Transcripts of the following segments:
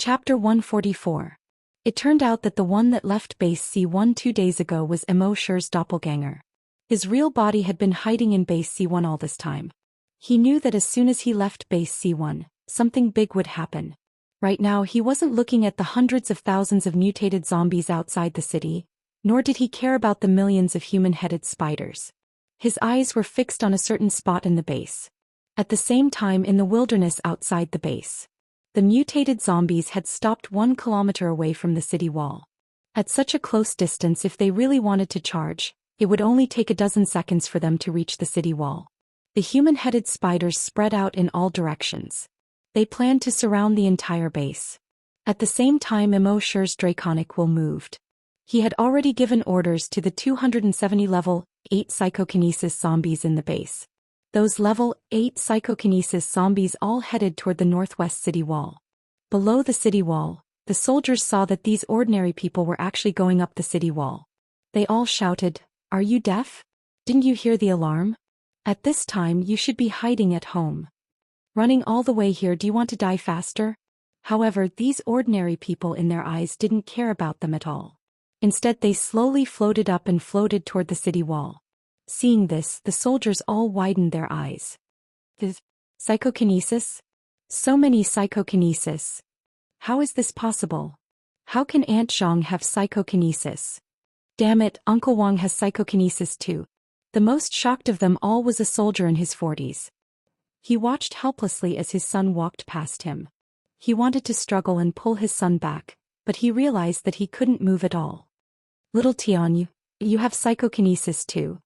Chapter 144. It turned out that the one that left Base C1 2 days ago was Immerse's doppelganger. His real body had been hiding in Base C1 all this time. He knew that as soon as he left Base C1, something big would happen. Right now he wasn't looking at the hundreds of thousands of mutated zombies outside the city, nor did he care about the millions of human-headed spiders. His eyes were fixed on a certain spot in the base. At the same time, in the wilderness outside the base, the mutated zombies had stopped 1 kilometer away from the city wall. At such a close distance, if they really wanted to charge, it would only take a dozen seconds for them to reach the city wall. The human-headed spiders spread out in all directions. They planned to surround the entire base. At the same time, Immerse's draconic will moved. He had already given orders to the 270 level 8 psychokinesis zombies in the base. Those level 8 psychokinesis zombies all headed toward the northwest city wall. Below the city wall, the soldiers saw that these ordinary people were actually going up the city wall. They all shouted, "Are you deaf? Didn't you hear the alarm? At this time you should be hiding at home. Running all the way here, do you want to die faster?" However, these ordinary people in their eyes didn't care about them at all. Instead, they slowly floated up and floated toward the city wall. Seeing this, the soldiers all widened their eyes. Psychokinesis? So many psychokinesis. How is this possible? How can Aunt Zhang have psychokinesis? Damn it, Uncle Wang has psychokinesis too. The most shocked of them all was a soldier in his 40s. He watched helplessly as his son walked past him. He wanted to struggle and pull his son back, but he realized that he couldn't move at all. "Little Tian, you have psychokinesis too."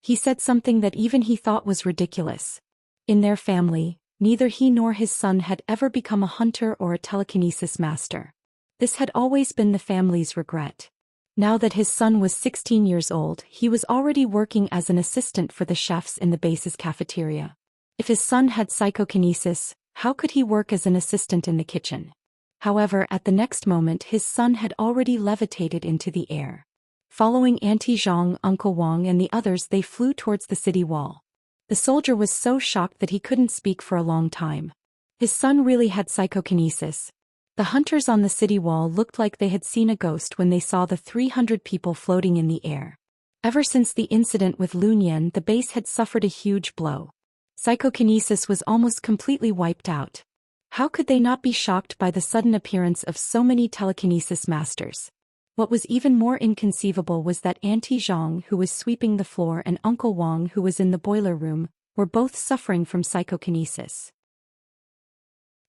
He said something that even he thought was ridiculous. In their family, neither he nor his son had ever become a hunter or a telekinesis master. This had always been the family's regret. Now that his son was 16 years old, he was already working as an assistant for the chefs in the base's cafeteria. If his son had psychokinesis, how could he work as an assistant in the kitchen? However, at the next moment his son had already levitated into the air. Following Auntie Zhang, Uncle Wang and the others, they flew towards the city wall. The soldier was so shocked that he couldn't speak for a long time. His son really had psychokinesis. The hunters on the city wall looked like they had seen a ghost when they saw the 300 people floating in the air. Ever since the incident with Lunyan, the base had suffered a huge blow. Psychokinesis was almost completely wiped out. How could they not be shocked by the sudden appearance of so many telekinesis masters? What was even more inconceivable was that Auntie Zhang, who was sweeping the floor, and Uncle Wang, who was in the boiler room, were both suffering from psychokinesis.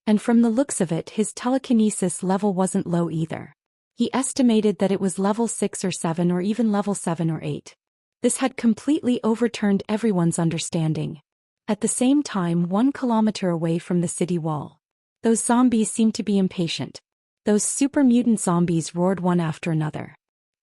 And from the looks of it, his telekinesis level wasn't low either. He estimated that it was level 6 or 7 or even level 7 or 8. This had completely overturned everyone's understanding. At the same time, 1 kilometer away from the city wall, those zombies seemed to be impatient. Those super mutant zombies roared one after another.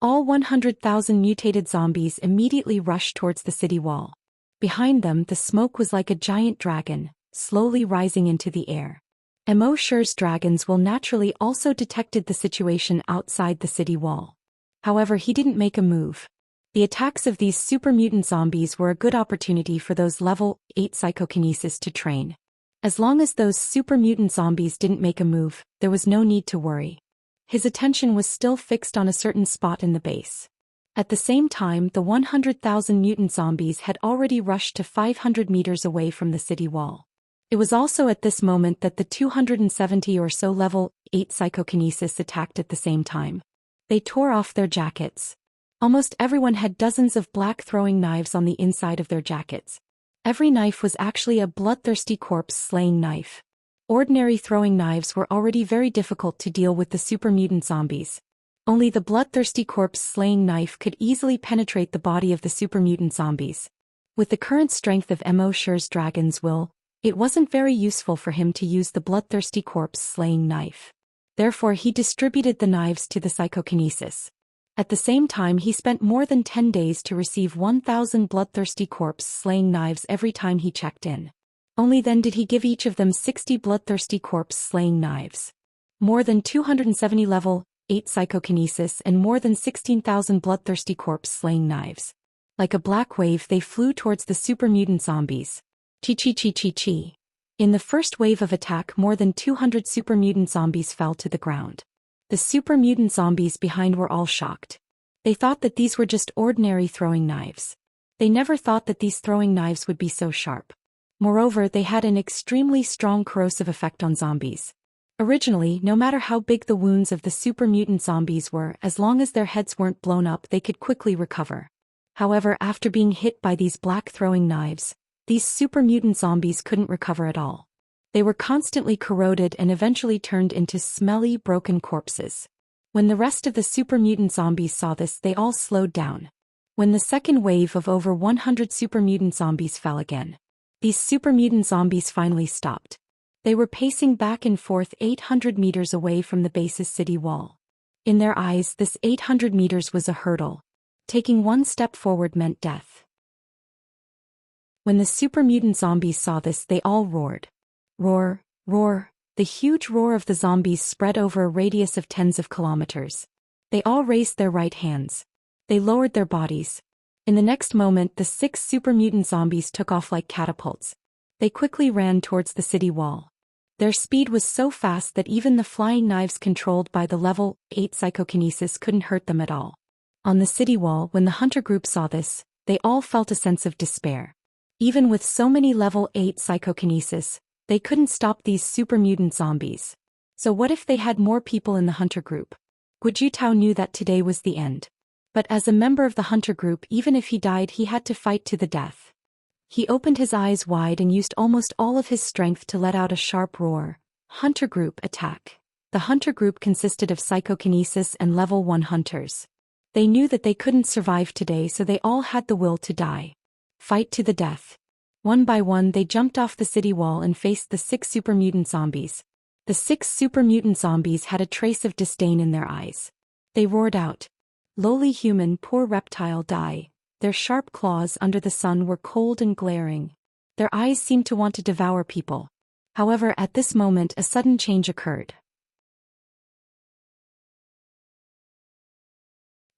All 100,000 mutated zombies immediately rushed towards the city wall. Behind them, the smoke was like a giant dragon, slowly rising into the air. Immerse's dragons will naturally also detected the situation outside the city wall. However, he didn't make a move. The attacks of these super mutant zombies were a good opportunity for those level 8 psychokinesis to train. As long as those super mutant zombies didn't make a move, there was no need to worry. His attention was still fixed on a certain spot in the base. At the same time, the 100,000 mutant zombies had already rushed to 500 meters away from the city wall. It was also at this moment that the 270 or so level 8 psychokinesis attacked at the same time. They tore off their jackets. Almost everyone had dozens of black throwing knives on the inside of their jackets. Every knife was actually a bloodthirsty corpse-slaying knife. Ordinary throwing knives were already very difficult to deal with the super mutant zombies. Only the bloodthirsty corpse-slaying knife could easily penetrate the body of the super mutant zombies. With the current strength of Immerse's dragon's will, it wasn't very useful for him to use the bloodthirsty corpse-slaying knife. Therefore, he distributed the knives to the psychokinesis. At the same time, he spent more than 10 days to receive 1,000 bloodthirsty corpse-slaying knives every time he checked in. Only then did he give each of them 60 bloodthirsty corpse-slaying knives. More than 270 level 8 psychokinesis and more than 16,000 bloodthirsty corpse-slaying knives. Like a black wave, they flew towards the super mutant zombies. Chi-chi-chi-chi-chi. In the first wave of attack, more than 200 super mutant zombies fell to the ground. The super mutant zombies behind were all shocked. They thought that these were just ordinary throwing knives. They never thought that these throwing knives would be so sharp. Moreover, they had an extremely strong corrosive effect on zombies. Originally, no matter how big the wounds of the super mutant zombies were, as long as their heads weren't blown up, they could quickly recover. However, after being hit by these black throwing knives, these super mutant zombies couldn't recover at all. They were constantly corroded and eventually turned into smelly, broken corpses. When the rest of the super mutant zombies saw this, they all slowed down. When the second wave of over 100 super mutant zombies fell again, these super mutant zombies finally stopped. They were pacing back and forth 800 meters away from the base's city wall. In their eyes, this 800 meters was a hurdle. Taking one step forward meant death. When the super mutant zombies saw this, they all roared. Roar, roar. The huge roar of the zombies spread over a radius of tens of kilometers. They all raised their right hands. They lowered their bodies. In the next moment, the 6 super mutant zombies took off like catapults. They quickly ran towards the city wall. Their speed was so fast that even the flying knives controlled by the level 8 psychokinesis couldn't hurt them at all. On the city wall, when the hunter group saw this, they all felt a sense of despair. Even with so many level 8 psychokinesis, they couldn't stop these super mutant zombies. So what if they had more people in the hunter group? Guju Tao knew that today was the end. But as a member of the hunter group, even if he died, he had to fight to the death. He opened his eyes wide and used almost all of his strength to let out a sharp roar. Hunter group attack. The hunter group consisted of psychokinesis and level 1 hunters. They knew that they couldn't survive today, so they all had the will to die. Fight to the death. One by one, they jumped off the city wall and faced the 6 super mutant zombies. The 6 super mutant zombies had a trace of disdain in their eyes. They roared out, "Lowly human, poor reptile, die." Their sharp claws under the sun were cold and glaring. Their eyes seemed to want to devour people. However, at this moment, a sudden change occurred.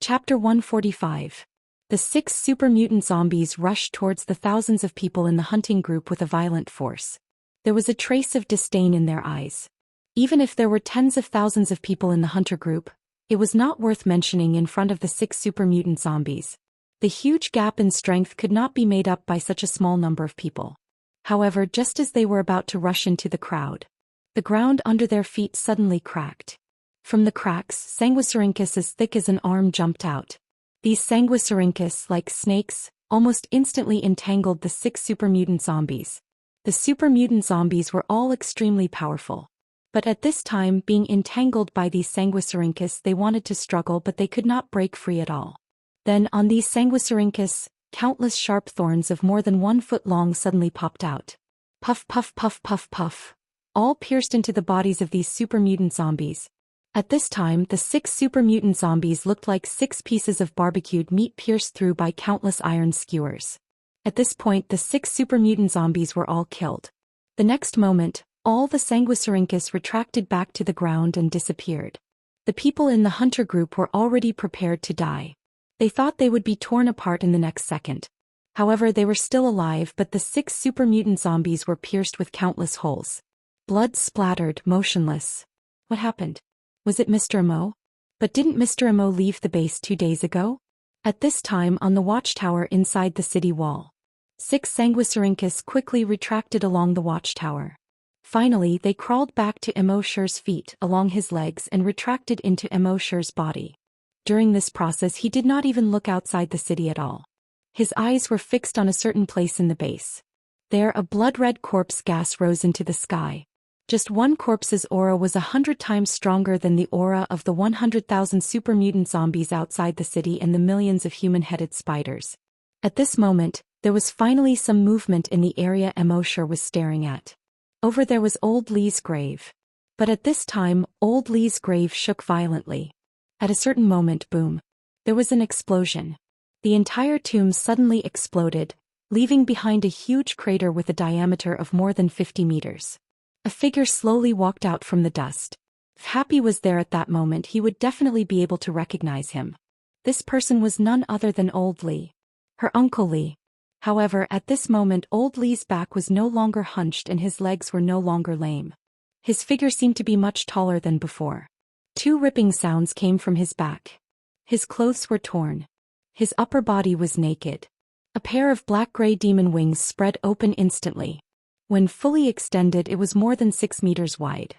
Chapter 145. The 6 super mutant zombies rushed towards the thousands of people in the hunting group with a violent force. There was a trace of disdain in their eyes. Even if there were tens of thousands of people in the hunter group, it was not worth mentioning in front of the 6 super mutant zombies. The huge gap in strength could not be made up by such a small number of people. However, just as they were about to rush into the crowd, the ground under their feet suddenly cracked. From the cracks, sanguisurincus as thick as an arm jumped out. These sanguisurincus, like snakes, almost instantly entangled the 6 super mutant zombies. The super mutant zombies were all extremely powerful. But at this time, being entangled by these sanguisurincus, they wanted to struggle, but they could not break free at all. Then, on these sanguisurincus, countless sharp thorns of more than 1 foot long suddenly popped out. Puff, puff, puff, puff, puff. All pierced into the bodies of these super mutant zombies. At this time, the 6 super mutant zombies looked like 6 pieces of barbecued meat pierced through by countless iron skewers. At this point, the 6 super mutant zombies were all killed. The next moment, all the sanguisurincus retracted back to the ground and disappeared. The people in the hunter group were already prepared to die. They thought they would be torn apart in the next second. However, they were still alive, but the 6 super mutant zombies were pierced with countless holes. Blood splattered, motionless. What happened? Was it Mr. Mo? But didn't Mr. Mo leave the base 2 days ago? At this time, on the watchtower inside the city wall, 6 sanguisurincus quickly retracted along the watchtower. Finally, they crawled back to Immerse's feet along his legs and retracted into Immerse's body. During this process, he did not even look outside the city at all. His eyes were fixed on a certain place in the base. There, a blood-red corpse gas rose into the sky. Just one corpse's aura was 100 times stronger than the aura of the 100,000 super mutant zombies outside the city and the millions of human-headed spiders. At this moment, there was finally some movement in the area Immerse was staring at. Over there was Old Lee's grave. But at this time, Old Lee's grave shook violently. At a certain moment, boom. There was an explosion. The entire tomb suddenly exploded, leaving behind a huge crater with a diameter of more than 50 meters. A figure slowly walked out from the dust. If Happy was there at that moment, he would definitely be able to recognize him. This person was none other than Old Lee. Her Uncle Lee. However, at this moment Old Li's back was no longer hunched and his legs were no longer lame. His figure seemed to be much taller than before. Two ripping sounds came from his back. His clothes were torn. His upper body was naked. A pair of black-gray demon wings spread open instantly. When fully extended, it was more than 6 meters wide.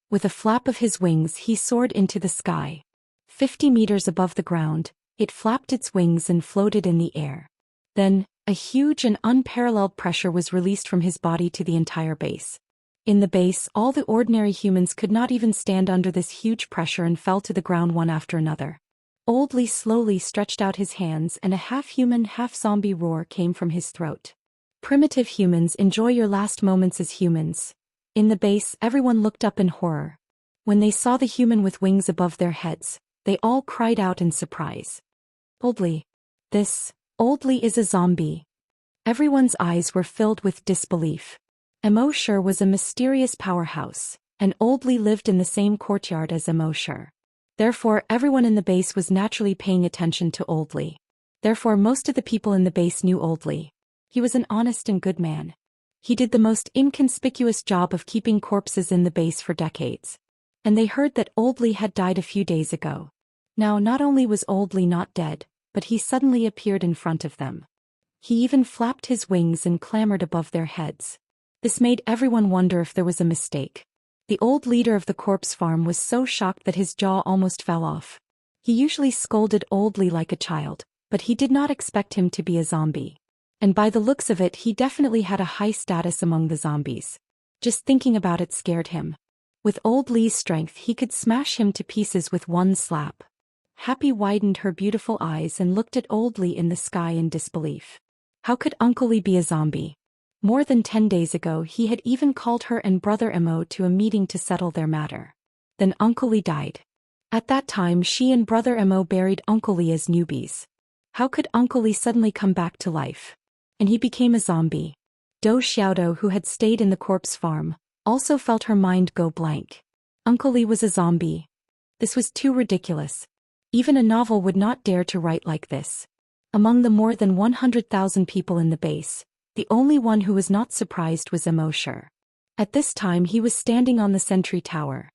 With a flap of his wings, he soared into the sky. 50 meters above the ground, it flapped its wings and floated in the air. Then, a huge and unparalleled pressure was released from his body to the entire base. In the base, all the ordinary humans could not even stand under this huge pressure and fell to the ground one after another. Old Li slowly stretched out his hands and a half-human, half-zombie roar came from his throat. Primitive humans, enjoy your last moments as humans. In the base, everyone looked up in horror. When they saw the human with wings above their heads, they all cried out in surprise. Old Li. Old Li is a zombie. Everyone's eyes were filled with disbelief. Immorse was a mysterious powerhouse, and Old Li lived in the same courtyard as Immorse. Therefore, everyone in the base was naturally paying attention to Old Li. Therefore, most of the people in the base knew Old Li. He was an honest and good man. He did the most inconspicuous job of keeping corpses in the base for decades. And they heard that Old Li had died a few days ago. Now, not only was Old Li not dead, but he suddenly appeared in front of them. He even flapped his wings and clambered above their heads. This made everyone wonder if there was a mistake. The old leader of the corpse farm was so shocked that his jaw almost fell off. He usually scolded Old Li like a child, but he did not expect him to be a zombie. And by the looks of it, he definitely had a high status among the zombies. Just thinking about it scared him. With Old Li's strength, he could smash him to pieces with one slap. Happy widened her beautiful eyes and looked at Old Li in the sky in disbelief. How could Uncle Li be a zombie? More than 10 days ago, he had even called her and brother Emo to a meeting to settle their matter. Then Uncle Li died. At that time, she and brother Emo buried Uncle Li as newbies. How could Uncle Li suddenly come back to life? And he became a zombie. Zhou Xian, who had stayed in the corpse farm, also felt her mind go blank. Uncle Li was a zombie. This was too ridiculous. Even a novel would not dare to write like this. Among the more than 100,000 people in the base, the only one who was not surprised was Immorse. At this time he was standing on the sentry tower.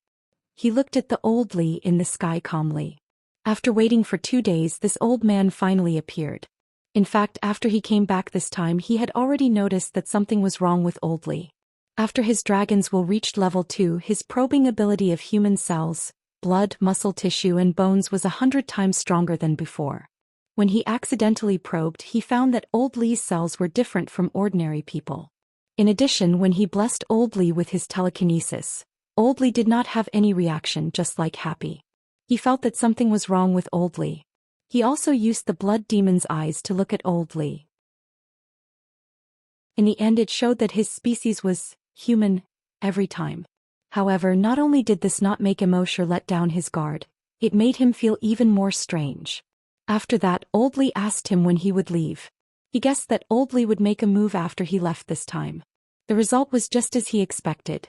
He looked at the Old Li in the sky calmly. After waiting for 2 days, this old man finally appeared. In fact, after he came back this time, he had already noticed that something was wrong with Old Li. After his dragon's will reached level 2, his probing ability of human cells, blood, muscle tissue and bones was 100 times stronger than before. When he accidentally probed, he found that Old Li's cells were different from ordinary people. In addition, when he blessed Old Li with his telekinesis, Old Li did not have any reaction, just like Happy. He felt that something was wrong with Old Li. He also used the blood demon's eyes to look at Old Li. In the end, it showed that his species was human every time. However, not only did this not make Immorse let down his guard, it made him feel even more strange. After that, Old Li asked him when he would leave. He guessed that Old Li would make a move after he left this time. The result was just as he expected.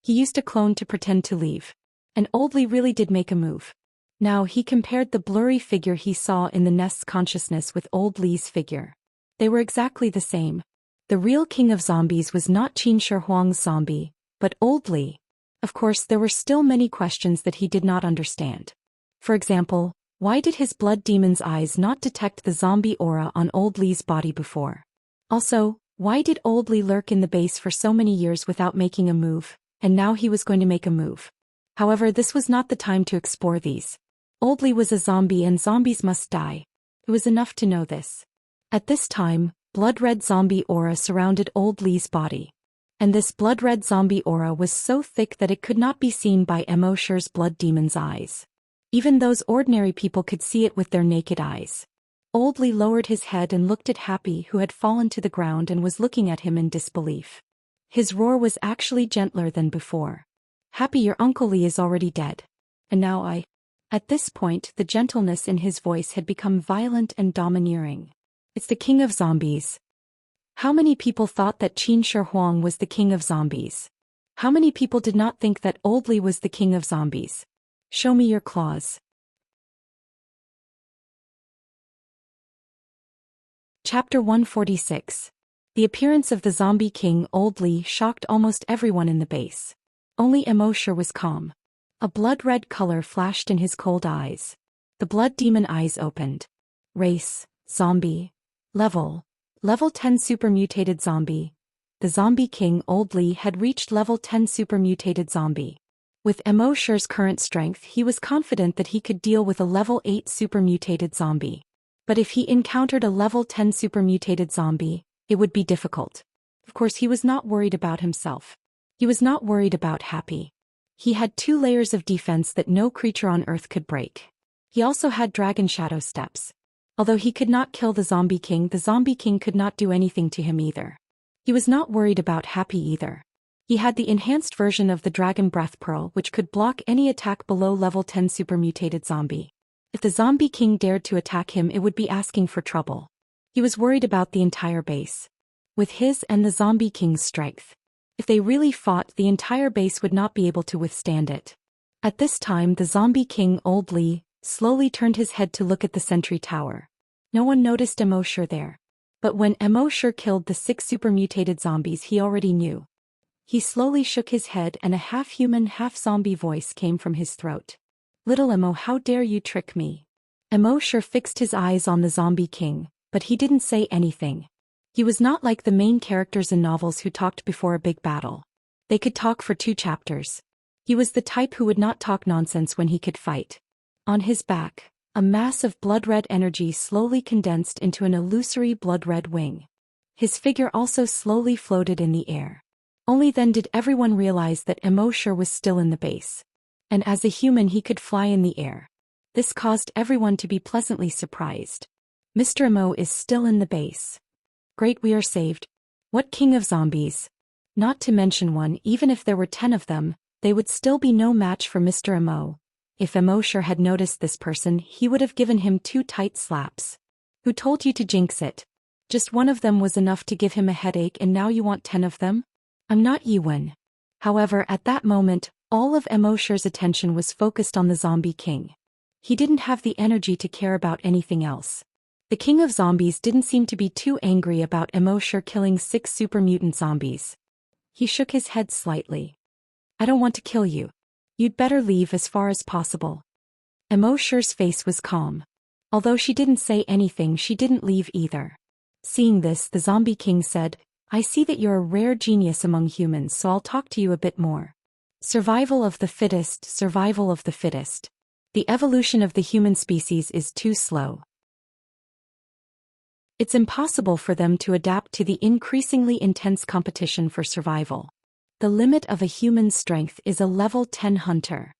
He used a clone to pretend to leave. And Old Li really did make a move. Now he compared the blurry figure he saw in the nest's consciousness with Old Li's figure. They were exactly the same. The real king of zombies was not Xianxia Huang's zombie, but Old Li. Of course, there were still many questions that he did not understand. For example, why did his blood demon's eyes not detect the zombie aura on Old Li's body before? Also, why did Old Li lurk in the base for so many years without making a move, and now he was going to make a move? However, this was not the time to explore these. Old Li was a zombie and zombies must die. It was enough to know this. At this time, blood-red zombie aura surrounded Old Li's body. And this blood-red zombie aura was so thick that it could not be seen by Immorse's blood demon's eyes. Even those ordinary people could see it with their naked eyes. Old Li lowered his head and looked at Happy, who had fallen to the ground and was looking at him in disbelief. His roar was actually gentler than before. Happy, your Uncle Li is already dead. And now I... At this point, the gentleness in his voice had become violent and domineering. It's the king of zombies. How many people thought that Xianxia Huang was the king of zombies? How many people did not think that Old Li was the king of zombies? Show me your claws. Chapter 146. The appearance of the zombie king Old Li shocked almost everyone in the base. Only Immorse was calm. A blood-red color flashed in his cold eyes. The blood demon eyes opened. Race, zombie. Level 10 super mutated zombie. The zombie king Old Li had reached level 10 super mutated zombie. With Immorse's current strength, he was confident that he could deal with a level 8 super mutated zombie. But if he encountered a level 10 super mutated zombie, it would be difficult. Of course, he was not worried about himself. He was not worried about Happy. He had 2 layers of defense that no creature on Earth could break. He also had dragon shadow steps. Although he could not kill the zombie king could not do anything to him either. He was not worried about Happy either. He had the enhanced version of the dragon breath pearl, which could block any attack below level 10 super mutated zombie. If the zombie king dared to attack him, it would be asking for trouble. He was worried about the entire base. With his and the zombie king's strength, if they really fought, the entire base would not be able to withstand it. At this time, the zombie king Old Li slowly turned his head to look at the sentry tower. No one noticed Immorse there. But when Immorse killed the 6 super mutated zombies, he already knew. He slowly shook his head and a half-human, half-zombie voice came from his throat. Little Immo, how dare you trick me? Immorse fixed his eyes on the zombie king, but he didn't say anything. He was not like the main characters in novels who talked before a big battle. They could talk for 2 chapters. He was the type who would not talk nonsense when he could fight. On his back, a mass of blood-red energy slowly condensed into an illusory blood-red wing. His figure also slowly floated in the air. Only then did everyone realize that Immorse was still in the base. And as a human he could fly in the air. This caused everyone to be pleasantly surprised. Mr. Immo is still in the base. Great, we are saved. What king of zombies? Not to mention one, even if there were 10 of them, they would still be no match for Mr. Immo. If Immorse had noticed this person, he would have given him 2 tight slaps. Who told you to jinx it? Just one of them was enough to give him a headache and now you want 10 of them? I'm not Yiwen. However, at that moment, all of Immorse's attention was focused on the zombie king. He didn't have the energy to care about anything else. The king of zombies didn't seem to be too angry about Immorse killing 6 super mutant zombies. He shook his head slightly. I don't want to kill you. You'd better leave as far as possible. Immorse's face was calm. Although she didn't say anything, she didn't leave either. Seeing this, the zombie king said, I see that you're a rare genius among humans, so I'll talk to you a bit more. Survival of the fittest, survival of the fittest. The evolution of the human species is too slow. It's impossible for them to adapt to the increasingly intense competition for survival. The limit of a human's strength is a level 10 hunter.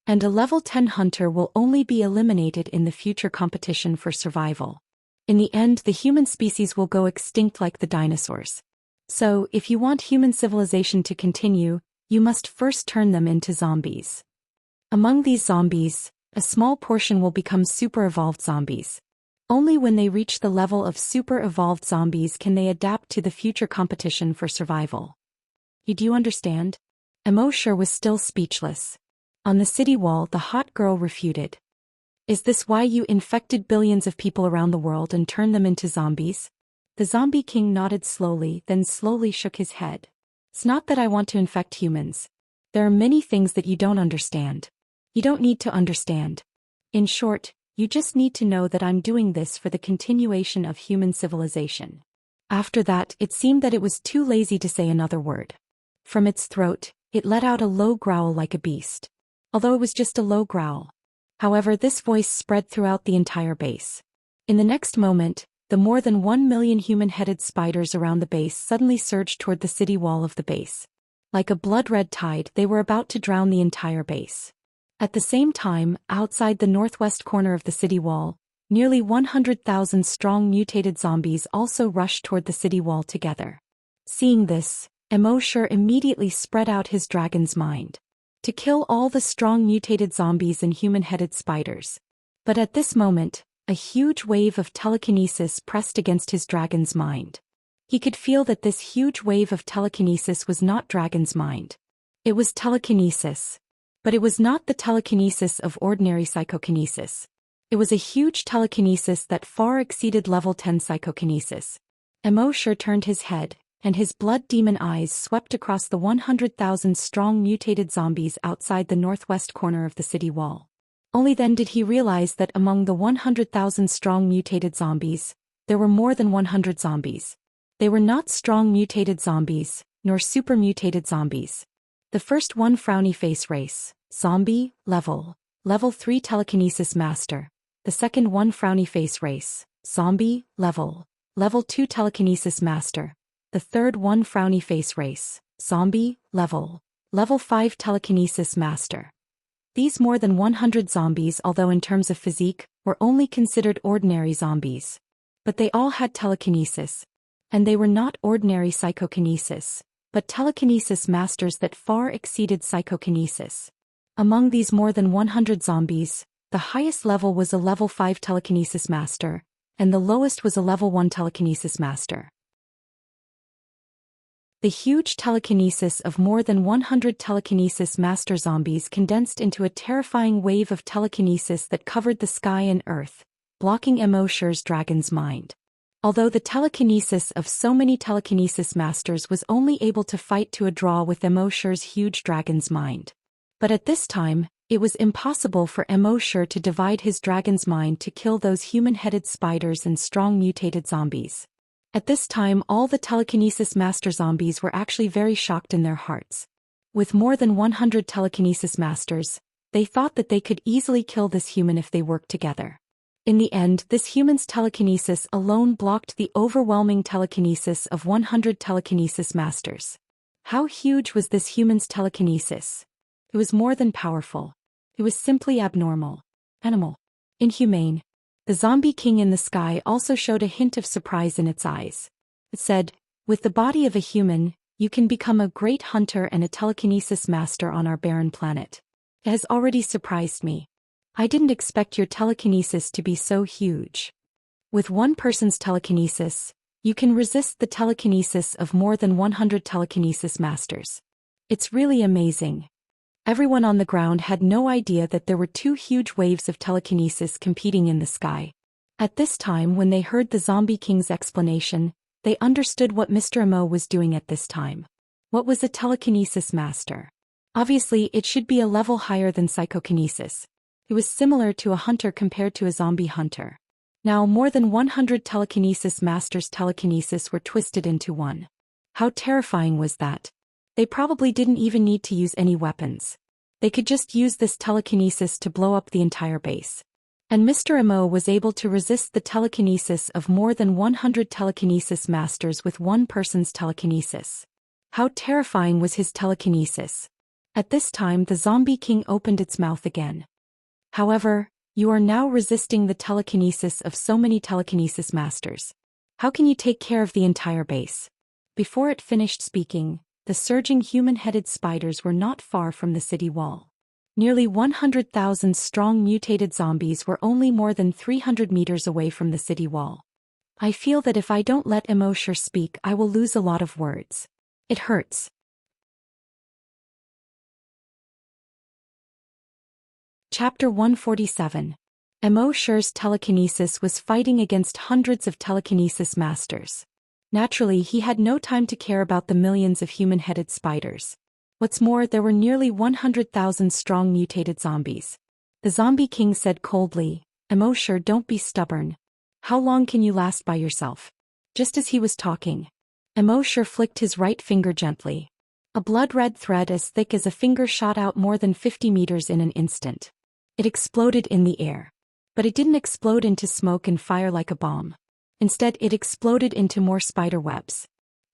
And a level 10 hunter will only be eliminated in the future competition for survival. In the end, the human species will go extinct like the dinosaurs. So, if you want human civilization to continue, you must first turn them into zombies. Among these zombies, a small portion will become super-evolved zombies. Only when they reach the level of super-evolved zombies can they adapt to the future competition for survival. Do you understand? Immorse was still speechless. On the city wall, the hot girl refuted. Is this why you infected billions of people around the world and turned them into zombies? The zombie king nodded slowly, then slowly shook his head. It's not that I want to infect humans. There are many things that you don't understand. You don't need to understand. In short, you just need to know that I'm doing this for the continuation of human civilization. After that, it seemed that it was too lazy to say another word. From its throat, it let out a low growl like a beast. Although it was just a low growl. However, this voice spread throughout the entire base. In the next moment, the more than 1 million human-headed spiders around the base suddenly surged toward the city wall of the base. Like a blood-red tide, they were about to drown the entire base. At the same time, outside the northwest corner of the city wall, nearly 100,000 strong mutated zombies also rushed toward the city wall together. Seeing this, Immorse immediately spread out his dragon's mind. To kill all the strong mutated zombies and human-headed spiders. But at this moment, a huge wave of telekinesis pressed against his dragon's mind. He could feel that this huge wave of telekinesis was not dragon's mind. It was telekinesis. But it was not the telekinesis of ordinary psychokinesis. It was a huge telekinesis that far exceeded level 10 psychokinesis. Immorse turned his head, and his blood demon eyes swept across the 100,000 strong mutated zombies outside the northwest corner of the city wall. Only then did he realize that among the 100,000 strong mutated zombies, there were more than 100 zombies. They were not strong mutated zombies, nor super mutated zombies. The first one frowny face race, zombie, level 3 telekinesis master. The second one frowny face race, zombie, level 2 telekinesis master. The third one frowny face race, zombie, level 5 telekinesis master. These more than 100 zombies, although in terms of physique, were only considered ordinary zombies. But they all had telekinesis. And they were not ordinary psychokinesis, but telekinesis masters that far exceeded psychokinesis. Among these more than 100 zombies, the highest level was a level 5 telekinesis master, and the lowest was a level 1 telekinesis master. The huge telekinesis of more than 100 telekinesis master zombies condensed into a terrifying wave of telekinesis that covered the sky and earth, blocking Immorse's dragon's mind. Although the telekinesis of so many telekinesis masters was only able to fight to a draw with Immorse's huge dragon's mind. But at this time, it was impossible for Immorse to divide his dragon's mind to kill those human-headed spiders and strong mutated zombies. At this time, all the telekinesis master zombies were actually very shocked in their hearts. With more than 100 telekinesis masters, they thought that they could easily kill this human if they worked together. In the end, this human's telekinesis alone blocked the overwhelming telekinesis of 100 telekinesis masters. How huge was this human's telekinesis? It was more than powerful. It was simply abnormal. Animal. Inhumane. The zombie king in the sky also showed a hint of surprise in its eyes. It said, "With the body of a human, you can become a great hunter and a telekinesis master on our barren planet. It has already surprised me. I didn't expect your telekinesis to be so huge. With one person's telekinesis, you can resist the telekinesis of more than 100 telekinesis masters. It's really amazing." Everyone on the ground had no idea that there were two huge waves of telekinesis competing in the sky. At this time, when they heard the Zombie King's explanation, they understood what Mr. Imo was doing at this time. What was a telekinesis master? Obviously, it should be a level higher than psychokinesis. It was similar to a hunter compared to a zombie hunter. Now, more than 100 telekinesis masters' telekinesis were twisted into one. How terrifying was that? They probably didn't even need to use any weapons. They could just use this telekinesis to blow up the entire base. And Mr. Imo was able to resist the telekinesis of more than 100 telekinesis masters with one person's telekinesis. How terrifying was his telekinesis? At this time, the Zombie King opened its mouth again. However, you are now resisting the telekinesis of so many telekinesis masters. How can you take care of the entire base? Before it finished speaking, the surging human-headed spiders were not far from the city wall. Nearly 100,000 strong mutated zombies were only more than 300 meters away from the city wall. I feel that if I don't let Immorse speak, I will lose a lot of words. It hurts. Chapter 147. Immorse's telekinesis was fighting against hundreds of telekinesis masters. Naturally, he had no time to care about the millions of human-headed spiders. What's more, there were nearly 100,000 strong mutated zombies. The Zombie King said coldly, "Immorse, don't be stubborn. How long can you last by yourself?" Just as he was talking, Immorse flicked his right finger gently. A blood-red thread as thick as a finger shot out more than 50 meters in an instant. It exploded in the air. But it didn't explode into smoke and fire like a bomb. Instead, it exploded into more spider webs.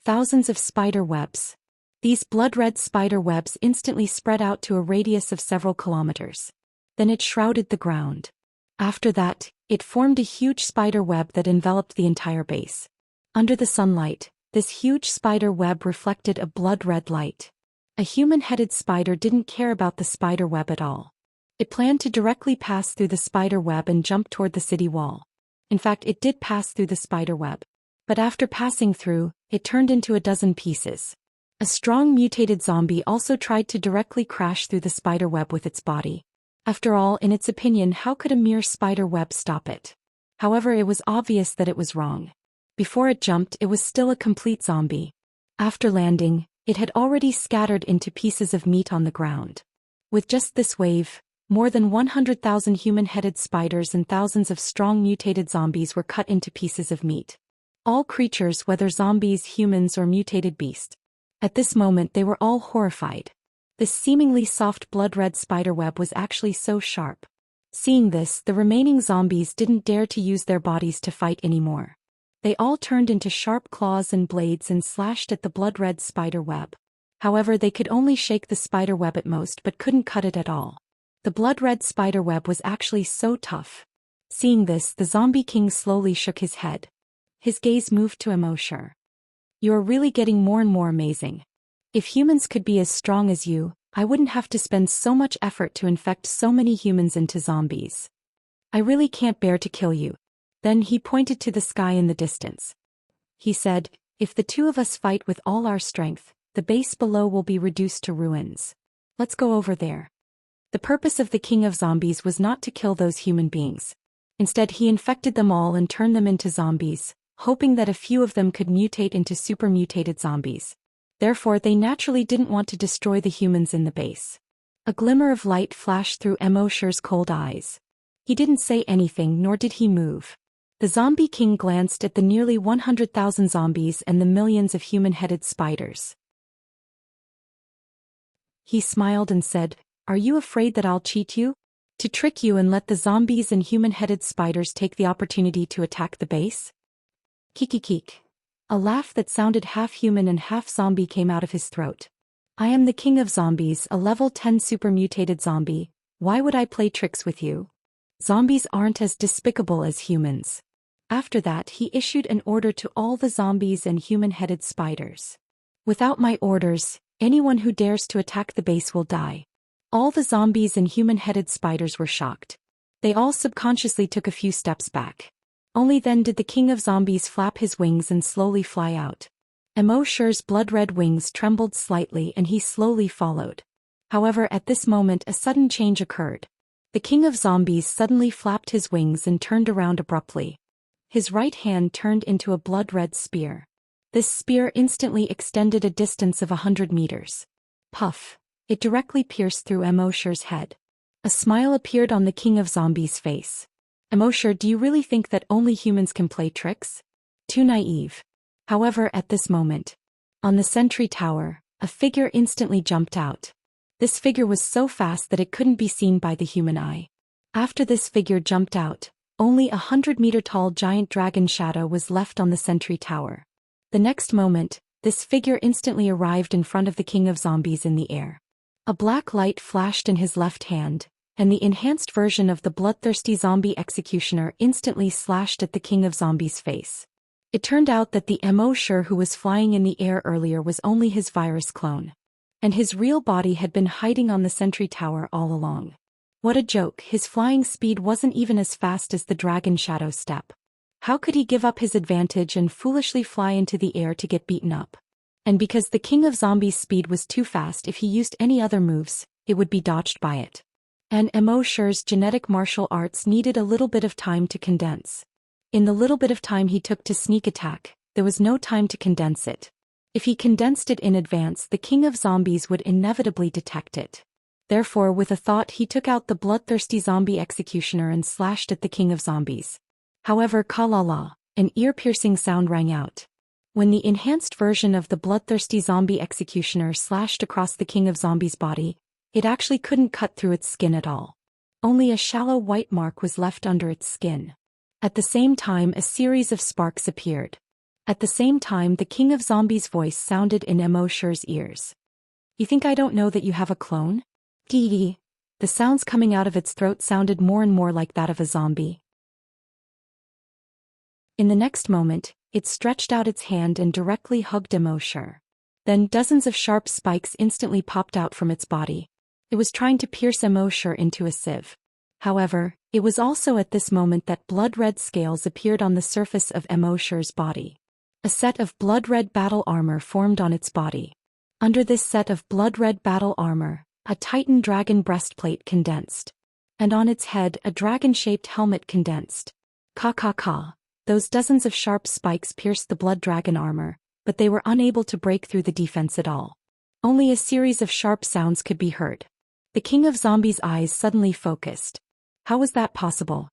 Thousands of spider webs. These blood-red spider webs instantly spread out to a radius of several kilometers. Then it shrouded the ground. After that, it formed a huge spider web that enveloped the entire base. Under the sunlight, this huge spider web reflected a blood-red light. A human-headed spider didn't care about the spider web at all. It planned to directly pass through the spider web and jump toward the city wall. In fact, it did pass through the spider web. But after passing through, it turned into a dozen pieces. A strong mutated zombie also tried to directly crash through the spider web with its body. After all, in its opinion, how could a mere spider web stop it? However, it was obvious that it was wrong. Before it jumped, it was still a complete zombie. After landing, it had already scattered into pieces of meat on the ground. With just this wave, more than 100,000 human-headed spiders and thousands of strong mutated zombies were cut into pieces of meat. All creatures, whether zombies, humans, or mutated beasts. At this moment they were all horrified. This seemingly soft blood-red spiderweb was actually so sharp. Seeing this, the remaining zombies didn't dare to use their bodies to fight anymore. They all turned into sharp claws and blades and slashed at the blood-red spider web. However, they could only shake the spider web at most but couldn't cut it at all. The blood-red spider web was actually so tough. Seeing this, the zombie king slowly shook his head. His gaze moved to Immerse. You are really getting more and more amazing. If humans could be as strong as you, I wouldn't have to spend so much effort to infect so many humans into zombies. I really can't bear to kill you. Then he pointed to the sky in the distance. He said, if the two of us fight with all our strength, the base below will be reduced to ruins. Let's go over there. The purpose of the king of zombies was not to kill those human beings. Instead, he infected them all and turned them into zombies, hoping that a few of them could mutate into super mutated zombies. Therefore, they naturally didn't want to destroy the humans in the base. A glimmer of light flashed through Immerse's cold eyes. He didn't say anything, nor did he move. The zombie king glanced at the nearly 100,000 zombies and the millions of human-headed spiders. He smiled and said, are you afraid that I'll cheat you? To trick you and let the zombies and human-headed spiders take the opportunity to attack the base? Kikikik. A laugh that sounded half human and half zombie came out of his throat. I am the king of zombies, a level 10 super mutated zombie. Why would I play tricks with you? Zombies aren't as despicable as humans. After that, he issued an order to all the zombies and human-headed spiders. Without my orders, anyone who dares to attack the base will die. All the zombies and human-headed spiders were shocked. They all subconsciously took a few steps back. Only then did the king of zombies flap his wings and slowly fly out. Immerse's blood-red wings trembled slightly and he slowly followed. However, at this moment a sudden change occurred. The king of zombies suddenly flapped his wings and turned around abruptly. His right hand turned into a blood-red spear. This spear instantly extended a distance of 100 meters. Puff! It directly pierced through Immerse's head. A smile appeared on the king of zombies' face. Immerse, do you really think that only humans can play tricks? Too naive. However, at this moment, on the sentry tower, a figure instantly jumped out. This figure was so fast that it couldn't be seen by the human eye. After this figure jumped out, only a 100-meter-tall giant dragon shadow was left on the sentry tower. The next moment, this figure instantly arrived in front of the king of zombies in the air. A black light flashed in his left hand, and the enhanced version of the bloodthirsty zombie executioner instantly slashed at the king of zombies' face. It turned out that the Immerse who was flying in the air earlier was only his virus clone. And his real body had been hiding on the sentry tower all along. What a joke, his flying speed wasn't even as fast as the dragon shadow step. How could he give up his advantage and foolishly fly into the air to get beaten up? And because the king of zombies' speed was too fast, if he used any other moves, it would be dodged by it. And Immerse's genetic martial arts needed a little bit of time to condense. In the little bit of time he took to sneak attack, there was no time to condense it. If he condensed it in advance, the king of zombies would inevitably detect it. Therefore, with a thought, he took out the bloodthirsty zombie executioner and slashed at the king of zombies. However, ka-la-la, an ear-piercing sound rang out. When the enhanced version of the bloodthirsty zombie executioner slashed across the king of zombies' body, it actually couldn't cut through its skin at all. Only a shallow white mark was left under its skin. At the same time, a series of sparks appeared. At the same time, the king of zombies' voice sounded in Immerse's ears. You think I don't know that you have a clone? Dee. The sounds coming out of its throat sounded more and more like that of a zombie. In the next moment, it stretched out its hand and directly hugged Immerse. Then dozens of sharp spikes instantly popped out from its body. It was trying to pierce Immerse into a sieve. However, it was also at this moment that blood-red scales appeared on the surface of Immerse's body. A set of blood-red battle armor formed on its body. Under this set of blood-red battle armor, a Titan dragon breastplate condensed. and on its head a dragon-shaped helmet condensed. Ka ka ka. Those dozens of sharp spikes pierced the blood dragon armor, but they were unable to break through the defense at all. Only a series of sharp sounds could be heard. The king of zombies' eyes suddenly focused. How was that possible?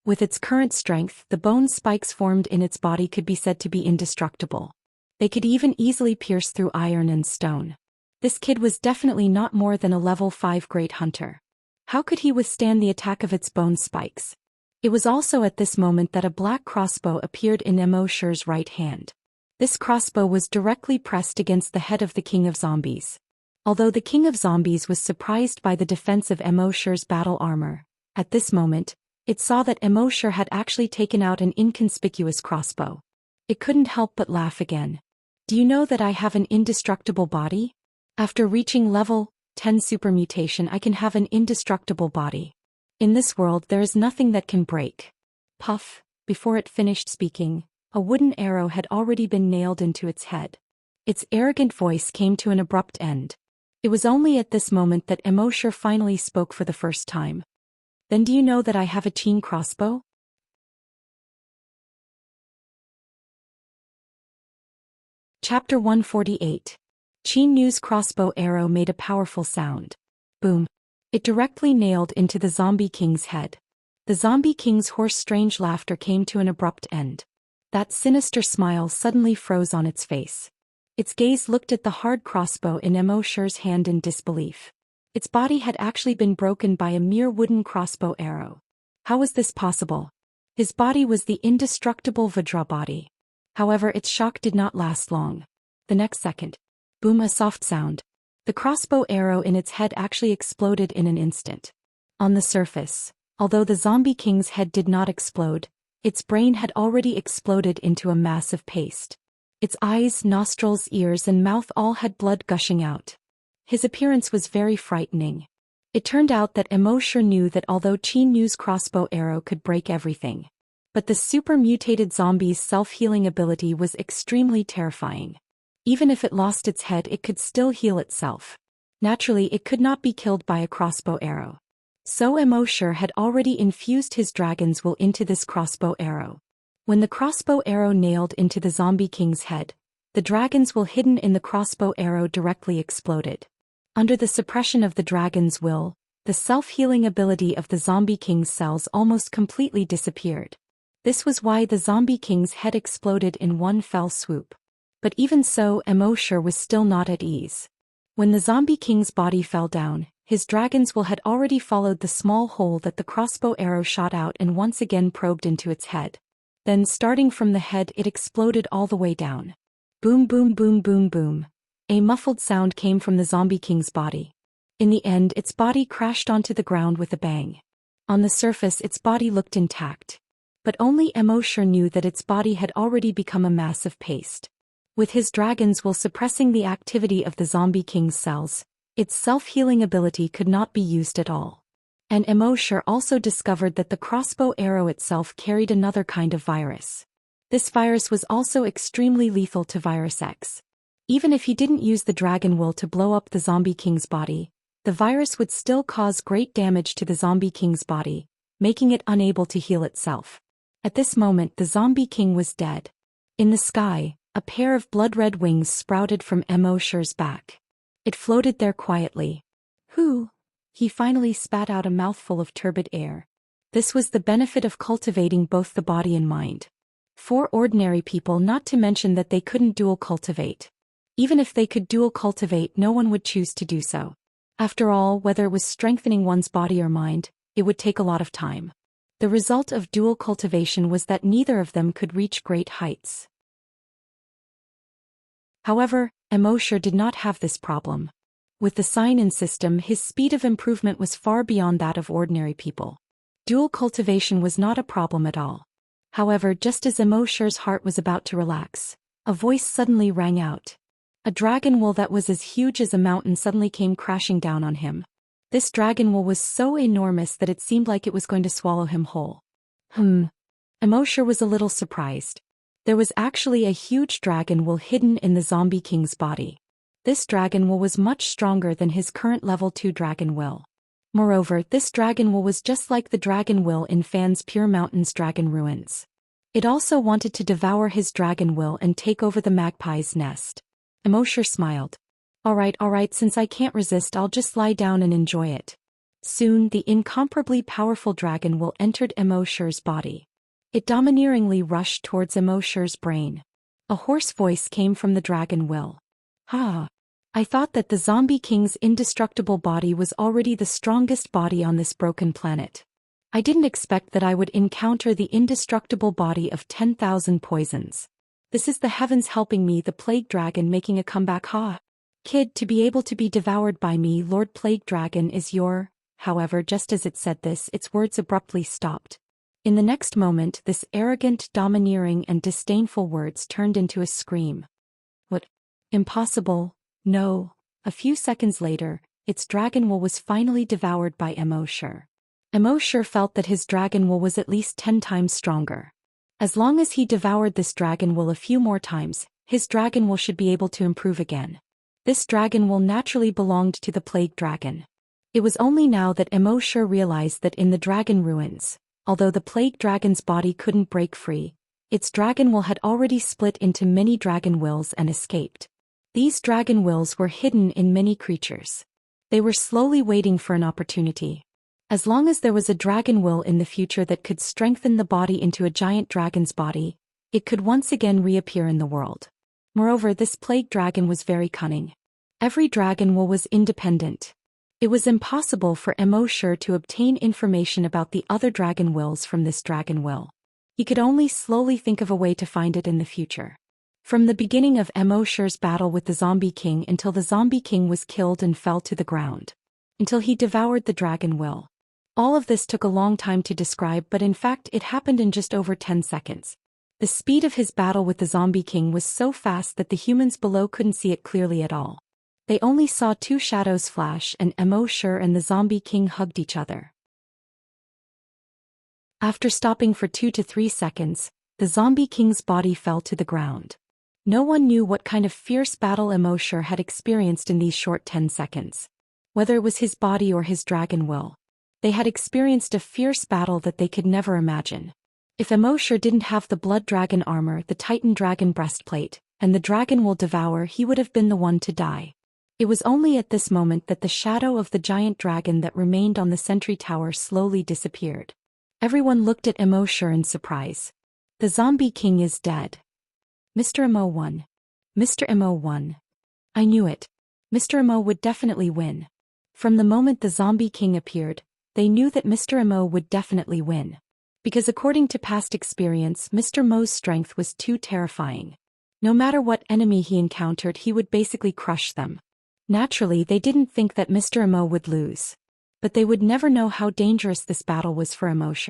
With its current strength, the bone spikes formed in its body could be said to be indestructible. They could even easily pierce through iron and stone. This kid was definitely not more than a level 5 great hunter. How could he withstand the attack of its bone spikes? It was also at this moment that a black crossbow appeared in Immerse's right hand. This crossbow was directly pressed against the head of the king of zombies. Although the king of zombies was surprised by the defense of Immerse's battle armor, at this moment, it saw that Immerse had actually taken out an inconspicuous crossbow. It couldn't help but laugh again. Do you know that I have an indestructible body? After reaching level 10 supermutation, I can have an indestructible body. In this world there is nothing that can break. Puff, before it finished speaking, a wooden arrow had already been nailed into its head. Its arrogant voice came to an abrupt end. It was only at this moment that Immerse finally spoke for the first time. Then do you know that I have a chain crossbow? Chapter 148. Qin Nu's crossbow arrow made a powerful sound. Boom. It directly nailed into the zombie king's head. The zombie king's hoarse strange laughter came to an abrupt end. That sinister smile suddenly froze on its face. Its gaze looked at the hard crossbow in Immerse's hand in disbelief. Its body had actually been broken by a mere wooden crossbow arrow. How was this possible? His body was the indestructible Vajra body. However, its shock did not last long. The next second, boom, a soft sound. The crossbow arrow in its head actually exploded in an instant. On the surface, although the zombie king's head did not explode, its brain had already exploded into a mass of paste. Its eyes, nostrils, ears and mouth all had blood gushing out. His appearance was very frightening. It turned out that Immerse knew that although Qin Nu's crossbow arrow could break everything, but the super mutated zombie's self-healing ability was extremely terrifying. Even if it lost its head, it could still heal itself. Naturally, it could not be killed by a crossbow arrow. So Immerse had already infused his dragon's will into this crossbow arrow. When the crossbow arrow nailed into the zombie king's head, the dragon's will hidden in the crossbow arrow directly exploded. Under the suppression of the dragon's will, the self-healing ability of the zombie king's cells almost completely disappeared. This was why the zombie king's head exploded in one fell swoop. But even so, Immerse was still not at ease. When the zombie king's body fell down, his dragon's will had already followed the small hole that the crossbow arrow shot out and once again probed into its head. Then starting from the head, it exploded all the way down. Boom boom boom boom boom. A muffled sound came from the zombie king's body. In the end, its body crashed onto the ground with a bang. On the surface, its body looked intact. But only Immerse knew that its body had already become a mass of paste. With his dragon's will suppressing the activity of the zombie king's cells, its self-healing ability could not be used at all. And Immerse also discovered that the crossbow arrow itself carried another kind of virus. This virus was also extremely lethal to Virus X. Even if he didn't use the dragon will to blow up the zombie king's body, the virus would still cause great damage to the zombie king's body, making it unable to heal itself. At this moment, the zombie king was dead. In the sky, a pair of blood-red wings sprouted from Immerse's back. It floated there quietly. Whew! He finally spat out a mouthful of turbid air. This was the benefit of cultivating both the body and mind. For ordinary people, not to mention that they couldn't dual cultivate. Even if they could dual cultivate, no one would choose to do so. After all, whether it was strengthening one's body or mind, it would take a lot of time. The result of dual cultivation was that neither of them could reach great heights. However, Immerse did not have this problem. With the sign-in system, his speed of improvement was far beyond that of ordinary people. Dual cultivation was not a problem at all. However, just as Immerse's heart was about to relax, a voice suddenly rang out. A dragon will that was as huge as a mountain suddenly came crashing down on him. This dragon will was so enormous that it seemed like it was going to swallow him whole. Immerse was a little surprised. There was actually a huge dragon will hidden in the zombie king's body. This dragon will was much stronger than his current level 2 dragon will. Moreover, this dragon will was just like the dragon will in Fan's Pure Mountain's dragon ruins. It also wanted to devour his dragon will and take over the magpie's nest. Immorse smiled. Alright, since I can't resist, I'll just lie down and enjoy it. Soon, the incomparably powerful dragon will entered Immorse's body. It domineeringly rushed towards Immorse's brain. A hoarse voice came from the dragon will. I thought that the zombie king's indestructible body was already the strongest body on this broken planet. I didn't expect that I would encounter the indestructible body of 10,000 poisons. This is the heavens helping me, the plague dragon making a comeback. Kid, to be able to be devoured by me, Lord Plague Dragon, is your... However, just as it said this, its words abruptly stopped. In the next moment, this arrogant, domineering and disdainful words turned into a scream. What? Impossible. No. A few seconds later, its dragon will was finally devoured by Immorse. Immorse felt that his dragon will was at least 10 times stronger. As long as he devoured this dragon will a few more times, his dragon will should be able to improve again. This dragon will naturally belonged to the plague dragon. It was only now that Immorse realized that in the dragon ruins, although the plague dragon's body couldn't break free, its dragon will had already split into many dragon wills and escaped. These dragon wills were hidden in many creatures. They were slowly waiting for an opportunity. As long as there was a dragon will in the future that could strengthen the body into a giant dragon's body, it could once again reappear in the world. Moreover, this plague dragon was very cunning. Every dragon will was independent. It was impossible for Immorse to obtain information about the other dragon wills from this dragon will. He could only slowly think of a way to find it in the future. From the beginning of Immorse's battle with the Zombie King until the Zombie King was killed and fell to the ground. Until he devoured the dragon will. All of this took a long time to describe, but in fact it happened in just over 10 seconds. The speed of his battle with the Zombie King was so fast that the humans below couldn't see it clearly at all. They only saw 2 shadows flash, and Immorse and the Zombie King hugged each other. After stopping for 2 to 3 seconds, the Zombie King's body fell to the ground. No one knew what kind of fierce battle Immorse had experienced in these short 10 seconds. Whether it was his body or his dragon will. They had experienced a fierce battle that they could never imagine. If Immorse didn't have the blood dragon armor, the Titan dragon breastplate, and the dragon will devour, he would have been the one to die. It was only at this moment that the shadow of the giant dragon that remained on the sentry tower slowly disappeared. Everyone looked at Immorse in surprise. The Zombie King is dead. Mr. Immo won. Mr. Immo won. I knew it. Mr. Immo would definitely win. From the moment the Zombie King appeared, they knew that Mr. Immo would definitely win. Because according to past experience, Mr. Mo's strength was too terrifying. No matter what enemy he encountered, he would basically crush them. Naturally, they didn't think that Mr. Immo would lose. But they would never know how dangerous this battle was for Immorse.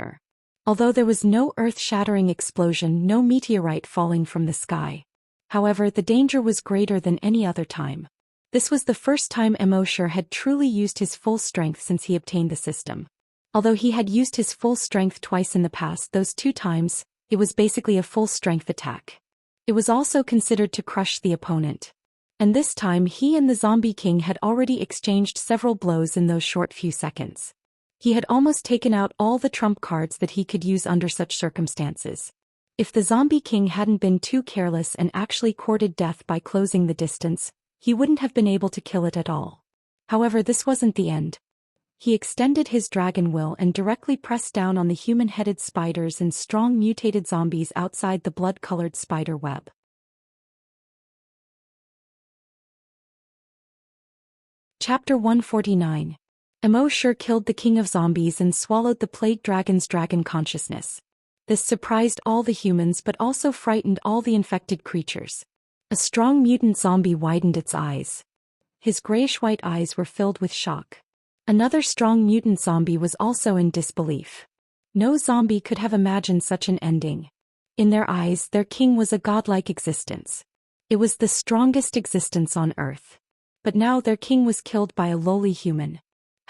Although there was no earth-shattering explosion, no meteorite falling from the sky. However, the danger was greater than any other time. This was the first time Immorse had truly used his full strength since he obtained the system. Although he had used his full strength twice in the past, those 2 times, it was basically a full strength attack. It was also considered to crush the opponent. And this time he and the Zombie King had already exchanged several blows in those short few seconds. He had almost taken out all the trump cards that he could use under such circumstances. If the Zombie King hadn't been too careless and actually courted death by closing the distance, he wouldn't have been able to kill it at all. However, this wasn't the end. He extended his dragon will and directly pressed down on the human-headed spiders and strong mutated zombies outside the blood-colored spider web. Chapter 149. Immorse killed the king of zombies and swallowed the plague dragon's dragon consciousness. This surprised all the humans but also frightened all the infected creatures. A strong mutant zombie widened its eyes. His grayish-white eyes were filled with shock. Another strong mutant zombie was also in disbelief. No zombie could have imagined such an ending. In their eyes, their king was a godlike existence. It was the strongest existence on Earth. But now their king was killed by a lowly human.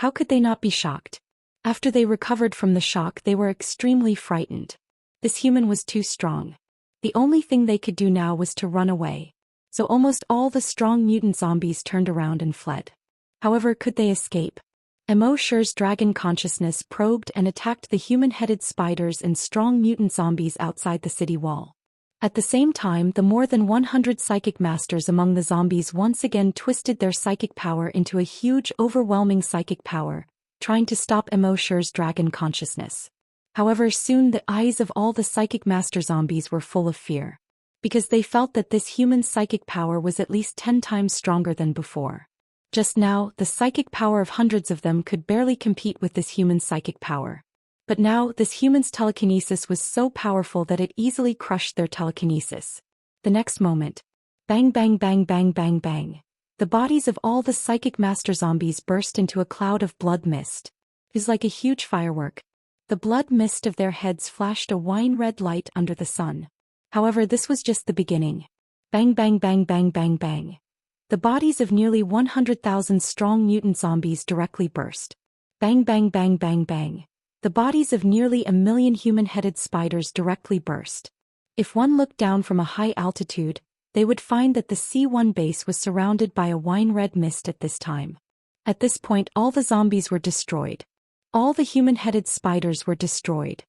How could they not be shocked? After they recovered from the shock, they were extremely frightened. This human was too strong. The only thing they could do now was to run away. So almost all the strong mutant zombies turned around and fled. However, could they escape? Immerse's dragon consciousness probed and attacked the human-headed spiders and strong mutant zombies outside the city wall. At the same time, the more than 100 psychic masters among the zombies once again twisted their psychic power into a huge, overwhelming psychic power, trying to stop Immerse's dragon consciousness. However, soon the eyes of all the psychic master zombies were full of fear, because they felt that this human psychic power was at least 10 times stronger than before. Just now, the psychic power of hundreds of them could barely compete with this human psychic power. But now, this human's telekinesis was so powerful that it easily crushed their telekinesis. The next moment, bang bang bang bang bang bang, the bodies of all the psychic master zombies burst into a cloud of blood mist. It was like a huge firework. The blood mist of their heads flashed a wine-red light under the sun. However, this was just the beginning. Bang bang bang bang bang bang. The bodies of nearly 100,000 strong mutant zombies directly burst. Bang bang bang bang bang. The bodies of nearly 1,000,000 human-headed spiders directly burst. If one looked down from a high altitude, they would find that the C1 base was surrounded by a wine-red mist at this time. At this point, all the zombies were destroyed. All the human-headed spiders were destroyed.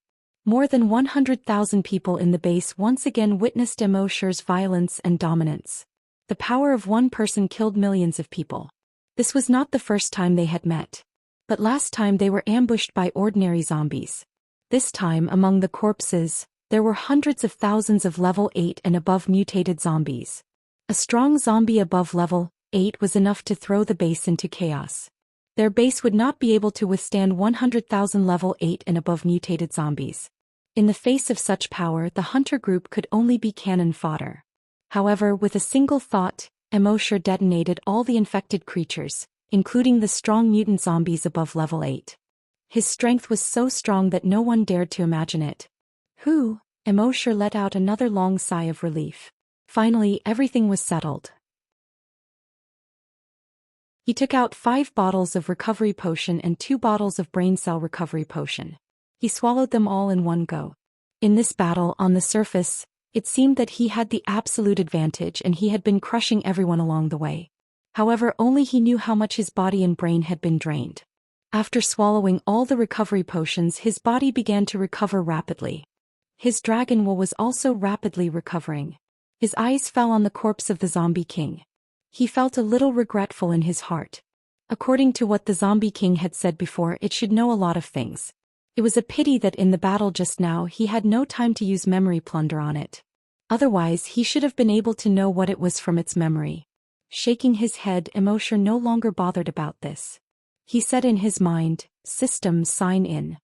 More than 100,000 people in the base once again witnessed Immerse's violence and dominance. The power of one person killed millions of people. This was not the first time they had met. But last time they were ambushed by ordinary zombies. This time, among the corpses, there were hundreds of thousands of level 8 and above mutated zombies. A strong zombie above level 8 was enough to throw the base into chaos. Their base would not be able to withstand 100,000 level 8 and above mutated zombies. In the face of such power, the hunter group could only be cannon fodder. However, with a single thought, Immerse detonated all the infected creatures, including the strong mutant zombies above level 8. His strength was so strong that no one dared to imagine it. Immerse let out another long sigh of relief. Finally, everything was settled. He took out 5 bottles of recovery potion and 2 bottles of brain cell recovery potion. He swallowed them all in one go. In this battle, on the surface, it seemed that he had the absolute advantage and he had been crushing everyone along the way. However, only he knew how much his body and brain had been drained. After swallowing all the recovery potions, his body began to recover rapidly. His dragon will was also rapidly recovering. His eyes fell on the corpse of the zombie king. He felt a little regretful in his heart. According to what the zombie king had said before, it should know a lot of things. It was a pity that in the battle just now he had no time to use memory plunder on it. Otherwise, he should have been able to know what it was from its memory. Shaking his head, Immerse no longer bothered about this. He said in his mind, "Systems, sign in."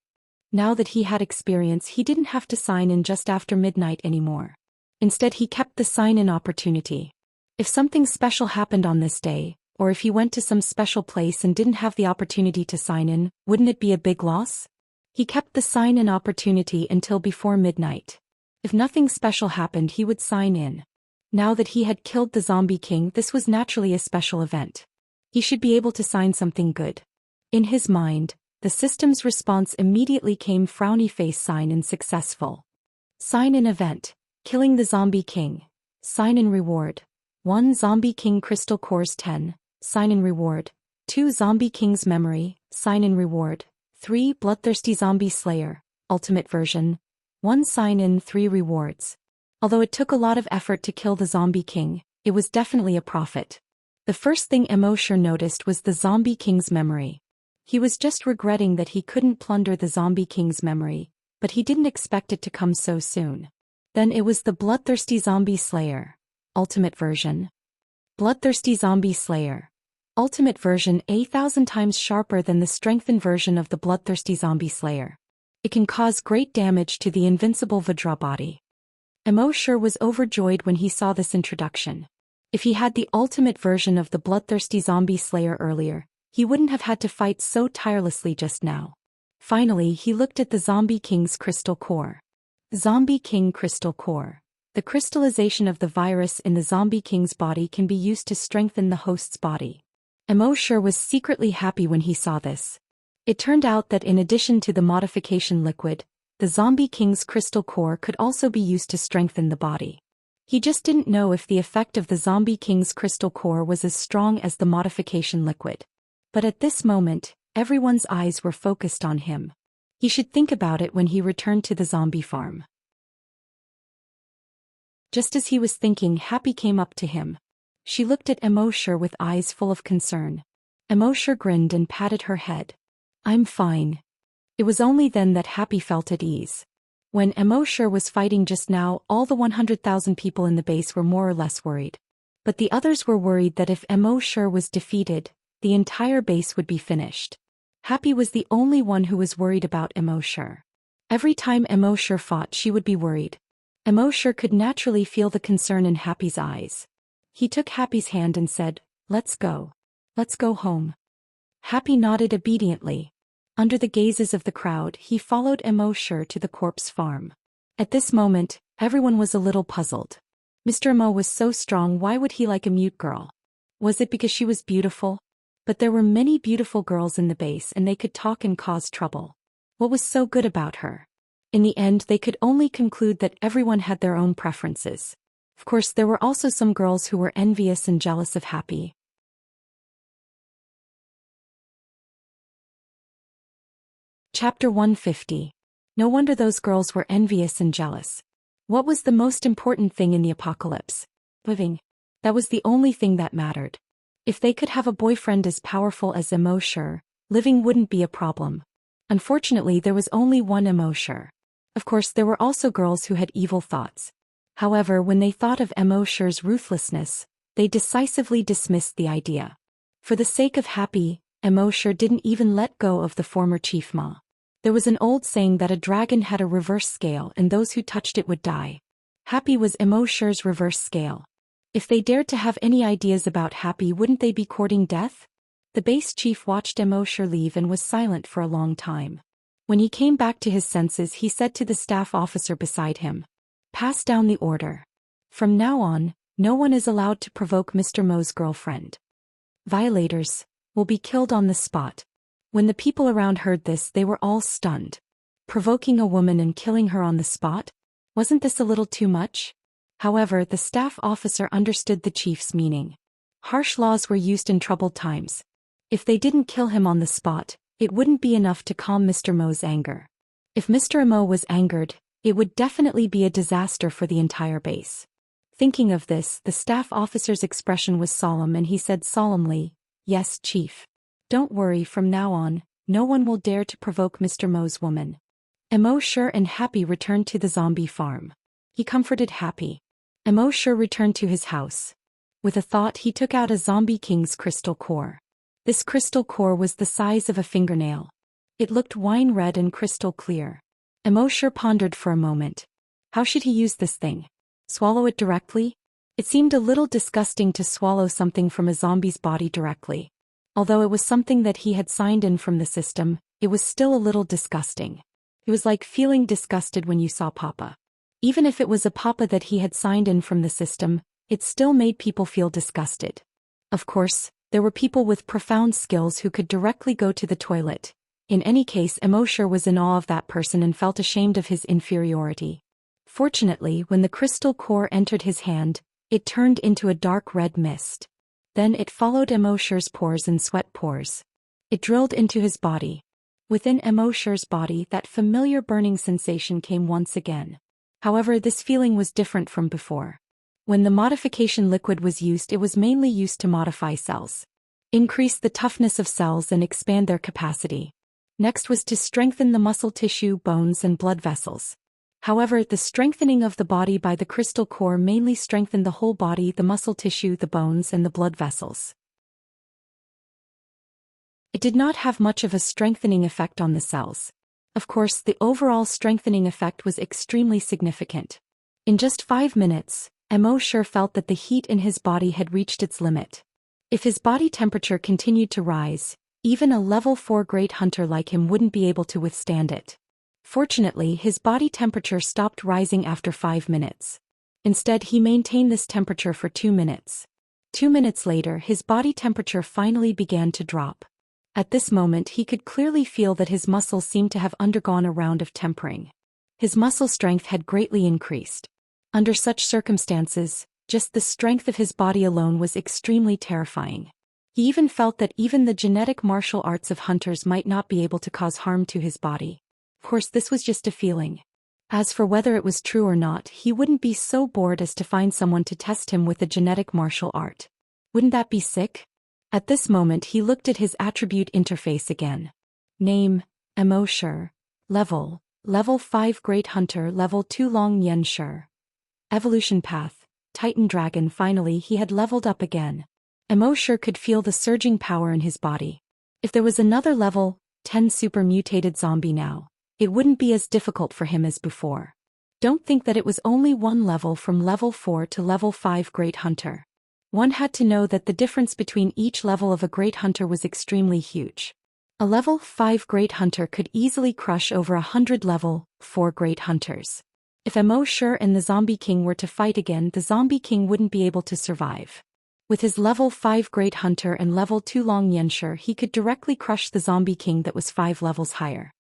Now that he had experience, he didn't have to sign in just after midnight anymore. Instead, he kept the sign-in opportunity. If something special happened on this day, or if he went to some special place and didn't have the opportunity to sign in, wouldn't it be a big loss? He kept the sign-in opportunity until before midnight. If nothing special happened, he would sign in. Now that he had killed the zombie king, this was naturally a special event. He should be able to sign something good. In his mind, the system's response immediately came: frowny face, sign in successful. Sign in event, killing the zombie king. Sign in reward. 1 Zombie King Crystal Cores 10, sign in reward. 2 Zombie King's Memory, sign in reward. 3 Bloodthirsty Zombie Slayer, Ultimate Version. 1 sign in, 3 rewards. Although it took a lot of effort to kill the zombie king, it was definitely a profit. The first thing Immerse noticed was the zombie king's memory. He was just regretting that he couldn't plunder the zombie king's memory, but he didn't expect it to come so soon. Then it was the Bloodthirsty Zombie Slayer, Ultimate Version. Bloodthirsty Zombie Slayer, Ultimate Version, 1,000 times sharper than the strengthened version of the Bloodthirsty Zombie Slayer. It can cause great damage to the invincible Vajra body. Immerse was overjoyed when he saw this introduction. If he had the ultimate version of the Bloodthirsty Zombie Slayer earlier, he wouldn't have had to fight so tirelessly just now. Finally, he looked at the Zombie King's crystal core. Zombie King Crystal Core. The crystallization of the virus in the Zombie King's body can be used to strengthen the host's body. Immerse was secretly happy when he saw this. It turned out that in addition to the modification liquid, the Zombie King's crystal core could also be used to strengthen the body. He just didn't know if the effect of the Zombie King's crystal core was as strong as the modification liquid. But at this moment, everyone's eyes were focused on him. He should think about it when he returned to the zombie farm. Just as he was thinking, Happy came up to him. She looked at Immorse with eyes full of concern. Immorse grinned and patted her head. "I'm fine." It was only then that Happy felt at ease. When Immorse was fighting just now, all the 100,000 people in the base were more or less worried. But the others were worried that if Immorse was defeated, the entire base would be finished. Happy was the only one who was worried about Immorse. Every time Immorse fought, she would be worried. Immorse could naturally feel the concern in Happy's eyes. He took Happy's hand and said, "Let's go. Let's go home." Happy nodded obediently. Under the gazes of the crowd, he followed Immorse to the corpse farm. At this moment, everyone was a little puzzled. Mr. Immo was so strong, why would he like a mute girl? Was it because she was beautiful? But there were many beautiful girls in the base and they could talk and cause trouble. What was so good about her? In the end, they could only conclude that everyone had their own preferences. Of course, there were also some girls who were envious and jealous of Happy. Chapter 150. No wonder those girls were envious and jealous. What was the most important thing in the apocalypse? Living. That was the only thing that mattered. If they could have a boyfriend as powerful as Immorse, living wouldn't be a problem. Unfortunately, there was only one Immorse. Of course, there were also girls who had evil thoughts. However, when they thought of Immorse's ruthlessness, they decisively dismissed the idea. For the sake of Happy, Immorse didn't even let go of the former Chief Ma. There was an old saying that a dragon had a reverse scale and those who touched it would die. Happy was Immorse's reverse scale. If they dared to have any ideas about Happy, wouldn't they be courting death? The base chief watched Immorse leave and was silent for a long time. When he came back to his senses, he said to the staff officer beside him, "Pass down the order. From now on, no one is allowed to provoke Mr. Mo's girlfriend. Violators will be killed on the spot." When the people around heard this, they were all stunned. Provoking a woman and killing her on the spot? Wasn't this a little too much? However, the staff officer understood the chief's meaning. Harsh laws were used in troubled times. If they didn't kill him on the spot, it wouldn't be enough to calm Mr. Mo's anger. If Mr. Mo was angered, it would definitely be a disaster for the entire base. Thinking of this, the staff officer's expression was solemn and he said solemnly, "Yes, Chief. Don't worry, from now on, no one will dare to provoke Mr. Mo's woman." Immorse and Happy returned to the zombie farm. He comforted Happy. Immorse returned to his house. With a thought, he took out a zombie king's crystal core. This crystal core was the size of a fingernail. It looked wine red and crystal clear. Immorse pondered for a moment. How should he use this thing? Swallow it directly? It seemed a little disgusting to swallow something from a zombie's body directly. Although it was something that he had signed in from the system, it was still a little disgusting. It was like feeling disgusted when you saw Papa. Even if it was a Papa that he had signed in from the system, it still made people feel disgusted. Of course, there were people with profound skills who could directly go to the toilet. In any case, Immorse was in awe of that person and felt ashamed of his inferiority. Fortunately, when the crystal core entered his hand, it turned into a dark red mist. Then it followed Immorse's pores and sweat pores. It drilled into his body. Within Immorse's body, that familiar burning sensation came once again. However, this feeling was different from before. When the modification liquid was used, it was mainly used to modify cells, increase the toughness of cells and expand their capacity. Next was to strengthen the muscle tissue, bones and blood vessels. However, the strengthening of the body by the crystal core mainly strengthened the whole body, the muscle tissue, the bones, and the blood vessels. It did not have much of a strengthening effect on the cells. Of course, the overall strengthening effect was extremely significant. In just 5 minutes, Immorse felt that the heat in his body had reached its limit. If his body temperature continued to rise, even a level 4 great hunter like him wouldn't be able to withstand it. Fortunately, his body temperature stopped rising after 5 minutes. Instead, he maintained this temperature for 2 minutes. 2 minutes later, his body temperature finally began to drop. At this moment, he could clearly feel that his muscles seemed to have undergone a round of tempering. His muscle strength had greatly increased. Under such circumstances, just the strength of his body alone was extremely terrifying. He even felt that even the genetic martial arts of hunters might not be able to cause harm to his body. Of course, this was just a feeling. As for whether it was true or not, he wouldn't be so bored as to find someone to test him with a genetic martial art. Wouldn't that be sick? At this moment he looked at his attribute interface again. Name, Immerse. Level 5 Great Hunter, Level 2 Long Xianxia. Evolution path, Titan Dragon. Finally he had leveled up again. Immerse could feel the surging power in his body. If there was another level 10 super mutated zombie now, it wouldn't be as difficult for him as before. Don't think that it was only one level from level 4 to level 5 Great Hunter. One had to know that the difference between each level of a Great Hunter was extremely huge. A level 5 Great Hunter could easily crush over 100 level 4 Great Hunters. If Immerse and the Zombie King were to fight again, the Zombie King wouldn't be able to survive. With his level 5 Great Hunter and level 2 Long Xianxia, he could directly crush the Zombie King that was 5 levels higher.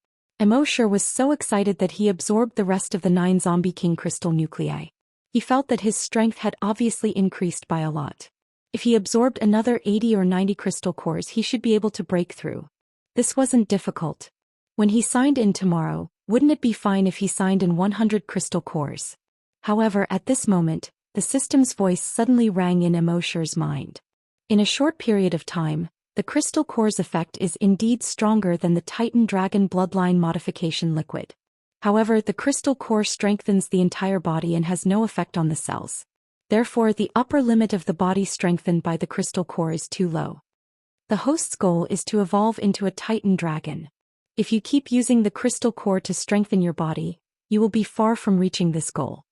Immerse was so excited that he absorbed the rest of the 9 Zombie King crystal nuclei. He felt that his strength had obviously increased by a lot. If he absorbed another 80 or 90 crystal cores, he should be able to break through. This wasn't difficult. When he signed in tomorrow, wouldn't it be fine if he signed in 100 crystal cores? However, at this moment, the system's voice suddenly rang in Immerse's mind. In a short period of time, the crystal cores effect is indeed stronger than the Titan Dragon bloodline modification liquid. However, the crystal core strengthens the entire body and has no effect on the cells. Therefore, the upper limit of the body strengthened by the crystal core is too low. The host's goal is to evolve into a Titan Dragon. If you keep using the crystal core to strengthen your body, you will be far from reaching this goal.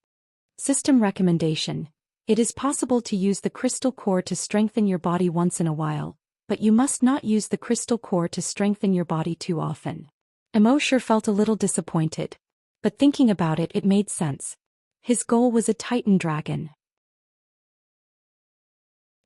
System recommendation: it is possible to use the crystal core to strengthen your body once in a while, but you must not use the crystal core to strengthen your body too often. Immerse felt a little disappointed. But thinking about it, it made sense. His goal was a Titan Dragon.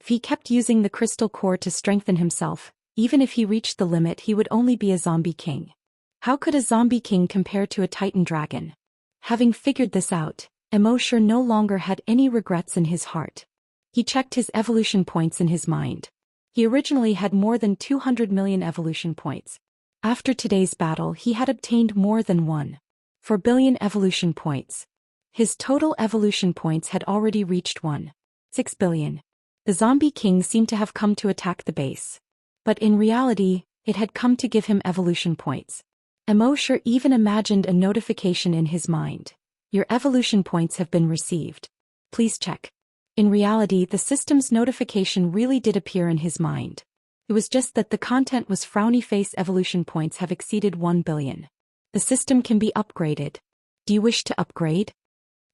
If he kept using the crystal core to strengthen himself, even if he reached the limit, he would only be a Zombie King. How could a Zombie King compare to a Titan Dragon? Having figured this out, Immerse no longer had any regrets in his heart. He checked his evolution points in his mind. He originally had more than 200 million evolution points. After today's battle, he had obtained more than 1.4 billion evolution points. His total evolution points had already reached 1.6 billion. The Zombie King seemed to have come to attack the base. But in reality, it had come to give him evolution points. Immerse even imagined a notification in his mind. Your evolution points have been received. Please check. In reality, the system's notification really did appear in his mind. It was just that the content was frowny face evolution points have exceeded 1 billion. The system can be upgraded. Do you wish to upgrade?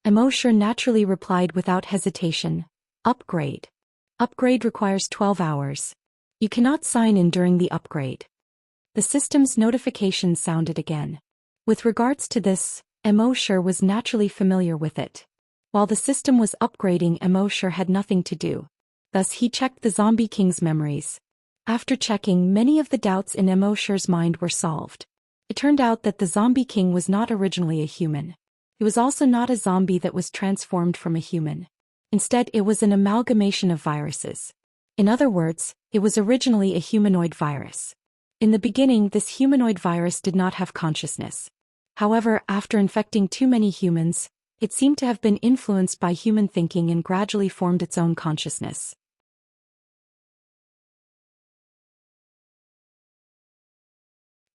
Immerse naturally replied without hesitation. Upgrade. Upgrade requires 12 hours. You cannot sign in during the upgrade. The system's notification sounded again. With regards to this, Immerse was naturally familiar with it. While the system was upgrading, Immerse had nothing to do. Thus he checked the Zombie King's memories. After checking, many of the doubts in Immerse's mind were solved. It turned out that the Zombie King was not originally a human. He was also not a zombie that was transformed from a human. Instead, it was an amalgamation of viruses. In other words, it was originally a humanoid virus. In the beginning, this humanoid virus did not have consciousness. However, after infecting too many humans, it seemed to have been influenced by human thinking and gradually formed its own consciousness.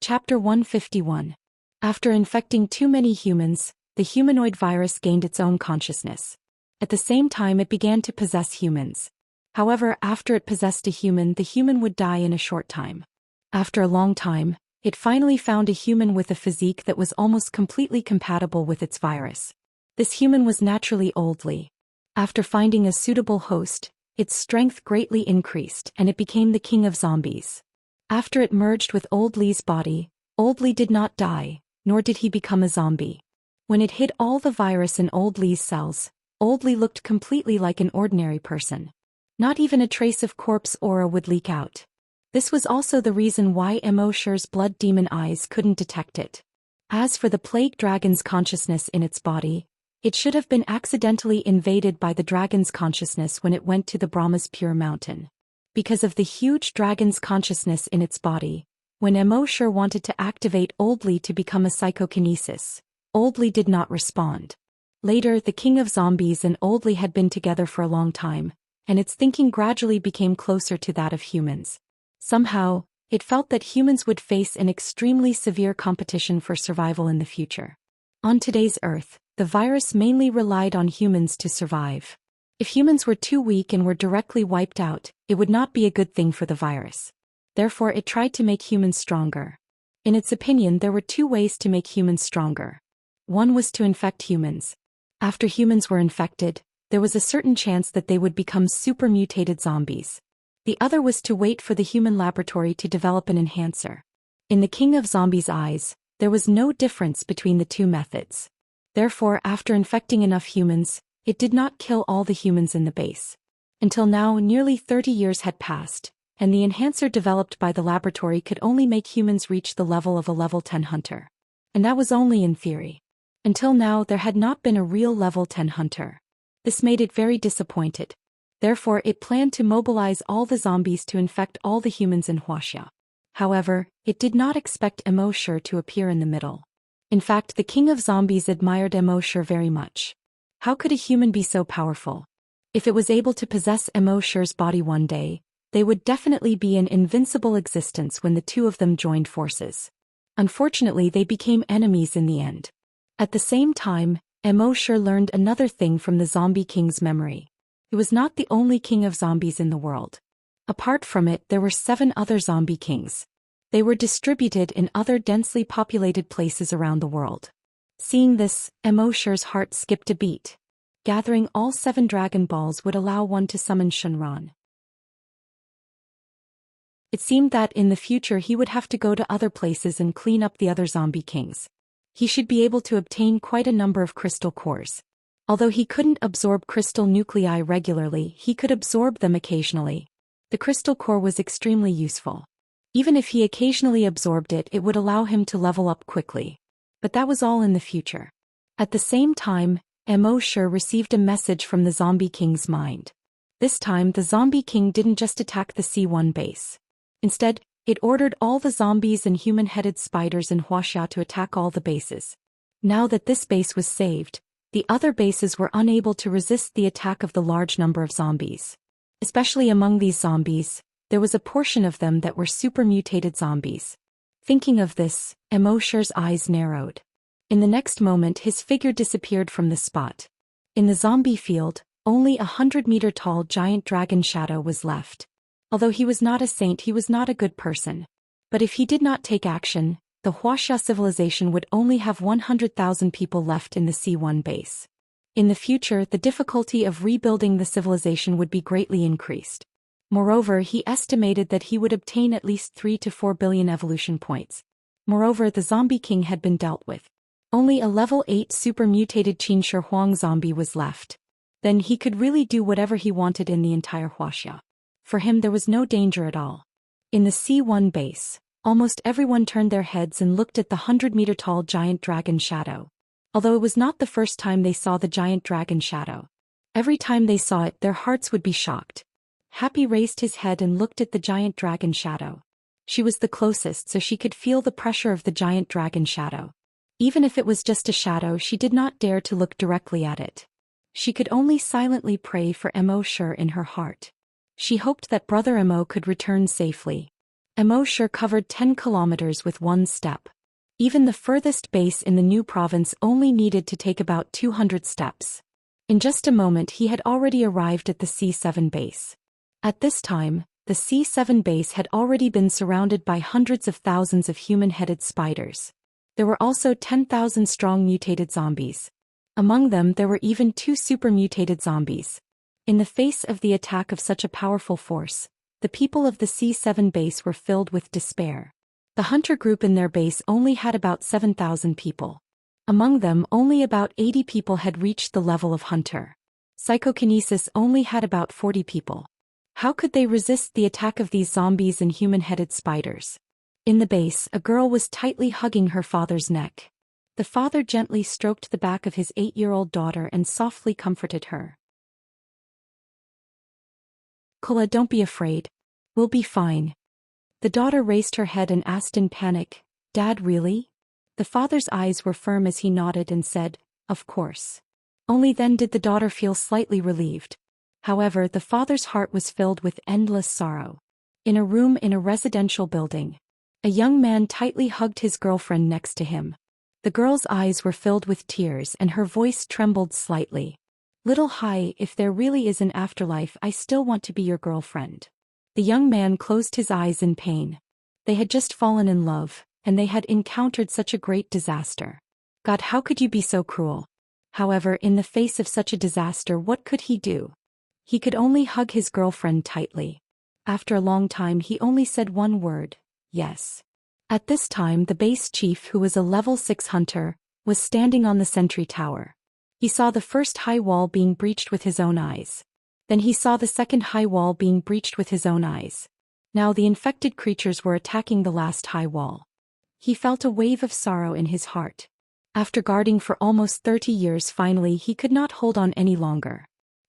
Chapter 151. After infecting too many humans, the humanoid virus gained its own consciousness. At the same time, it began to possess humans. However, after it possessed a human, the human would die in a short time. After a long time, it finally found a human with a physique that was almost completely compatible with its virus. This human was naturally Old Li. After finding a suitable host, its strength greatly increased and it became the king of zombies. After it merged with Old Li's body, Old Li did not die, nor did he become a zombie. When it hid all the virus in Old Li's cells, Old Li looked completely like an ordinary person. Not even a trace of corpse aura would leak out. This was also the reason why Immerse's blood demon eyes couldn't detect it. As for the plague dragon's consciousness in its body, it should have been accidentally invaded by the dragon's consciousness when it went to the Brahma's pure mountain. because of the huge dragon's consciousness in its body. When Immorse wanted to activate Oldly to become a psychokinesis, Oldly did not respond. Later, the king of zombies and Oldly had been together for a long time, and its thinking gradually became closer to that of humans. Somehow, it felt that humans would face an extremely severe competition for survival in the future. On today's Earth, the virus mainly relied on humans to survive. If humans were too weak and were directly wiped out, it would not be a good thing for the virus. Therefore, it tried to make humans stronger. In its opinion, there were two ways to make humans stronger. One was to infect humans. After humans were infected, there was a certain chance that they would become super mutated zombies. The other was to wait for the human laboratory to develop an enhancer. In the king of zombies' eyes, there was no difference between the two methods. Therefore, after infecting enough humans, it did not kill all the humans in the base. Until now, nearly 30 years had passed, and the enhancer developed by the laboratory could only make humans reach the level of a level 10 hunter. And that was only in theory. Until now, there had not been a real level 10 hunter. This made it very disappointed. Therefore, it planned to mobilize all the zombies to infect all the humans in Wuxia. However, it did not expect Immorse to appear in the middle. In fact, the king of zombies admired Immorse very much. How could a human be so powerful? If it was able to possess Immorse's body one day, they would definitely be an invincible existence when the two of them joined forces. Unfortunately, they became enemies in the end. At the same time, Immorse learned another thing from the zombie king's memory. It was not the only king of zombies in the world. Apart from it, there were 7 other zombie kings. They were distributed in other densely populated places around the world. Seeing this, Immorse's heart skipped a beat. Gathering all 7 Dragon Balls would allow one to summon Shenron. It seemed that in the future he would have to go to other places and clean up the other zombie kings. He should be able to obtain quite a number of crystal cores. Although he couldn't absorb crystal nuclei regularly, he could absorb them occasionally. The crystal core was extremely useful. Even if he occasionally absorbed it, it would allow him to level up quickly. But that was all in the future. At the same time, Immorse received a message from the Zombie King's mind. This time, the Zombie King didn't just attack the C1 base. Instead, it ordered all the zombies and human-headed spiders in Wuxia to attack all the bases. Now that this base was saved, the other bases were unable to resist the attack of the large number of zombies. Especially among these zombies, there was a portion of them that were super mutated zombies. Thinking of this, Immorse's eyes narrowed. In the next moment, his figure disappeared from the spot. In the zombie field, only a 100-meter-tall giant dragon shadow was left. Although he was not a saint, he was not a good person. But if he did not take action, the Wuxia civilization would only have 100,000 people left in the C1 base. In the future, the difficulty of rebuilding the civilization would be greatly increased. Moreover, he estimated that he would obtain at least 3 to 4 billion evolution points. Moreover, the Zombie King had been dealt with. Only a level 8 super mutated Qinshi Huang zombie was left. Then he could really do whatever he wanted in the entire Wuxia. For him, there was no danger at all. In the C1 base, almost everyone turned their heads and looked at the 100-meter-tall giant dragon shadow. Although it was not the first time they saw the giant dragon shadow. Every time they saw it, their hearts would be shocked. Happy raised his head and looked at the giant dragon shadow. She was the closest, so she could feel the pressure of the giant dragon shadow. Even if it was just a shadow, she did not dare to look directly at it. She could only silently pray for Immorse in her heart. She hoped that Brother Immo could return safely. Immorse covered 10 kilometers with one step. Even the furthest base in the new province only needed to take about 200 steps. In just a moment he had already arrived at the C7 base. At this time, the C7 base had already been surrounded by hundreds of thousands of human-headed spiders. There were also 10,000 strong mutated zombies. Among them there were even 2 super mutated zombies. In the face of the attack of such a powerful force, the people of the C7 base were filled with despair. The hunter group in their base only had about 7,000 people. Among them, only about 80 people had reached the level of hunter. Psychokinesis only had about 40 people. How could they resist the attack of these zombies and human-headed spiders? In the base, a girl was tightly hugging her father's neck. The father gently stroked the back of his 8-year-old daughter and softly comforted her. "Kula, don't be afraid. We'll be fine. The daughter raised her head and asked in panic, Dad, really? The father's eyes were firm as he nodded and said, Of course. Only then did the daughter feel slightly relieved. However, the father's heart was filled with endless sorrow. In a room in a residential building, a young man tightly hugged his girlfriend next to him. The girl's eyes were filled with tears and her voice trembled slightly. Little Hai, if there really is an afterlife, I still want to be your girlfriend. The young man closed his eyes in pain. They had just fallen in love, and they had encountered such a great disaster. God, how could you be so cruel? However, in the face of such a disaster, what could he do? He could only hug his girlfriend tightly. After a long time, he only said one word, yes. At this time, the base chief, who was a level 6 hunter, was standing on the sentry tower. He saw the first high wall being breached with his own eyes. Then he saw the second high wall being breached with his own eyes. Now the infected creatures were attacking the last high wall. He felt a wave of sorrow in his heart. After guarding for almost 30 years, finally he could not hold on any longer.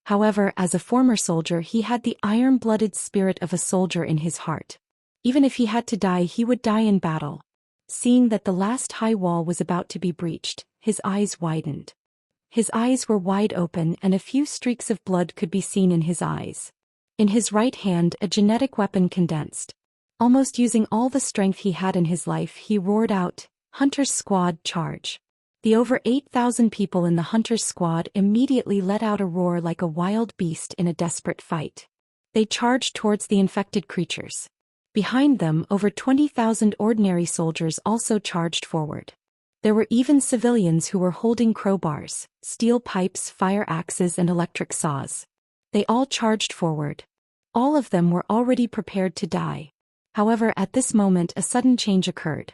However, as a former soldier, he had the iron-blooded spirit of a soldier in his heart. Even if he had to die, he would die in battle. Seeing that the last high wall was about to be breached, his eyes widened. His eyes were wide open and a few streaks of blood could be seen in his eyes. In his right hand, a genetic weapon condensed. Almost using all the strength he had in his life, he roared out, Hunter's squad, charge. The over 8,000 people in the Hunter's squad immediately let out a roar like a wild beast in a desperate fight. They charged towards the infected creatures. Behind them, over 20,000 ordinary soldiers also charged forward. There were even civilians who were holding crowbars, steel pipes, fire axes and electric saws. They all charged forward. All of them were already prepared to die. However, at this moment a sudden change occurred.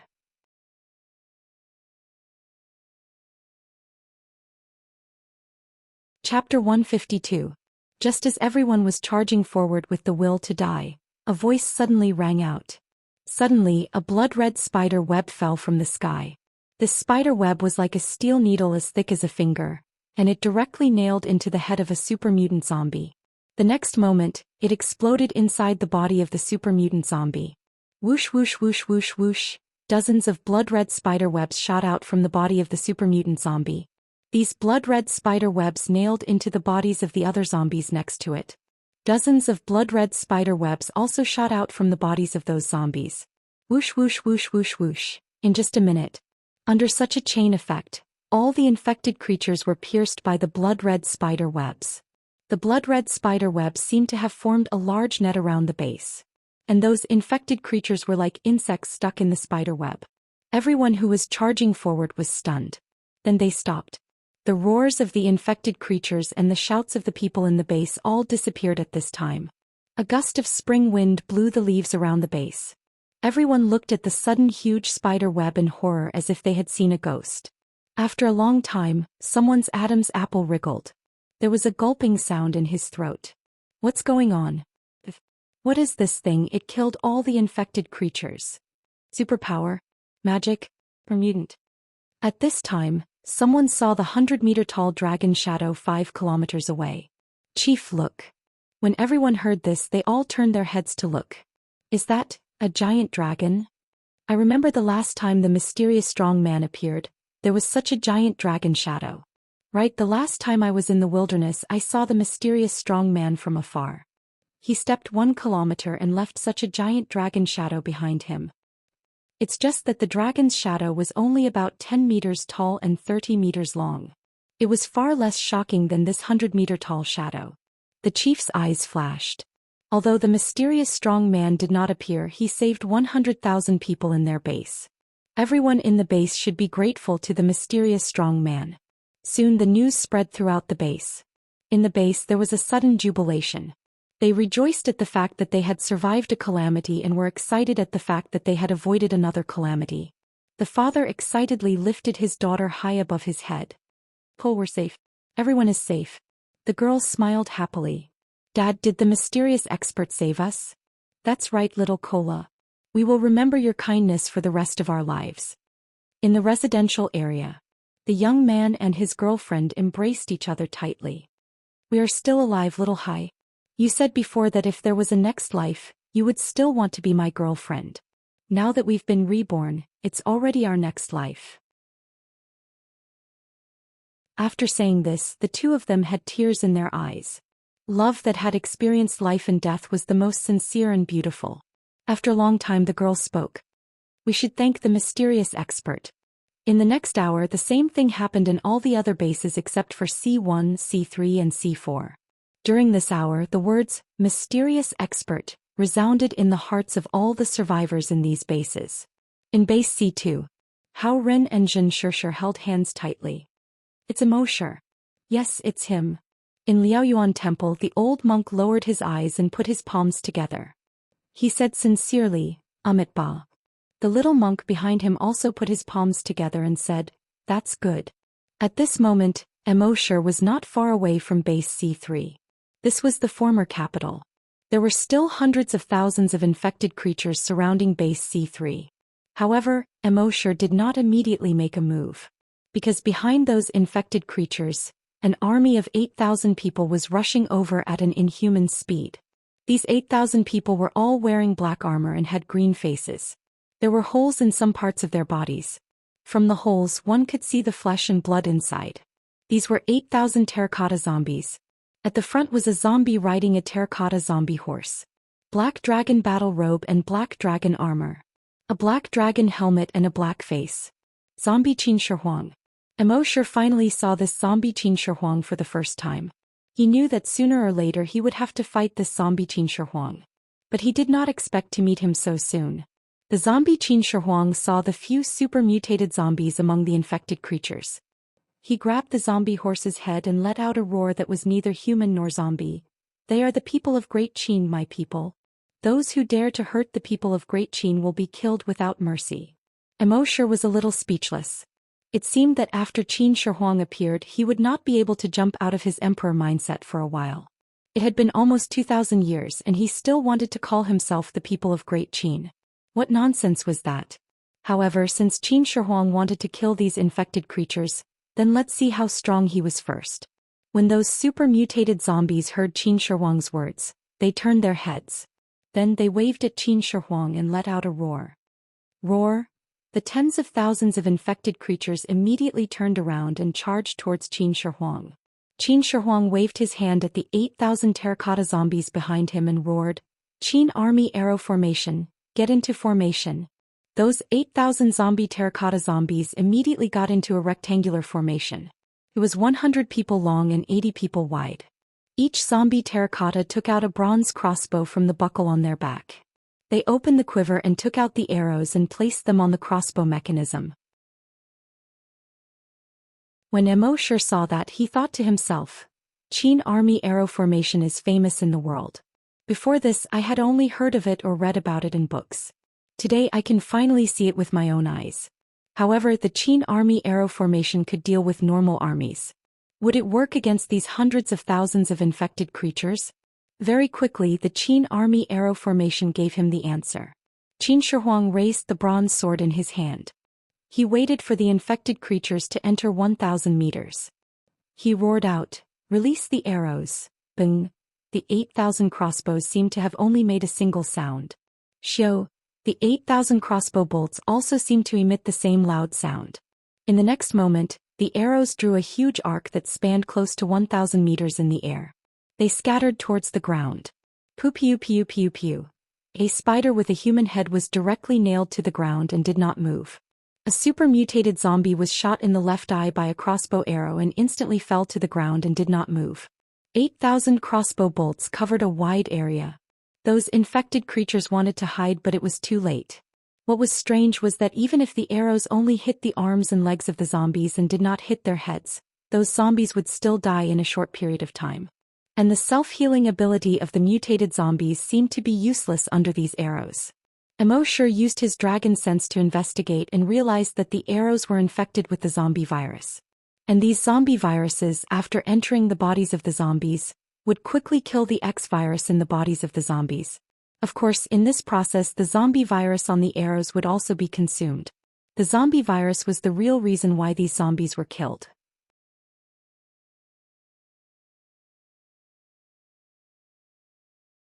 Chapter 152. Just as everyone was charging forward with the will to die, a voice suddenly rang out. Suddenly, a blood-red spider web fell from the sky. This spider web was like a steel needle as thick as a finger, and it directly nailed into the head of a super mutant zombie. The next moment, it exploded inside the body of the super mutant zombie. Whoosh whoosh whoosh whoosh whoosh, dozens of blood-red spider webs shot out from the body of the super mutant zombie. These blood-red spider webs nailed into the bodies of the other zombies next to it. Dozens of blood-red spider webs also shot out from the bodies of those zombies. Whoosh whoosh whoosh whoosh whoosh. In just a minute. Under such a chain effect, all the infected creatures were pierced by the blood-red spider webs. The blood-red spider webs seemed to have formed a large net around the base. And those infected creatures were like insects stuck in the spider web. Everyone who was charging forward was stunned. Then they stopped. The roars of the infected creatures and the shouts of the people in the base all disappeared at this time. A gust of spring wind blew the leaves around the base. Everyone looked at the sudden huge spider web in horror as if they had seen a ghost. After a long time, someone's Adam's apple wriggled. There was a gulping sound in his throat. What's going on? What is this thing? It killed all the infected creatures. Superpower? Magic? Or mutant? At this time, someone saw the 100-meter-tall dragon shadow 5 kilometers away. Chief, look. When everyone heard this, they all turned their heads to look. Is that a giant dragon? I remember the last time the mysterious strong man appeared, there was such a giant dragon shadow. Right, the last time I was in the wilderness I saw the mysterious strong man from afar. He stepped 1 kilometer and left such a giant dragon shadow behind him. It's just that the dragon's shadow was only about 10 meters tall and 30 meters long. It was far less shocking than this 100-meter-tall shadow. The chief's eyes flashed. Although the mysterious strong man did not appear, he saved 100,000 people in their base. Everyone in the base should be grateful to the mysterious strong man. Soon the news spread throughout the base. In the base there was a sudden jubilation. They rejoiced at the fact that they had survived a calamity and were excited at the fact that they had avoided another calamity. The father excitedly lifted his daughter high above his head. "Oh, we're safe. Everyone is safe." The girl smiled happily. "Dad, did the mysterious expert save us?" "That's right, little Kola. We will remember your kindness for the rest of our lives." In the residential area, the young man and his girlfriend embraced each other tightly. "We are still alive, little Hai. You said before that if there was a next life, You would still want to be my girlfriend. Now that we've been reborn, it's already our next life." After saying this, the two of them had tears in their eyes. Love that had experienced life and death was the most sincere and beautiful. After a long time the girl spoke. "We should thank the mysterious expert." In the next hour the same thing happened in all the other bases except for C1, C3 and C4. During this hour the words, "mysterious expert," resounded in the hearts of all the survivors in these bases. In base C2, Hao Ren and Zhen Shishir held hands tightly. "It's Immerse. Yes, it's him." In Liaoyuan Temple the old monk lowered his eyes and put his palms together. He said sincerely, "Amit Ba." The little monk behind him also put his palms together and said, "That's good." At this moment, Immerse was not far away from base C3. This was the former capital. There were still hundreds of thousands of infected creatures surrounding base C3. However, Immerse did not immediately make a move. Because behind those infected creatures, an army of 8,000 people was rushing over at an inhuman speed. These 8,000 people were all wearing black armor and had green faces. There were holes in some parts of their bodies. From the holes one could see the flesh and blood inside. These were 8,000 terracotta zombies. At the front was a zombie riding a terracotta zombie horse. Black dragon battle robe and black dragon armor. A black dragon helmet and a black face. Zombie Qin Shi Huang. Immerse finally saw this zombie Qin Shi Huang for the first time. He knew that sooner or later he would have to fight this zombie Qin Shi Huang. But he did not expect to meet him so soon. The zombie Qin Shi Huang saw the few super mutated zombies among the infected creatures. He grabbed the zombie horse's head and let out a roar that was neither human nor zombie. "They are the people of Great Qin, my people. Those who dare to hurt the people of Great Qin will be killed without mercy." Immerse was a little speechless. It seemed that after Qin Shi Huang appeared he would not be able to jump out of his emperor mindset for a while. It had been almost 2,000 years and he still wanted to call himself the people of Great Qin. What nonsense was that? However, since Qin Shi Huang wanted to kill these infected creatures, then let's see how strong he was first. When those super mutated zombies heard Qin Shi Huang's words, they turned their heads. Then they waved at Qin Shi Huang and let out a roar. Roar! The tens of thousands of infected creatures immediately turned around and charged towards Qin Shi Huang. Qin Shi Huang waved his hand at the 8,000 terracotta zombies behind him and roared, "Qin Army Arrow Formation, get into formation." Those 8,000 zombie terracotta zombies immediately got into a rectangular formation. It was 100 people long and 80 people wide. Each zombie terracotta took out a bronze crossbow from the buckle on their back. They opened the quiver and took out the arrows and placed them on the crossbow mechanism. When Immerse saw that, he thought to himself, "Qin Army Arrow Formation is famous in the world. Before this I had only heard of it or read about it in books. Today I can finally see it with my own eyes." However, the Qin Army Arrow Formation could deal with normal armies. Would it work against these hundreds of thousands of infected creatures? Very quickly the Qin Army Arrow Formation gave him the answer. Qin Shi Huang raised the bronze sword in his hand. He waited for the infected creatures to enter 1,000 meters. He roared out, "Release the arrows." Bang! The 8,000 crossbows seemed to have only made a single sound. Shio! The 8,000 crossbow bolts also seemed to emit the same loud sound. In the next moment, the arrows drew a huge arc that spanned close to 1,000 meters in the air. They scattered towards the ground. Pew pew pew pew pew. A spider with a human head was directly nailed to the ground and did not move. A super mutated zombie was shot in the left eye by a crossbow arrow and instantly fell to the ground and did not move. 8,000 crossbow bolts covered a wide area. Those infected creatures wanted to hide, but it was too late. What was strange was that even if the arrows only hit the arms and legs of the zombies and did not hit their heads, those zombies would still die in a short period of time. And the self-healing ability of the mutated zombies seemed to be useless under these arrows. Immerse used his dragon sense to investigate and realized that the arrows were infected with the zombie virus. And these zombie viruses, after entering the bodies of the zombies, would quickly kill the X virus in the bodies of the zombies. Of course, in this process the zombie virus on the arrows would also be consumed. The zombie virus was the real reason why these zombies were killed.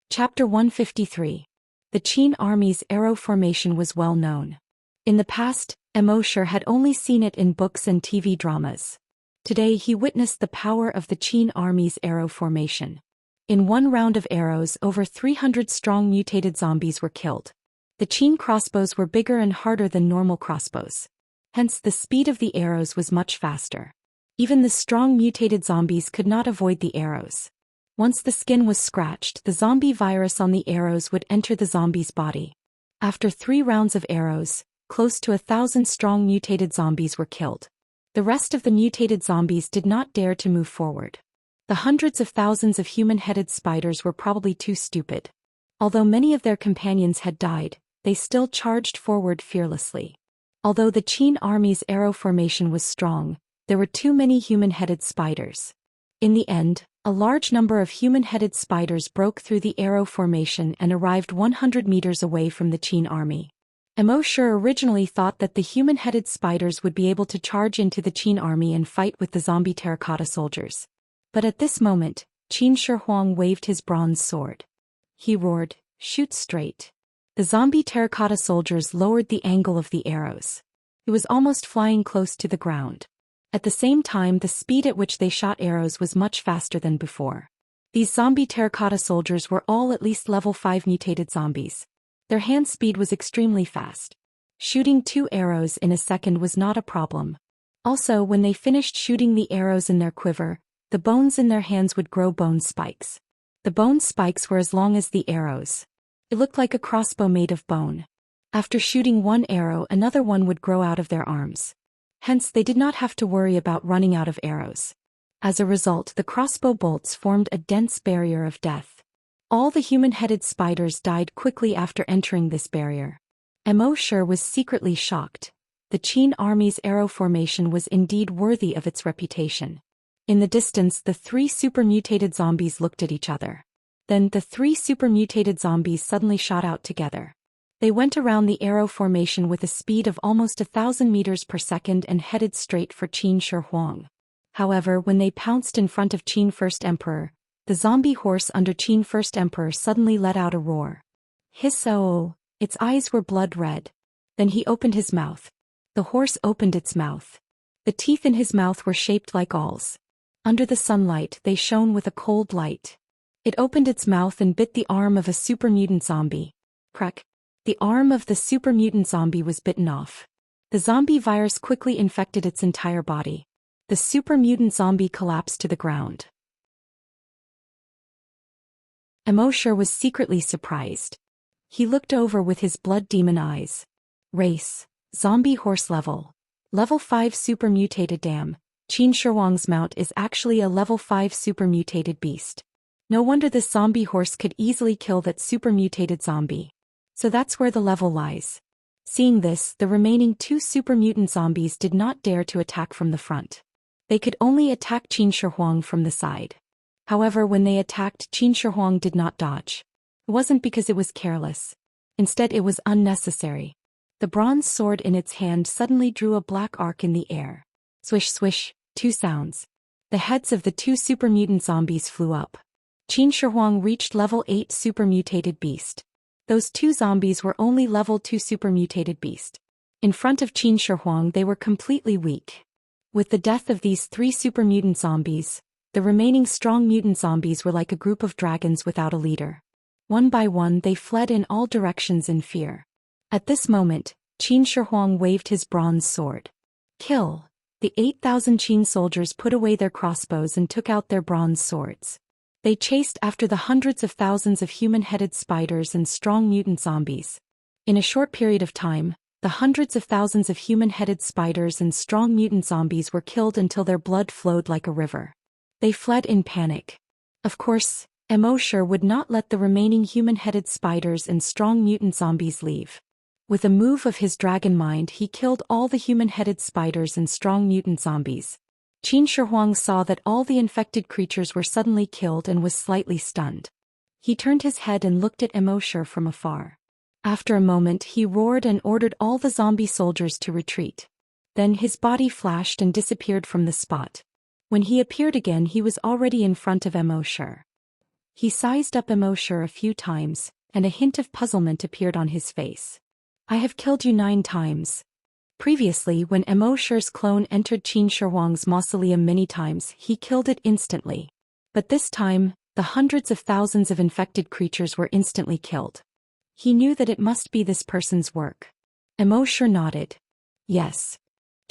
Chapter 153. The Qin army's arrow formation was well known. In the past, Immerse had only seen it in books and TV dramas. Today he witnessed the power of the Qin army's arrow formation. In one round of arrows, over 300 strong mutated zombies were killed. The Qin crossbows were bigger and harder than normal crossbows. Hence the speed of the arrows was much faster. Even the strong mutated zombies could not avoid the arrows. Once the skin was scratched, the zombie virus on the arrows would enter the zombie's body. After 3 rounds of arrows, close to 1,000 strong mutated zombies were killed. The rest of the mutated zombies did not dare to move forward. The hundreds of thousands of human-headed spiders were probably too stupid. Although many of their companions had died, they still charged forward fearlessly. Although the Qin army's arrow formation was strong, there were too many human-headed spiders. In the end, a large number of human-headed spiders broke through the arrow formation and arrived 100 meters away from the Qin army. Immerse originally thought that the human-headed spiders would be able to charge into the Qin army and fight with the zombie terracotta soldiers. But at this moment, Qin Shi Huang waved his bronze sword. He roared, "Shoot straight." The zombie terracotta soldiers lowered the angle of the arrows. It was almost flying close to the ground. At the same time, the speed at which they shot arrows was much faster than before. These zombie terracotta soldiers were all at least level 5 mutated zombies. Their hand speed was extremely fast. Shooting 2 arrows in a second was not a problem. Also, when they finished shooting the arrows in their quiver, the bones in their hands would grow bone spikes. The bone spikes were as long as the arrows. It looked like a crossbow made of bone. After shooting 1 arrow, another one would grow out of their arms. Hence they did not have to worry about running out of arrows. As a result, the crossbow bolts formed a dense barrier of death. All the human-headed spiders died quickly after entering this barrier. Immerse was secretly shocked. The Qin army's arrow formation was indeed worthy of its reputation. In the distance, the 3 super-mutated zombies looked at each other. Then the 3 super-mutated zombies suddenly shot out together. They went around the arrow formation with a speed of almost 1,000 meters per second and headed straight for Qin Shi Huang. However, when they pounced in front of Qin First Emperor, the zombie horse under Qin First Emperor suddenly let out a roar. Hiss-oh! Its eyes were blood red. Then he opened his mouth. The horse opened its mouth. The teeth in his mouth were shaped like awls. Under the sunlight, they shone with a cold light. It opened its mouth and bit the arm of a super mutant zombie. Crack! The arm of the super mutant zombie was bitten off. The zombie virus quickly infected its entire body. The super mutant zombie collapsed to the ground. Immerse was secretly surprised. He looked over with his blood demon eyes. Race: zombie horse level. Level 5 super mutated. Damn, Qin Shi Huang's mount is actually a level 5 super mutated beast. No wonder this zombie horse could easily kill that super mutated zombie. So that's where the level lies. Seeing this, the remaining 2 super mutant zombies did not dare to attack from the front. They could only attack Qin Shi Huang from the side. However, when they attacked, Qin Shi Huang did not dodge. It wasn't because it was careless. Instead, it was unnecessary. The bronze sword in its hand suddenly drew a black arc in the air. Swish swish, 2 sounds. The heads of the 2 super mutant zombies flew up. Qin Shi Huang reached level 8 super mutated beast. Those 2 zombies were only level 2 super mutated beast. In front of Qin Shi Huang, they were completely weak. With the death of these 3 super mutant zombies, the remaining strong mutant zombies were like a group of dragons without a leader. One by one, they fled in all directions in fear. At this moment, Qin Shi Huang waved his bronze sword. Kill! The 8,000 Qin soldiers put away their crossbows and took out their bronze swords. They chased after the hundreds of thousands of human-headed spiders and strong mutant zombies. In a short period of time, the hundreds of thousands of human-headed spiders and strong mutant zombies were killed until their blood flowed like a river. They fled in panic. Of course, Immerse would not let the remaining human-headed spiders and strong mutant zombies leave. With a move of his dragon mind, he killed all the human-headed spiders and strong mutant zombies. Qin Shi Huang saw that all the infected creatures were suddenly killed and was slightly stunned. He turned his head and looked at Immerse from afar. After a moment, he roared and ordered all the zombie soldiers to retreat. Then his body flashed and disappeared from the spot. When he appeared again, he was already in front of Immerse. He sized up Immerse a few times, and a hint of puzzlement appeared on his face. I have killed you 9 times. Previously, when Immerse's clone entered Qin Shi Huang's mausoleum many times, he killed it instantly. But this time, the hundreds of thousands of infected creatures were instantly killed. He knew that it must be this person's work. Immerse nodded. Yes.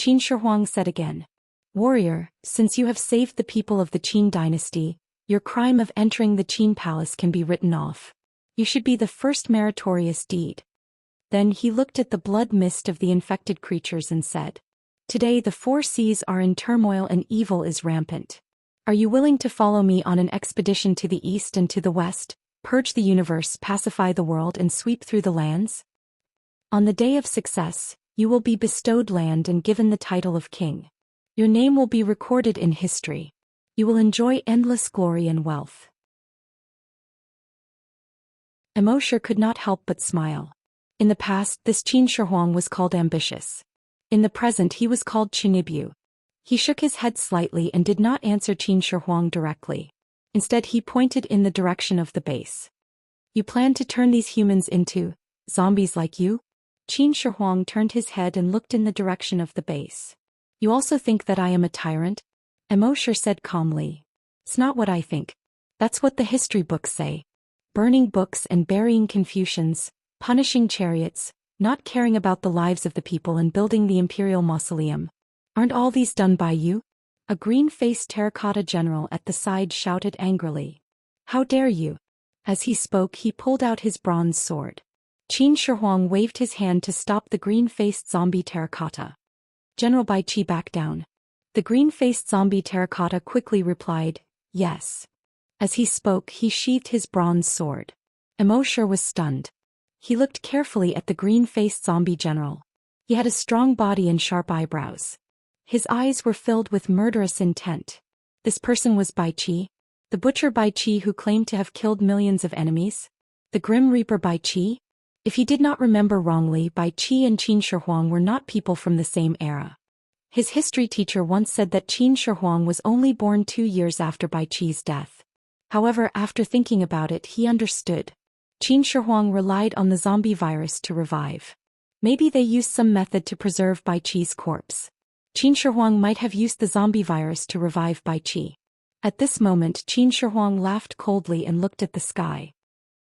Qin Shi Huang said again. Warrior, since you have saved the people of the Qin dynasty, your crime of entering the Qin palace can be written off. You should be the first meritorious deed. Then he looked at the blood mist of the infected creatures and said, Today the 4 seas are in turmoil and evil is rampant. Are you willing to follow me on an expedition to the east and to the west, purge the universe, pacify the world and sweep through the lands? On the day of success, you will be bestowed land and given the title of king. Your name will be recorded in history. You will enjoy endless glory and wealth. Immerse could not help but smile. In the past, this Qin Shi Huang was called ambitious. In the present, he was called Chinibyu. He shook his head slightly and did not answer Qin Shi Huang directly. Instead, he pointed in the direction of the base. You plan to turn these humans into zombies like you? Qin Shi Huang turned his head and looked in the direction of the base. You also think that I am a tyrant? Immerse said calmly. It's not what I think. That's what the history books say. Burning books and burying Confucians, punishing chariots, not caring about the lives of the people and building the imperial mausoleum. Aren't all these done by you? A green-faced terracotta general at the side shouted angrily. How dare you? As he spoke, he pulled out his bronze sword. Qin Shi Huang waved his hand to stop the green-faced zombie terracotta. General Bai Qi, back down. The green-faced zombie terracotta quickly replied, yes. As he spoke, he sheathed his bronze sword. Immerse was stunned. He looked carefully at the green-faced zombie general. He had a strong body and sharp eyebrows. His eyes were filled with murderous intent. This person was Bai Qi? The butcher Bai Qi who claimed to have killed millions of enemies? The Grim Reaper Bai Qi? If he did not remember wrongly, Bai Qi and Qin Shi Huang were not people from the same era. His history teacher once said that Qin Shi Huang was only born 2 years after Bai Qi's death. However, after thinking about it, he understood. Qin Shi Huang relied on the zombie virus to revive. Maybe they used some method to preserve Bai Qi's corpse. Qin Shi Huang might have used the zombie virus to revive Bai Qi. At this moment, Qin Shi Huang laughed coldly and looked at the sky.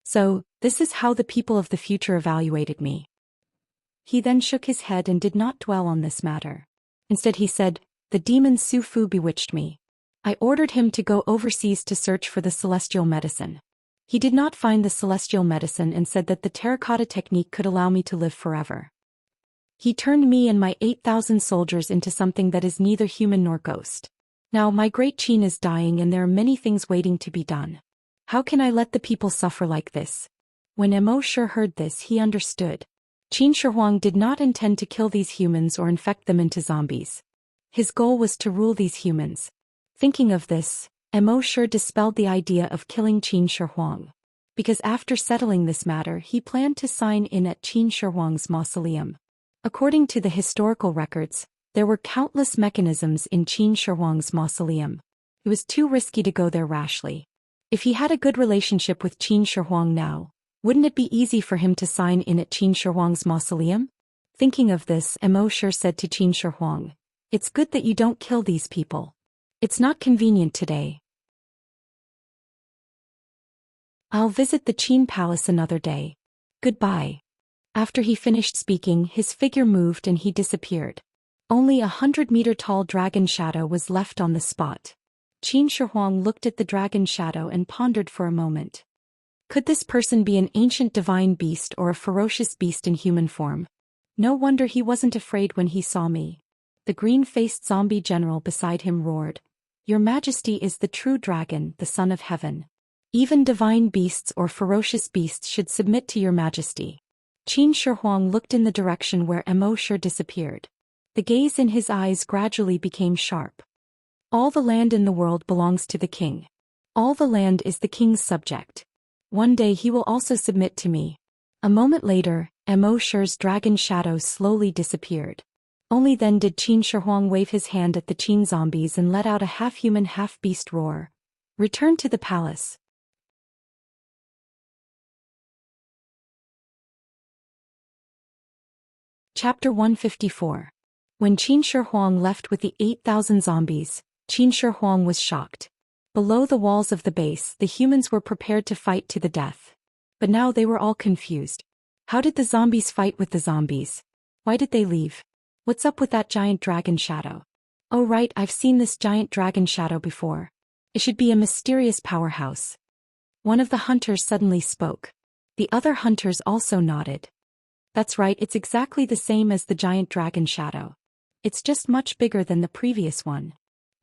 So, this is how the people of the future evaluated me. He then shook his head and did not dwell on this matter. Instead he said, the demon Su Fu bewitched me. I ordered him to go overseas to search for the celestial medicine. He did not find the celestial medicine and said that the terracotta technique could allow me to live forever. He turned me and my 8,000 soldiers into something that is neither human nor ghost. Now my great Qin is dying and there are many things waiting to be done. How can I let the people suffer like this? When Immerse heard this, he understood. Qin Shi Huang did not intend to kill these humans or infect them into zombies. His goal was to rule these humans. Thinking of this, Immerse dispelled the idea of killing Qin Shi Huang. Because after settling this matter, he planned to sign in at Qin Shi Huang's mausoleum. According to the historical records, there were countless mechanisms in Qin Shi Huang's mausoleum. It was too risky to go there rashly. If he had a good relationship with Qin Shi Huang now, wouldn't it be easy for him to sign in at Qin Shi Huang's mausoleum? Thinking of this, Immerse said to Qin Shi Huang, it's good that you don't kill these people. It's not convenient today. I'll visit the Qin palace another day. Goodbye. After he finished speaking, his figure moved and he disappeared. Only 100-meter-tall dragon shadow was left on the spot. Qin Shi Huang looked at the dragon shadow and pondered for a moment. Could this person be an ancient divine beast or a ferocious beast in human form? No wonder he wasn't afraid when he saw me. The green-faced zombie general beside him roared, Your Majesty is the true dragon, the son of heaven. Even divine beasts or ferocious beasts should submit to your majesty. Qin Shi Huang looked in the direction where Immerse disappeared. The gaze in his eyes gradually became sharp. All the land in the world belongs to the king. All the land is the king's subject. One day he will also submit to me. A moment later, Immerse's dragon shadow slowly disappeared. Only then did Qin Shi Huang wave his hand at the Qin zombies and let out a half-human half-beast roar. Return to the palace. Chapter 154. When Qin Shi Huang left with the 8,000 zombies, Qin Shi Huang was shocked. Below the walls of the base, the humans were prepared to fight to the death. But now they were all confused. How did the zombies fight with the zombies? Why did they leave? What's up with that giant dragon shadow? Oh right, I've seen this giant dragon shadow before. It should be a mysterious powerhouse. One of the hunters suddenly spoke. The other hunters also nodded. That's right, it's exactly the same as the giant dragon shadow. It's just much bigger than the previous one.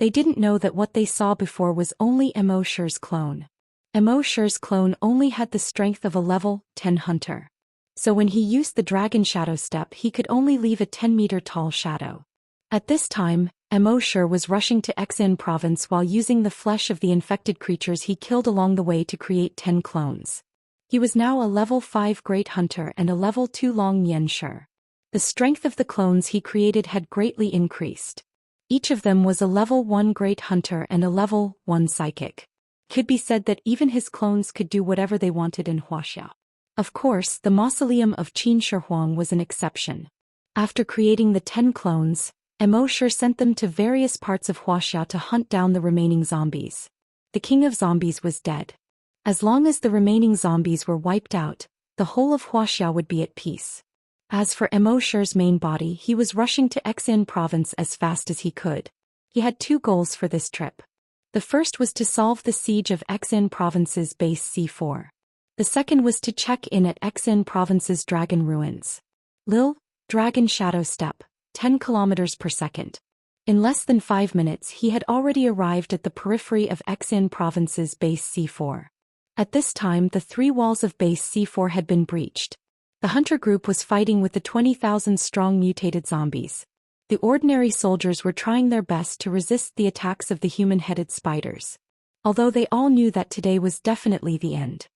They didn't know that what they saw before was only Immerse's clone. Immerse's clone only had the strength of a level 10 hunter. So when he used the dragon shadow step, he could only leave a 10-meter tall shadow. At this time, Immerse was rushing to Xian province while using the flesh of the infected creatures he killed along the way to create 10 clones. He was now a level 5 great hunter and a level 2 long Xianxia. The strength of the clones he created had greatly increased. Each of them was a level 1 great hunter and a level 1 psychic. Could be said that even his clones could do whatever they wanted in Wuxia. Of course, the mausoleum of Qin Shi Huang was an exception. After creating the 10 clones, Immerse sent them to various parts of Wuxia to hunt down the remaining zombies. The king of zombies was dead. As long as the remaining zombies were wiped out, the whole of Wuxia would be at peace. As for Immerse's main body, he was rushing to Xian province as fast as he could. He had 2 goals for this trip. The first was to solve the siege of Xian province's base C4. The second was to check in at Xian province's dragon ruins. Lil, dragon shadow step, 10 kilometers per second. In less than 5 minutes he had already arrived at the periphery of Xian province's base C4. At this time the 3 walls of base C4 had been breached. The hunter group was fighting with the 20,000 strong mutated zombies. The ordinary soldiers were trying their best to resist the attacks of the human-headed spiders. Although they all knew that today was definitely the end.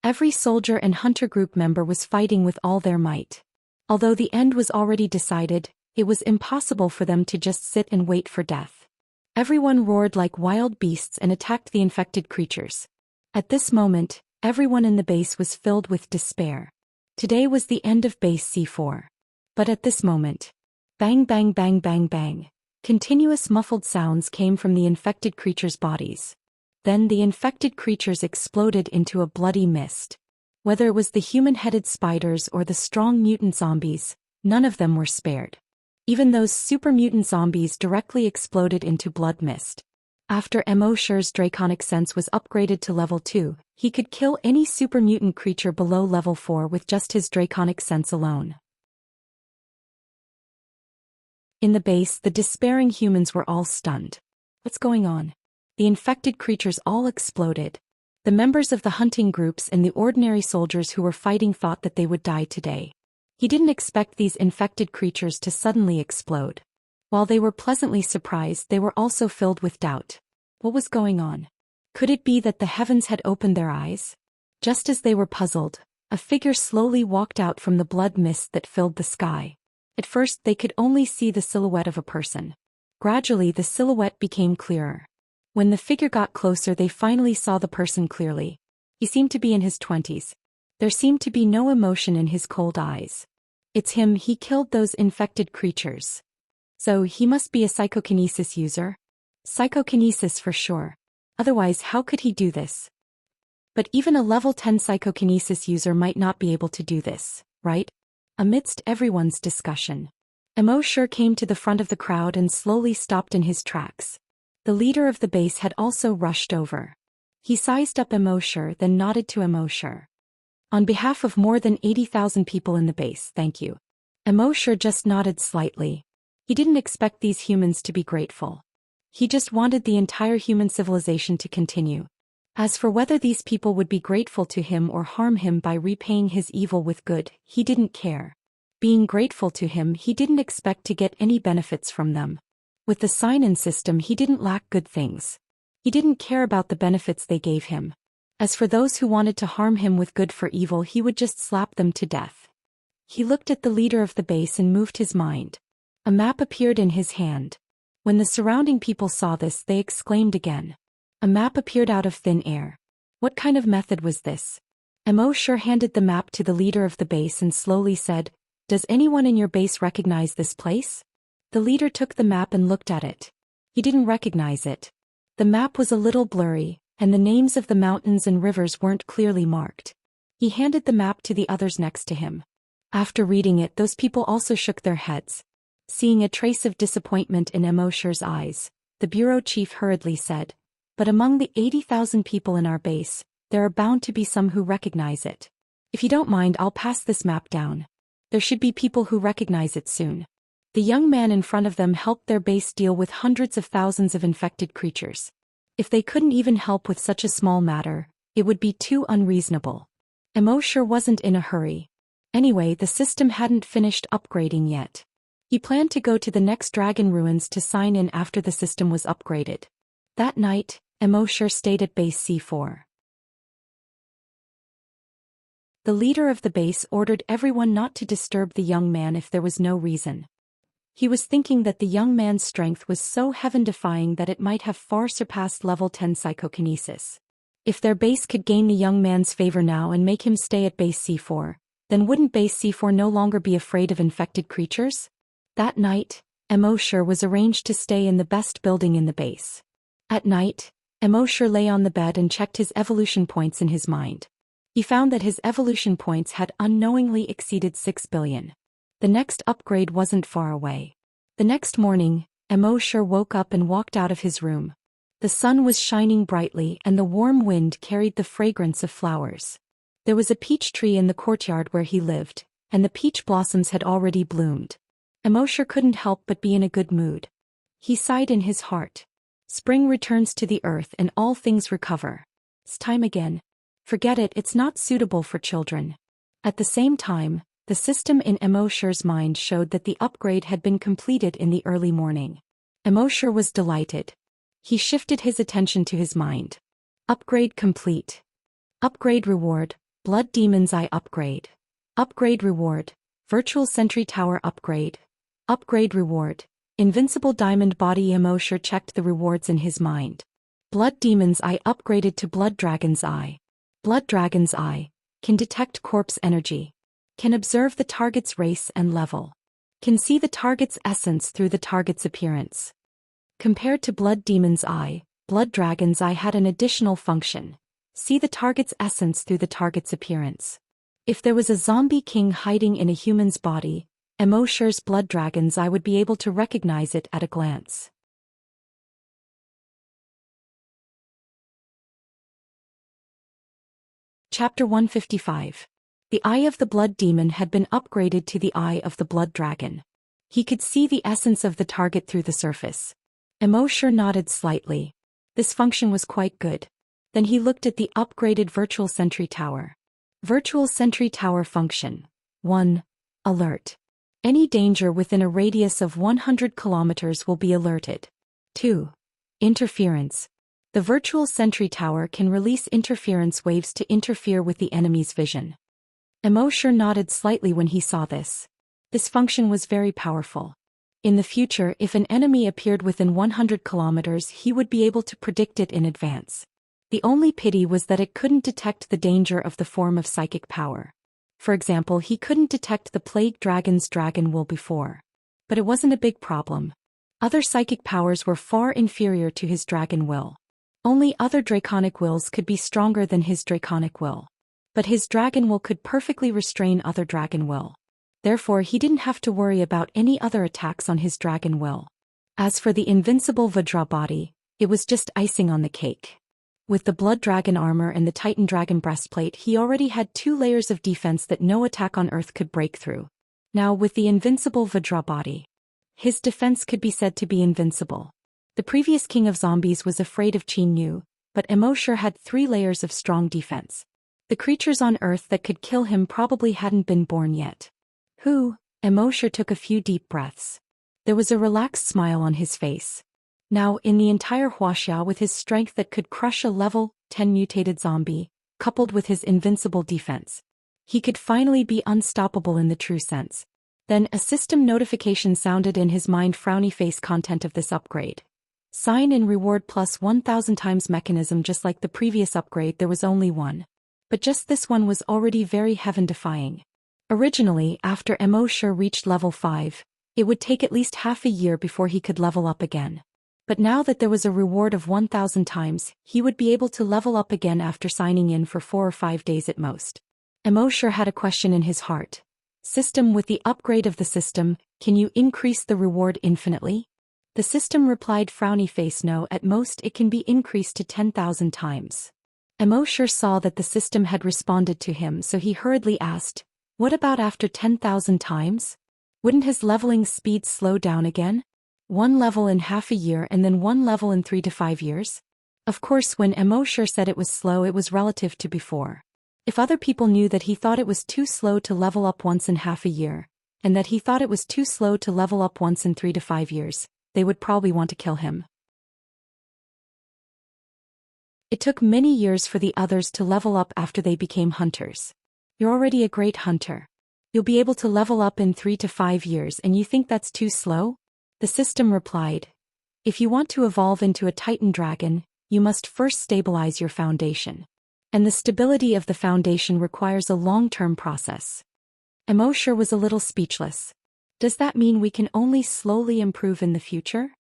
Every soldier and hunter group member was fighting with all their might. Although the end was already decided, it was impossible for them to just sit and wait for death. Everyone roared like wild beasts and attacked the infected creatures. At this moment, everyone in the base was filled with despair. Today was the end of base C4. But at this moment, bang bang bang bang bang, continuous muffled sounds came from the infected creatures' bodies. Then the infected creatures exploded into a bloody mist. Whether it was the human-headed spiders or the strong mutant zombies, none of them were spared. Even those super mutant zombies directly exploded into blood mist. After Immerse's draconic sense was upgraded to level 2, he could kill any super mutant creature below level 4 with just his draconic sense alone. In the base, the despairing humans were all stunned. What's going on? The infected creatures all exploded. The members of the hunting groups and the ordinary soldiers who were fighting thought that they would die today. He didn't expect these infected creatures to suddenly explode. While they were pleasantly surprised, they were also filled with doubt. What was going on? Could it be that the heavens had opened their eyes? Just as they were puzzled, a figure slowly walked out from the blood mist that filled the sky. At first they could only see the silhouette of a person. Gradually the silhouette became clearer. When the figure got closer they finally saw the person clearly. He seemed to be in his 20s. There seemed to be no emotion in his cold eyes. It's him, he killed those infected creatures. So he must be a psychokinesis user? Psychokinesis for sure. Otherwise how could he do this? But even a level 10 psychokinesis user might not be able to do this, right? Amidst everyone's discussion, Immerse came to the front of the crowd and slowly stopped in his tracks. The leader of the base had also rushed over. He sized up Immerse, then nodded to Immerse. On behalf of more than 80,000 people in the base, thank you. Immerse just nodded slightly. He didn't expect these humans to be grateful. He just wanted the entire human civilization to continue. As for whether these people would be grateful to him or harm him by repaying his evil with good, he didn't care. Being grateful to him, he didn't expect to get any benefits from them. With the sign-in system he didn't lack good things. He didn't care about the benefits they gave him. As for those who wanted to harm him with good for evil, he would just slap them to death. He looked at the leader of the base and moved his mind. A map appeared in his hand. When the surrounding people saw this, they exclaimed again. A map appeared out of thin air. What kind of method was this? Immerse handed the map to the leader of the base and slowly said, Does anyone in your base recognize this place? The leader took the map and looked at it. He didn't recognize it. The map was a little blurry, and the names of the mountains and rivers weren't clearly marked. He handed the map to the others next to him. After reading it, those people also shook their heads. Seeing a trace of disappointment in Immerse's eyes, the bureau chief hurriedly said, "But among the 80,000 people in our base, there are bound to be some who recognize it. If you don't mind, I'll pass this map down. There should be people who recognize it soon." The young man in front of them helped their base deal with hundreds of thousands of infected creatures. If they couldn't even help with such a small matter, it would be too unreasonable. Immerse wasn't in a hurry. Anyway, the system hadn't finished upgrading yet. He planned to go to the next dragon ruins to sign in after the system was upgraded. That night, Immerse stayed at base C4. The leader of the base ordered everyone not to disturb the young man if there was no reason. He was thinking that the young man's strength was so heaven-defying that it might have far surpassed level 10 psychokinesis. If their base could gain the young man's favor now and make him stay at base C4, then wouldn't base C4 no longer be afraid of infected creatures? That night, Immerse was arranged to stay in the best building in the base. At night, Immerse lay on the bed and checked his evolution points in his mind. He found that his evolution points had unknowingly exceeded 6 billion. The next upgrade wasn't far away. The next morning, Immerse woke up and walked out of his room. The sun was shining brightly and the warm wind carried the fragrance of flowers. There was a peach tree in the courtyard where he lived, and the peach blossoms had already bloomed. Immerse couldn't help but be in a good mood. He sighed in his heart. Spring returns to the earth and all things recover. It's time again. Forget it, it's not suitable for children. At the same time, the system in Immerse's mind showed that the upgrade had been completed in the early morning. Immerse was delighted. He shifted his attention to his mind. Upgrade complete. Upgrade reward, Blood Demon's Eye upgrade. Upgrade reward, Virtual Sentry Tower upgrade. Upgrade reward, Invincible Diamond Body. Immerse checked the rewards in his mind. Blood Demon's Eye upgraded to Blood Dragon's Eye. Blood Dragon's Eye can detect corpse energy. Can observe the target's race and level. Can see the target's essence through the target's appearance. Compared to Blood Demon's Eye, Blood Dragon's Eye had an additional function. See the target's essence through the target's appearance. If there was a zombie king hiding in a human's body, Immerse's Blood Dragon's Eye would be able to recognize it at a glance. Chapter 155. The Eye of the Blood Demon had been upgraded to the Eye of the Blood Dragon. He could see the essence of the target through the surface. Immerse nodded slightly. This function was quite good. Then he looked at the upgraded Virtual Sentry Tower. Virtual Sentry Tower function. 1. Alert. Any danger within a radius of 100 kilometers will be alerted. 2. Interference. The Virtual Sentry Tower can release interference waves to interfere with the enemy's vision. Immerse nodded slightly when he saw this. This function was very powerful. In the future, if an enemy appeared within 100 kilometers, he would be able to predict it in advance. The only pity was that it couldn't detect the danger of the form of psychic power. For example, he couldn't detect the plague dragon's dragon will before. But it wasn't a big problem. Other psychic powers were far inferior to his dragon will. Only other draconic wills could be stronger than his draconic will. But his dragon will could perfectly restrain other dragon will. Therefore, he didn't have to worry about any other attacks on his dragon will. As for the invincible Vajra body, it was just icing on the cake. With the Blood Dragon armor and the Titan Dragon breastplate, he already had 2 layers of defense that no attack on Earth could break through. Now with the invincible Vajra body, his defense could be said to be invincible. The previous king of zombies was afraid of Qin Yu, but Immerse had 3 layers of strong defense. The creatures on Earth that could kill him probably hadn't been born yet. Immerse took a few deep breaths. There was a relaxed smile on his face. Now, in the entire Wuxia, with his strength that could crush a level 10 mutated zombie, coupled with his invincible defense, he could finally be unstoppable in the true sense. Then a system notification sounded in his mind. Frowny face. Content of this upgrade. Sign in reward plus 1000 times mechanism. Just like the previous upgrade, there was only one. But just this one was already very heaven-defying. Originally, after Immorse reached level 5, it would take at least half a year before he could level up again. But now that there was a reward of 1,000 times, he would be able to level up again after signing in for 4 or 5 days at most. Immorse had a question in his heart. System, with the upgrade of the system, can you increase the reward infinitely? The system replied, frowny face, no, at most it can be increased to 10,000 times. Immorse saw that the system had responded to him, so he hurriedly asked, what about after 10,000 times? Wouldn't his leveling speed slow down again? 1 level in half a year and then 1 level in 3 to 5 years? Of course, when Immorse said it was slow, it was relative to before. If other people knew that he thought it was too slow to level up once in half a year, and that he thought it was too slow to level up once in 3 to 5 years, they would probably want to kill him. It took many years for the others to level up after they became hunters. You're already a great hunter. You'll be able to level up in 3 to 5 years, and you think that's too slow? The system replied, if you want to evolve into a Titan dragon, you must first stabilize your foundation. And the stability of the foundation requires a long-term process. Immorse was a little speechless. Does that mean we can only slowly improve in the future?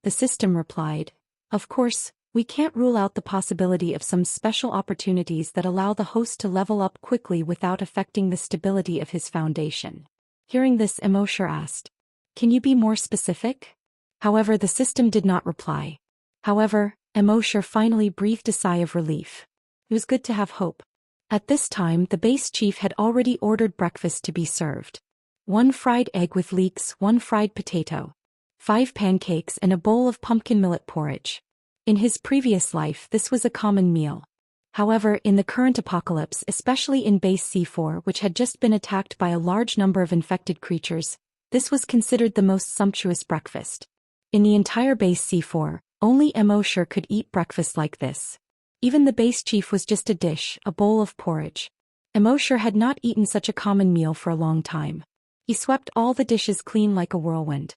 The system replied, of course, we can't rule out the possibility of some special opportunities that allow the host to level up quickly without affecting the stability of his foundation. Hearing this, Immorse asked, can you be more specific? However, the system did not reply. However, Immorse finally breathed a sigh of relief. It was good to have hope. At this time, the base chief had already ordered breakfast to be served. 1 fried egg with leeks, 1 fried potato, 5 pancakes, and a bowl of pumpkin millet porridge. In his previous life, this was a common meal. However, in the current apocalypse, especially in base C4, which had just been attacked by a large number of infected creatures, this was considered the most sumptuous breakfast. In the entire base C4, only Immorse could eat breakfast like this. Even the base chief was just a dish, a bowl of porridge. Immorse had not eaten such a common meal for a long time. He swept all the dishes clean like a whirlwind.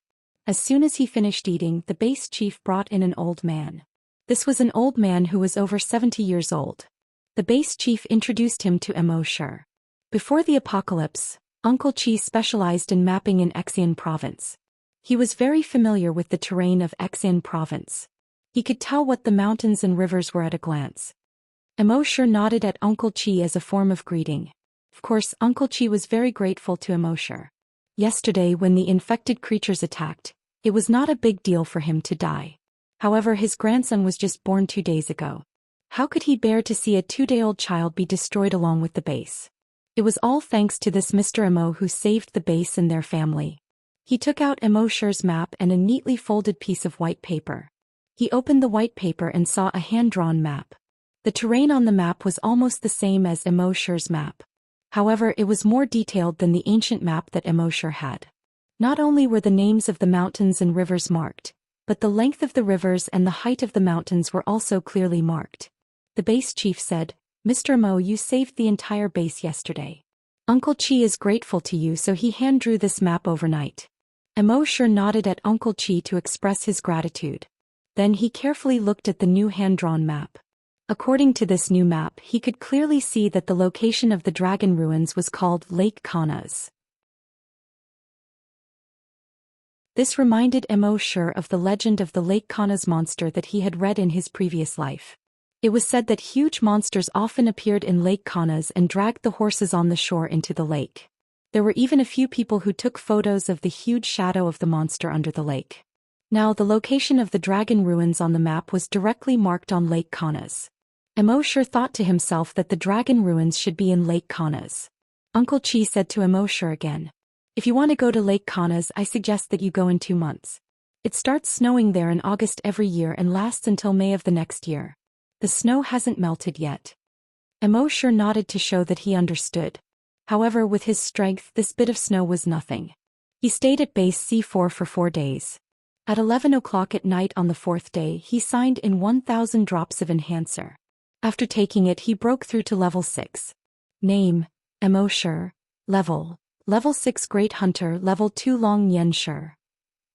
As soon as he finished eating, the base chief brought in an old man. This was an old man who was over 70 years old. The base chief introduced him to Immorse. Before the apocalypse, Uncle Chi specialized in mapping in Xian province. He was very familiar with the terrain of Xian province. He could tell what the mountains and rivers were at a glance. Immorse nodded at Uncle Chi as a form of greeting. Of course, Uncle Chi was very grateful to Immorse. Yesterday, when the infected creatures attacked, it was not a big deal for him to die. However, his grandson was just born 2 days ago. How could he bear to see a 2-day-old child be destroyed along with the base? It was all thanks to this Mr. Immo who saved the base and their family. He took out Immorse's map and a neatly folded piece of white paper. He opened the white paper and saw a hand-drawn map. The terrain on the map was almost the same as Immorse's map. However, it was more detailed than the ancient map that Immorse had. Not only were the names of the mountains and rivers marked, but the length of the rivers and the height of the mountains were also clearly marked. The base chief said, Mr. Immo, you saved the entire base yesterday. Uncle Chi is grateful to you, so he hand-drew this map overnight. Immorse nodded at Uncle Chi to express his gratitude. Then he carefully looked at the new hand-drawn map. According to this new map, he could clearly see that the location of the dragon ruins was called Lake Kanas. This reminded Immorse of the legend of the Lake Kanas monster that he had read in his previous life. It was said that huge monsters often appeared in Lake Kanas and dragged the horses on the shore into the lake. There were even a few people who took photos of the huge shadow of the monster under the lake. Now the location of the dragon ruins on the map was directly marked on Lake Kanas. Immorse thought to himself that the dragon ruins should be in Lake Kanas. Uncle Chi said to Immorse again, if you want to go to Lake Kanas, I suggest that you go in 2 months. It starts snowing there in August every year and lasts until May of the next year. The snow hasn't melted yet. Immorse nodded to show that he understood. However, with his strength, this bit of snow was nothing. He stayed at base C4 for 4 days. At 11 o'clock at night on the 4th day, he signed in 1,000 drops of enhancer. After taking it, he broke through to level 6. Name, Immorse. Level 6 Great Hunter. Level 2 Long Xianxia.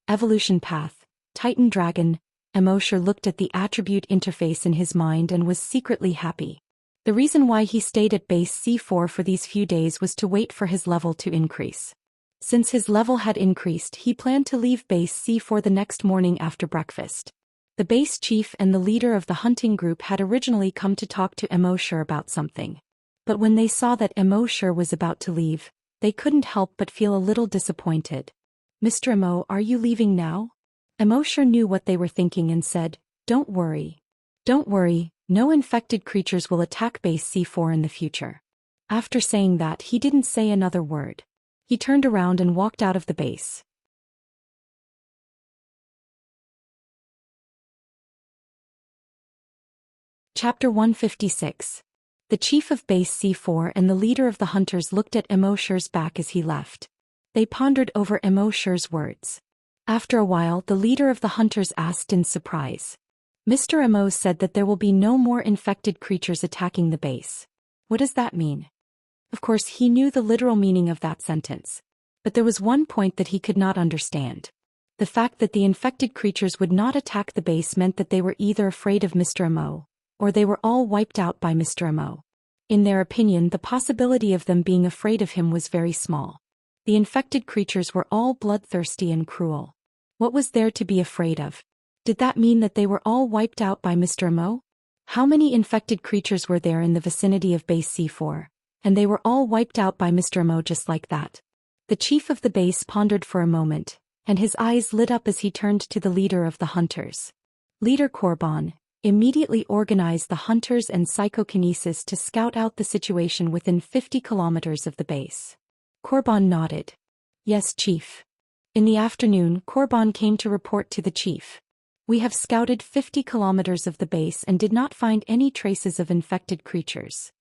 Evolution Path, Titan Dragon. Immorse looked at the attribute interface in his mind and was secretly happy. The reason why he stayed at base C4 for these few days was to wait for his level to increase. Since his level had increased, he planned to leave base C4 the next morning after breakfast. The base chief and the leader of the hunting group had originally come to talk to Immerse about something. But when they saw that Immerse was about to leave, they couldn't help but feel a little disappointed. "Mr. Immo, are you leaving now?" Immerse knew what they were thinking and said, "Don't worry. Don't worry, no infected creatures will attack base C4 in the future." After saying that, he didn't say another word. He turned around and walked out of the base. Chapter 156. The chief of base C4 and the leader of the hunters looked at Immerse's back as he left. They pondered over Immerse's words. After a while, the leader of the hunters asked in surprise. "Mr. Immerse said that there will be no more infected creatures attacking the base. What does that mean?" Of course, he knew the literal meaning of that sentence. But there was one point that he could not understand. The fact that the infected creatures would not attack the base meant that they were either afraid of Mr. Immerse, or they were all wiped out by Mr. Immerse. In their opinion, the possibility of them being afraid of him was very small. The infected creatures were all bloodthirsty and cruel. What was there to be afraid of? Did that mean that they were all wiped out by Mr. Immerse? How many infected creatures were there in the vicinity of base C4? And they were all wiped out by Mr. Immerse just like that. The chief of the base pondered for a moment, and his eyes lit up as he turned to the leader of the hunters. Leader Korban immediately organized the hunters and psychokinesis to scout out the situation within 50 kilometers of the base. Korban nodded. "Yes, chief." In the afternoon, Korban came to report to the chief. "We have scouted 50 kilometers of the base and did not find any traces of infected creatures.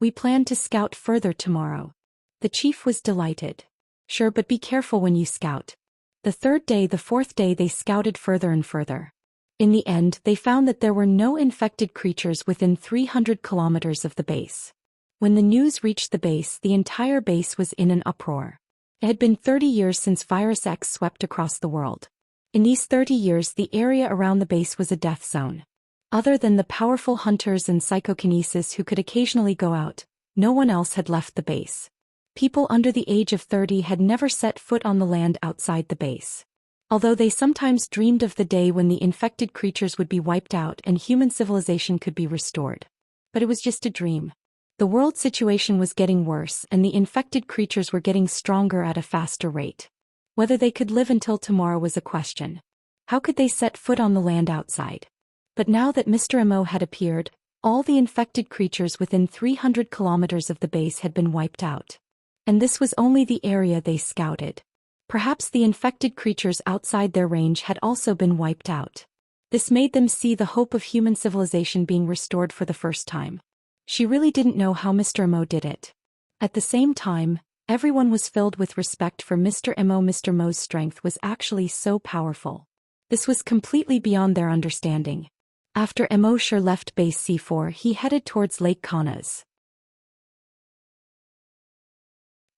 We plan to scout further tomorrow." The chief was delighted. "Sure, but be careful when you scout." The third day, the fourth day, they scouted further and further. In the end, they found that there were no infected creatures within 300 kilometers of the base. When the news reached the base, the entire base was in an uproar. It had been 30 years since Virus X swept across the world. In these 30 years, the area around the base was a death zone. Other than the powerful hunters and psychokinesis who could occasionally go out, no one else had left the base. People under the age of 30 had never set foot on the land outside the base. Although they sometimes dreamed of the day when the infected creatures would be wiped out and human civilization could be restored. But it was just a dream. The world situation was getting worse and the infected creatures were getting stronger at a faster rate. Whether they could live until tomorrow was a question. How could they set foot on the land outside? But now that Mr. Immerse had appeared, all the infected creatures within 300 kilometers of the base had been wiped out. And this was only the area they scouted. Perhaps the infected creatures outside their range had also been wiped out. This made them see the hope of human civilization being restored for the first time. She really didn't know how Mr. Immerse did it. At the same time, everyone was filled with respect for Mr. Immerse. Mr. Immerse's strength was actually so powerful. This was completely beyond their understanding. After Immerse left base C4, he headed towards Lake Kaunas.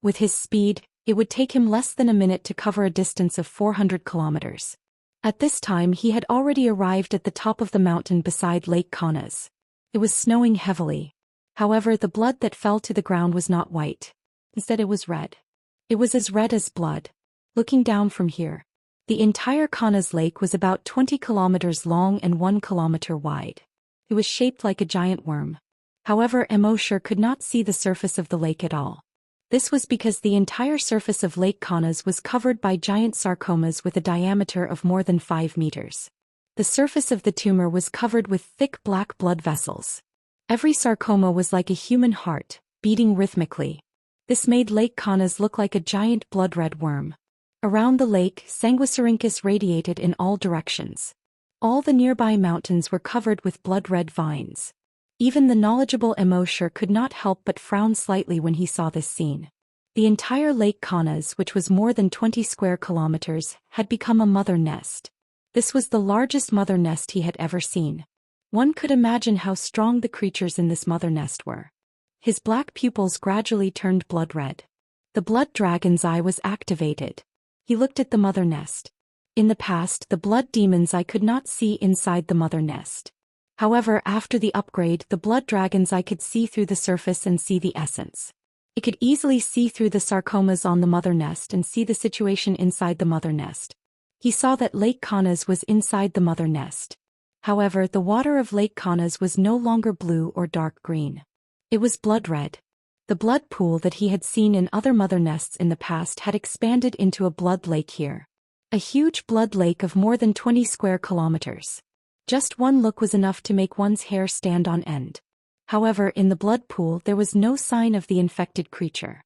With his speed, it would take him less than a minute to cover a distance of 400 kilometers. At this time, he had already arrived at the top of the mountain beside Lake Kaunas. It was snowing heavily. However, the blood that fell to the ground was not white. Instead, it was red. It was as red as blood. Looking down from here, the entire Kaunas lake was about 20 kilometers long and 1 kilometer wide. It was shaped like a giant worm. However, Immerse could not see the surface of the lake at all. This was because the entire surface of Lake Kaunas was covered by giant sarcomas with a diameter of more than 5 meters. The surface of the tumor was covered with thick black blood vessels. Every sarcoma was like a human heart, beating rhythmically. This made Lake Kaunas look like a giant blood-red worm. Around the lake, Sanguisurincus radiated in all directions. All the nearby mountains were covered with blood-red vines. Even the knowledgeable Immerse could not help but frown slightly when he saw this scene. The entire Lake Kaunas, which was more than 20 square kilometers, had become a mother nest. This was the largest mother nest he had ever seen. One could imagine how strong the creatures in this mother nest were. His black pupils gradually turned blood red. The blood dragon's eye was activated. He looked at the mother nest. In the past, the blood demon's eye could not see inside the mother nest. However, after the upgrade, the blood dragon's eye could see through the surface and see the essence. It could easily see through the sarcomas on the mother nest and see the situation inside the mother nest. He saw that Lake Kanas was inside the mother nest. However, the water of Lake Kanas was no longer blue or dark green. It was blood red. The blood pool that he had seen in other mother nests in the past had expanded into a blood lake here. A huge blood lake of more than 20 square kilometers. Just one look was enough to make one's hair stand on end. However, in the blood pool there was no sign of the infected creature.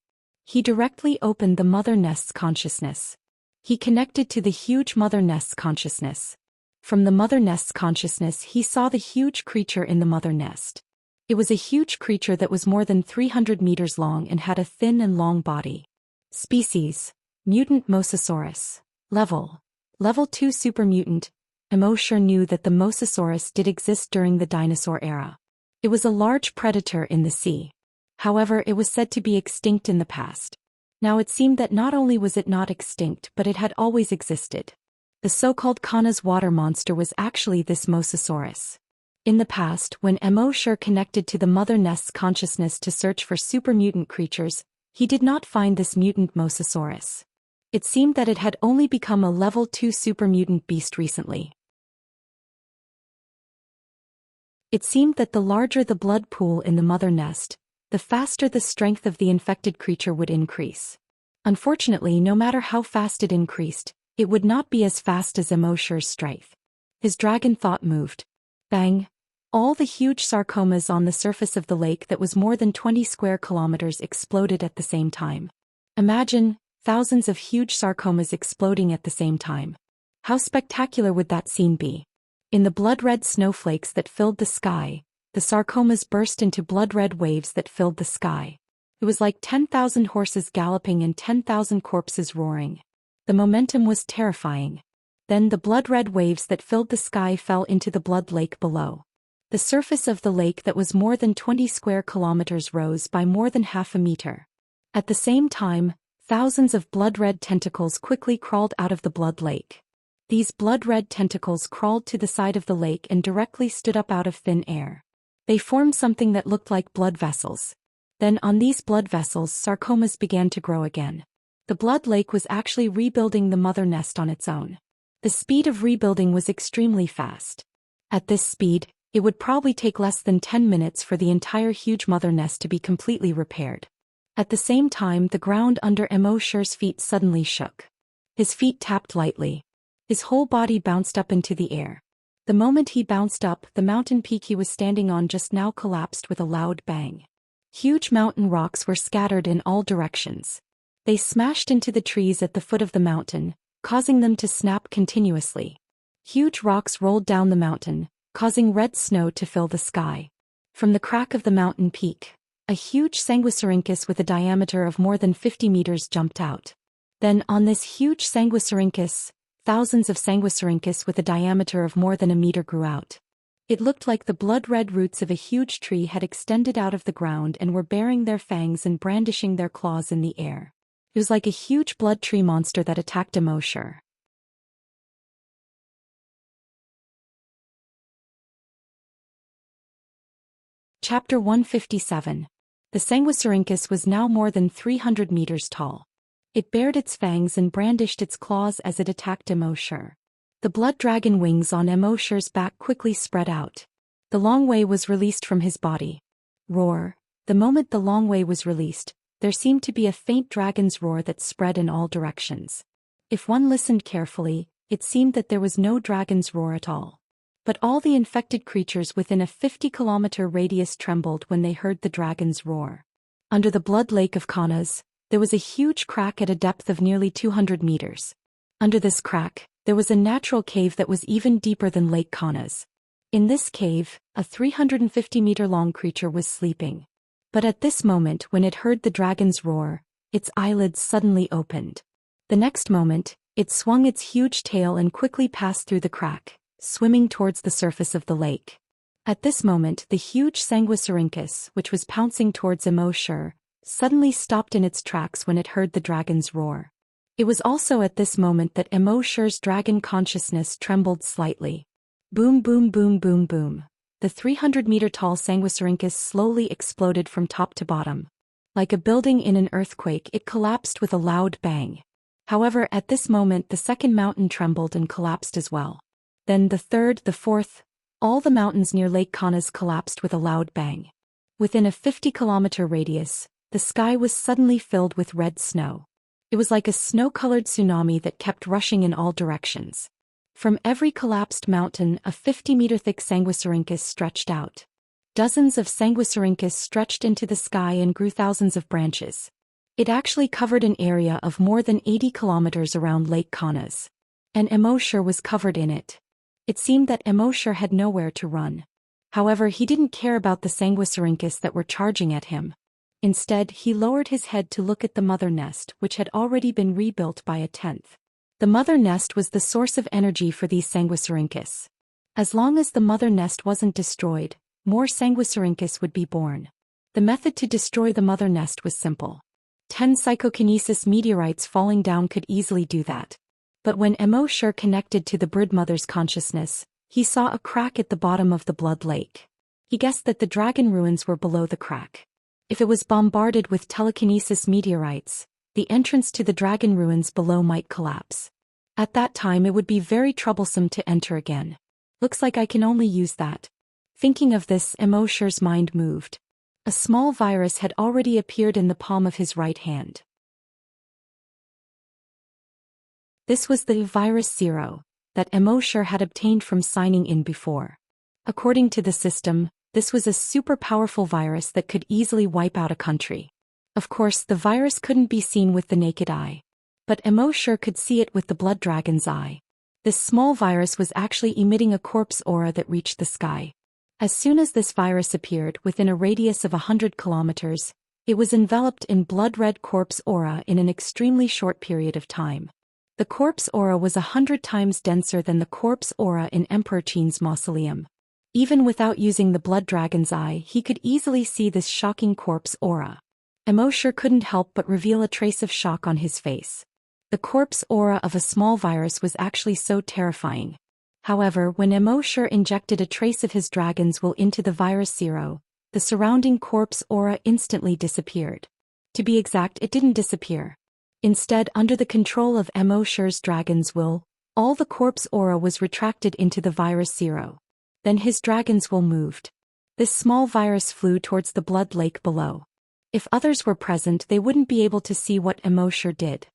He directly opened the mother nest's consciousness. He connected to the huge mother nest's consciousness. From the mother nest's consciousness he saw the huge creature in the mother nest. It was a huge creature that was more than 300 meters long and had a thin and long body. Species: Mutant Mosasaurus. Level: Level 2 Super Mutant. Immorse knew that the Mosasaurus did exist during the dinosaur era. It was a large predator in the sea. However, it was said to be extinct in the past. Now it seemed that not only was it not extinct but it had always existed. The so-called Kanas water monster was actually this Mosasaurus. In the past, when Immorse connected to the mother nest's consciousness to search for super mutant creatures, he did not find this mutant Mosasaurus. It seemed that it had only become a level 2 super mutant beast recently. It seemed that the larger the blood pool in the mother nest, the faster the strength of the infected creature would increase. Unfortunately, no matter how fast it increased, it would not be as fast as Immorse's strength. His dragon thought moved. Bang! All the huge sarcomas on the surface of the lake that was more than 20 square kilometers exploded at the same time. Imagine thousands of huge sarcomas exploding at the same time. How spectacular would that scene be? In the blood-red snowflakes that filled the sky, the sarcomas burst into blood-red waves that filled the sky. It was like 10,000 horses galloping and 10,000 corpses roaring. The momentum was terrifying. Then the blood-red waves that filled the sky fell into the blood lake below. The surface of the lake that was more than 20 square kilometers rose by more than half a meter. At the same time, thousands of blood-red tentacles quickly crawled out of the blood lake. These blood-red tentacles crawled to the side of the lake and directly stood up out of thin air. They formed something that looked like blood vessels. Then on these blood vessels sarcomas began to grow again. The blood lake was actually rebuilding the mother nest on its own. The speed of rebuilding was extremely fast. At this speed, it would probably take less than 10 minutes for the entire huge mother nest to be completely repaired. At the same time, the ground under Immorse's feet suddenly shook. His feet tapped lightly. His whole body bounced up into the air. The moment he bounced up, the mountain peak he was standing on just now collapsed with a loud bang. Huge mountain rocks were scattered in all directions. They smashed into the trees at the foot of the mountain, causing them to snap continuously. Huge rocks rolled down the mountain, causing red snow to fill the sky. From the crack of the mountain peak, a huge Sanguisurincus with a diameter of more than 50 meters jumped out. Then on this huge Sanguisurincus, thousands of Sanguisurincus with a diameter of more than a meter grew out. It looked like the blood-red roots of a huge tree had extended out of the ground and were baring their fangs and brandishing their claws in the air. It was like a huge blood tree monster that attacked Immorse. Chapter 157. The Sanguisurincus was now more than 300 meters tall. It bared its fangs and brandished its claws as it attacked Immorse. The blood dragon wings on Immorse's back quickly spread out. The long way was released from his body. Roar. The moment the long way was released, there seemed to be a faint dragon's roar that spread in all directions. If one listened carefully, it seemed that there was no dragon's roar at all. But all the infected creatures within a 50-kilometer radius trembled when they heard the dragon's roar. Under the blood lake of Kanas, there was a huge crack at a depth of nearly 200 meters. Under this crack, there was a natural cave that was even deeper than Lake Kanas. In this cave, a 350-meter-long creature was sleeping. But at this moment when it heard the dragon's roar, its eyelids suddenly opened. The next moment, it swung its huge tail and quickly passed through the crack, swimming towards the surface of the lake. At this moment the huge Sanguisurincus, which was pouncing towards Immorse, suddenly stopped in its tracks when it heard the dragon's roar. It was also at this moment that Immorse's dragon consciousness trembled slightly. Boom boom boom boom boom. The the 300-meter-tall Sanguisurincus slowly exploded from top to bottom. Like a building in an earthquake, it collapsed with a loud bang. However, at this moment the second mountain trembled and collapsed as well. Then the third, the fourth, all the mountains near Lake Canas collapsed with a loud bang. Within a 50-kilometer radius, the sky was suddenly filled with red snow. It was like a snow-colored tsunami that kept rushing in all directions. From every collapsed mountain, a 50-meter-thick Sanguisurincus stretched out. Dozens of Sanguisurincus stretched into the sky and grew thousands of branches. It actually covered an area of more than 80 kilometers around Lake Canas. And Immorse was covered in it. It seemed that Immorse had nowhere to run. However, he didn't care about the Sanguisurincus that were charging at him. Instead, he lowered his head to look at the mother nest, which had already been rebuilt by a 10th. The mother nest was the source of energy for these Sanguisurincus. As long as the mother nest wasn't destroyed, more Sanguisurincus would be born. The method to destroy the mother nest was simple. 10 psychokinesis meteorites falling down could easily do that. But when Immorse connected to the broodmother's consciousness, he saw a crack at the bottom of the blood lake. He guessed that the dragon ruins were below the crack. If it was bombarded with telekinesis meteorites, the entrance to the dragon ruins below might collapse. At that time it would be very troublesome to enter again. Looks like I can only use that. Thinking of this, Immorse's mind moved. A small virus had already appeared in the palm of his right hand. This was the virus 0 that Immorse had obtained from signing in before. According to the system, this was a super powerful virus that could easily wipe out a country. Of course, the virus couldn't be seen with the naked eye. But Immorse could see it with the blood dragon's eye. This small virus was actually emitting a corpse aura that reached the sky. As soon as this virus appeared within a radius of 100 kilometers, it was enveloped in blood-red corpse aura in an extremely short period of time. The corpse aura was 100 times denser than the corpse aura in Emperor Qin's mausoleum. Even without using the blood dragon's eye, he could easily see this shocking corpse aura. Immorse couldn't help but reveal a trace of shock on his face. The corpse aura of a small virus was actually so terrifying. However, when Immorse injected a trace of his dragon's will into the virus 0, the surrounding corpse aura instantly disappeared. To be exact, it didn't disappear. Instead, under the control of Immorse's dragon's will, all the corpse aura was retracted into the virus 0. Then his dragon's will moved. This small virus flew towards the blood lake below. If others were present, they wouldn't be able to see what Immorse did.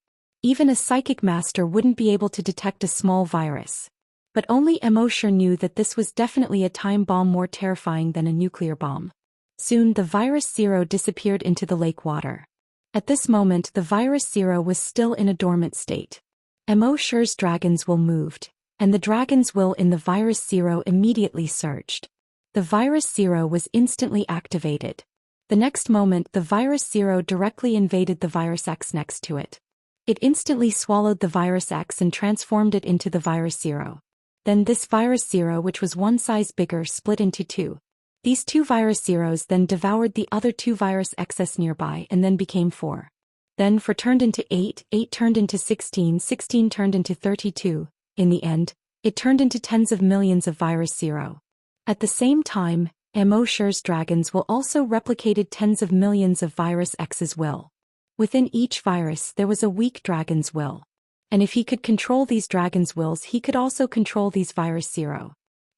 Even a psychic master wouldn't be able to detect a small virus. But only Immorse knew that this was definitely a time bomb more terrifying than a nuclear bomb. Soon the virus 0 disappeared into the lake water. At this moment the virus 0 was still in a dormant state. Immorse's dragon's will moved, and the dragon's will in the virus 0 immediately surged. The virus 0 was instantly activated. The next moment the virus 0 directly invaded the virus X next to it. It instantly swallowed the virus X and transformed it into the virus 0. Then this virus 0, which was one size bigger, split into two. These two virus 0s then devoured the other two virus X's nearby and then became 4. Then 4 turned into 8, 8 turned into 16, 16 turned into 32. In the end, it turned into tens of millions of virus 0. At the same time, Immorse's dragon's will also replicated tens of millions of virus X's will. Within each virus there was a weak dragon's will. And if he could control these dragon's wills, he could also control these virus 0.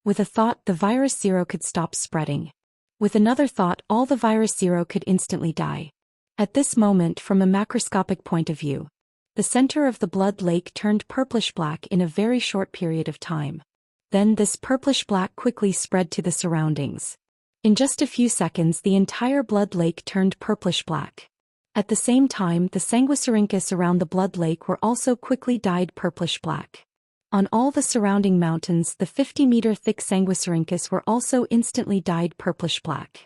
With a thought, the virus 0 could stop spreading. With another thought, all the virus 0 could instantly die. At this moment, from a macroscopic point of view, the center of the blood lake turned purplish-black in a very short period of time. Then this purplish-black quickly spread to the surroundings. In just a few seconds the entire blood lake turned purplish-black. At the same time, the Sanguisurincus around the blood lake were also quickly dyed purplish-black. On all the surrounding mountains, the 50-meter-thick Sanguisurincus were also instantly dyed purplish-black.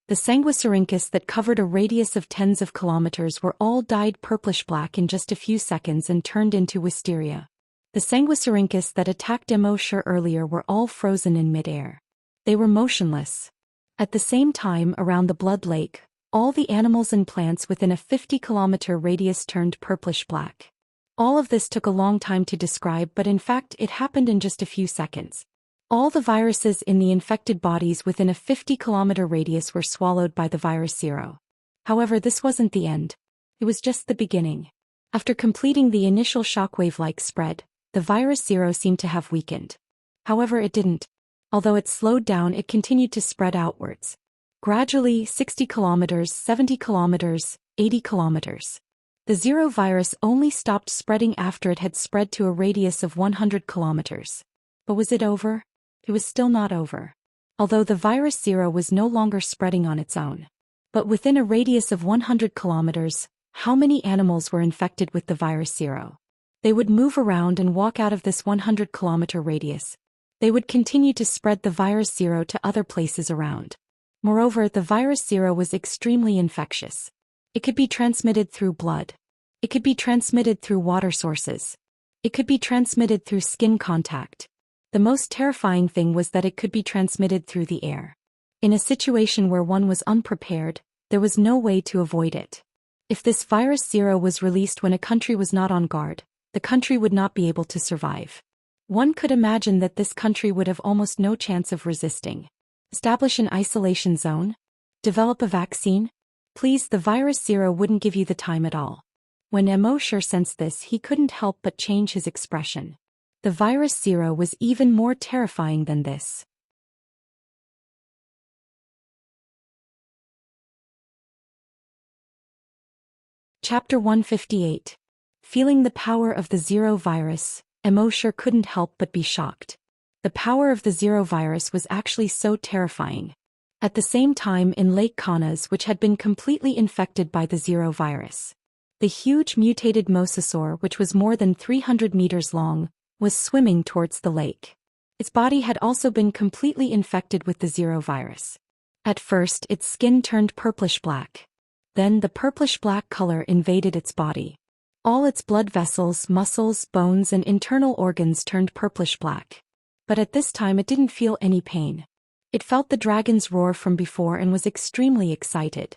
The Sanguisurincus that covered a radius of tens of kilometers were all dyed purplish-black in just a few seconds and turned into wisteria. The Sanguisurincus that attacked Immorse earlier were all frozen in midair. They were motionless. At the same time, around the blood lake, all the animals and plants within a 50-kilometer radius turned purplish-black. All of this took a long time to describe, but in fact it happened in just a few seconds. All the viruses in the infected bodies within a 50-kilometer radius were swallowed by the virus zero. However, this wasn't the end. It was just the beginning. After completing the initial shockwave-like spread, the virus zero seemed to have weakened. However, it didn't. Although it slowed down, it continued to spread outwards. Gradually, 60 kilometers, 70 kilometers, 80 kilometers. The zero virus only stopped spreading after it had spread to a radius of 100 kilometers. But was it over? It was still not over. Although the virus zero was no longer spreading on its own. But within a radius of 100 kilometers, how many animals were infected with the virus zero? They would move around and walk out of this 100-kilometer radius. They would continue to spread the virus zero to other places around. Moreover, the virus zero was extremely infectious. It could be transmitted through blood. It could be transmitted through water sources. It could be transmitted through skin contact. The most terrifying thing was that it could be transmitted through the air. In a situation where one was unprepared, there was no way to avoid it. If this virus zero was released when a country was not on guard, the country would not be able to survive. One could imagine that this country would have almost no chance of resisting. Establish an isolation zone? Develop a vaccine? Please, the virus zero wouldn't give you the time at all. When Immorse sensed this, he couldn't help but change his expression. The virus zero was even more terrifying than this. Chapter 158. Feeling the power of the zero virus, Immorse couldn't help but be shocked. The power of the zero virus was actually so terrifying. At the same time, in Lake Kaunas, which had been completely infected by the zero virus, the huge mutated mosasaur, which was more than 300 meters long, was swimming towards the lake. Its body had also been completely infected with the zero virus. At first, its skin turned purplish-black. Then the purplish-black color invaded its body. All its blood vessels, muscles, bones, and internal organs turned purplish-black. But at this time it didn't feel any pain. It felt the dragon's roar from before and was extremely excited.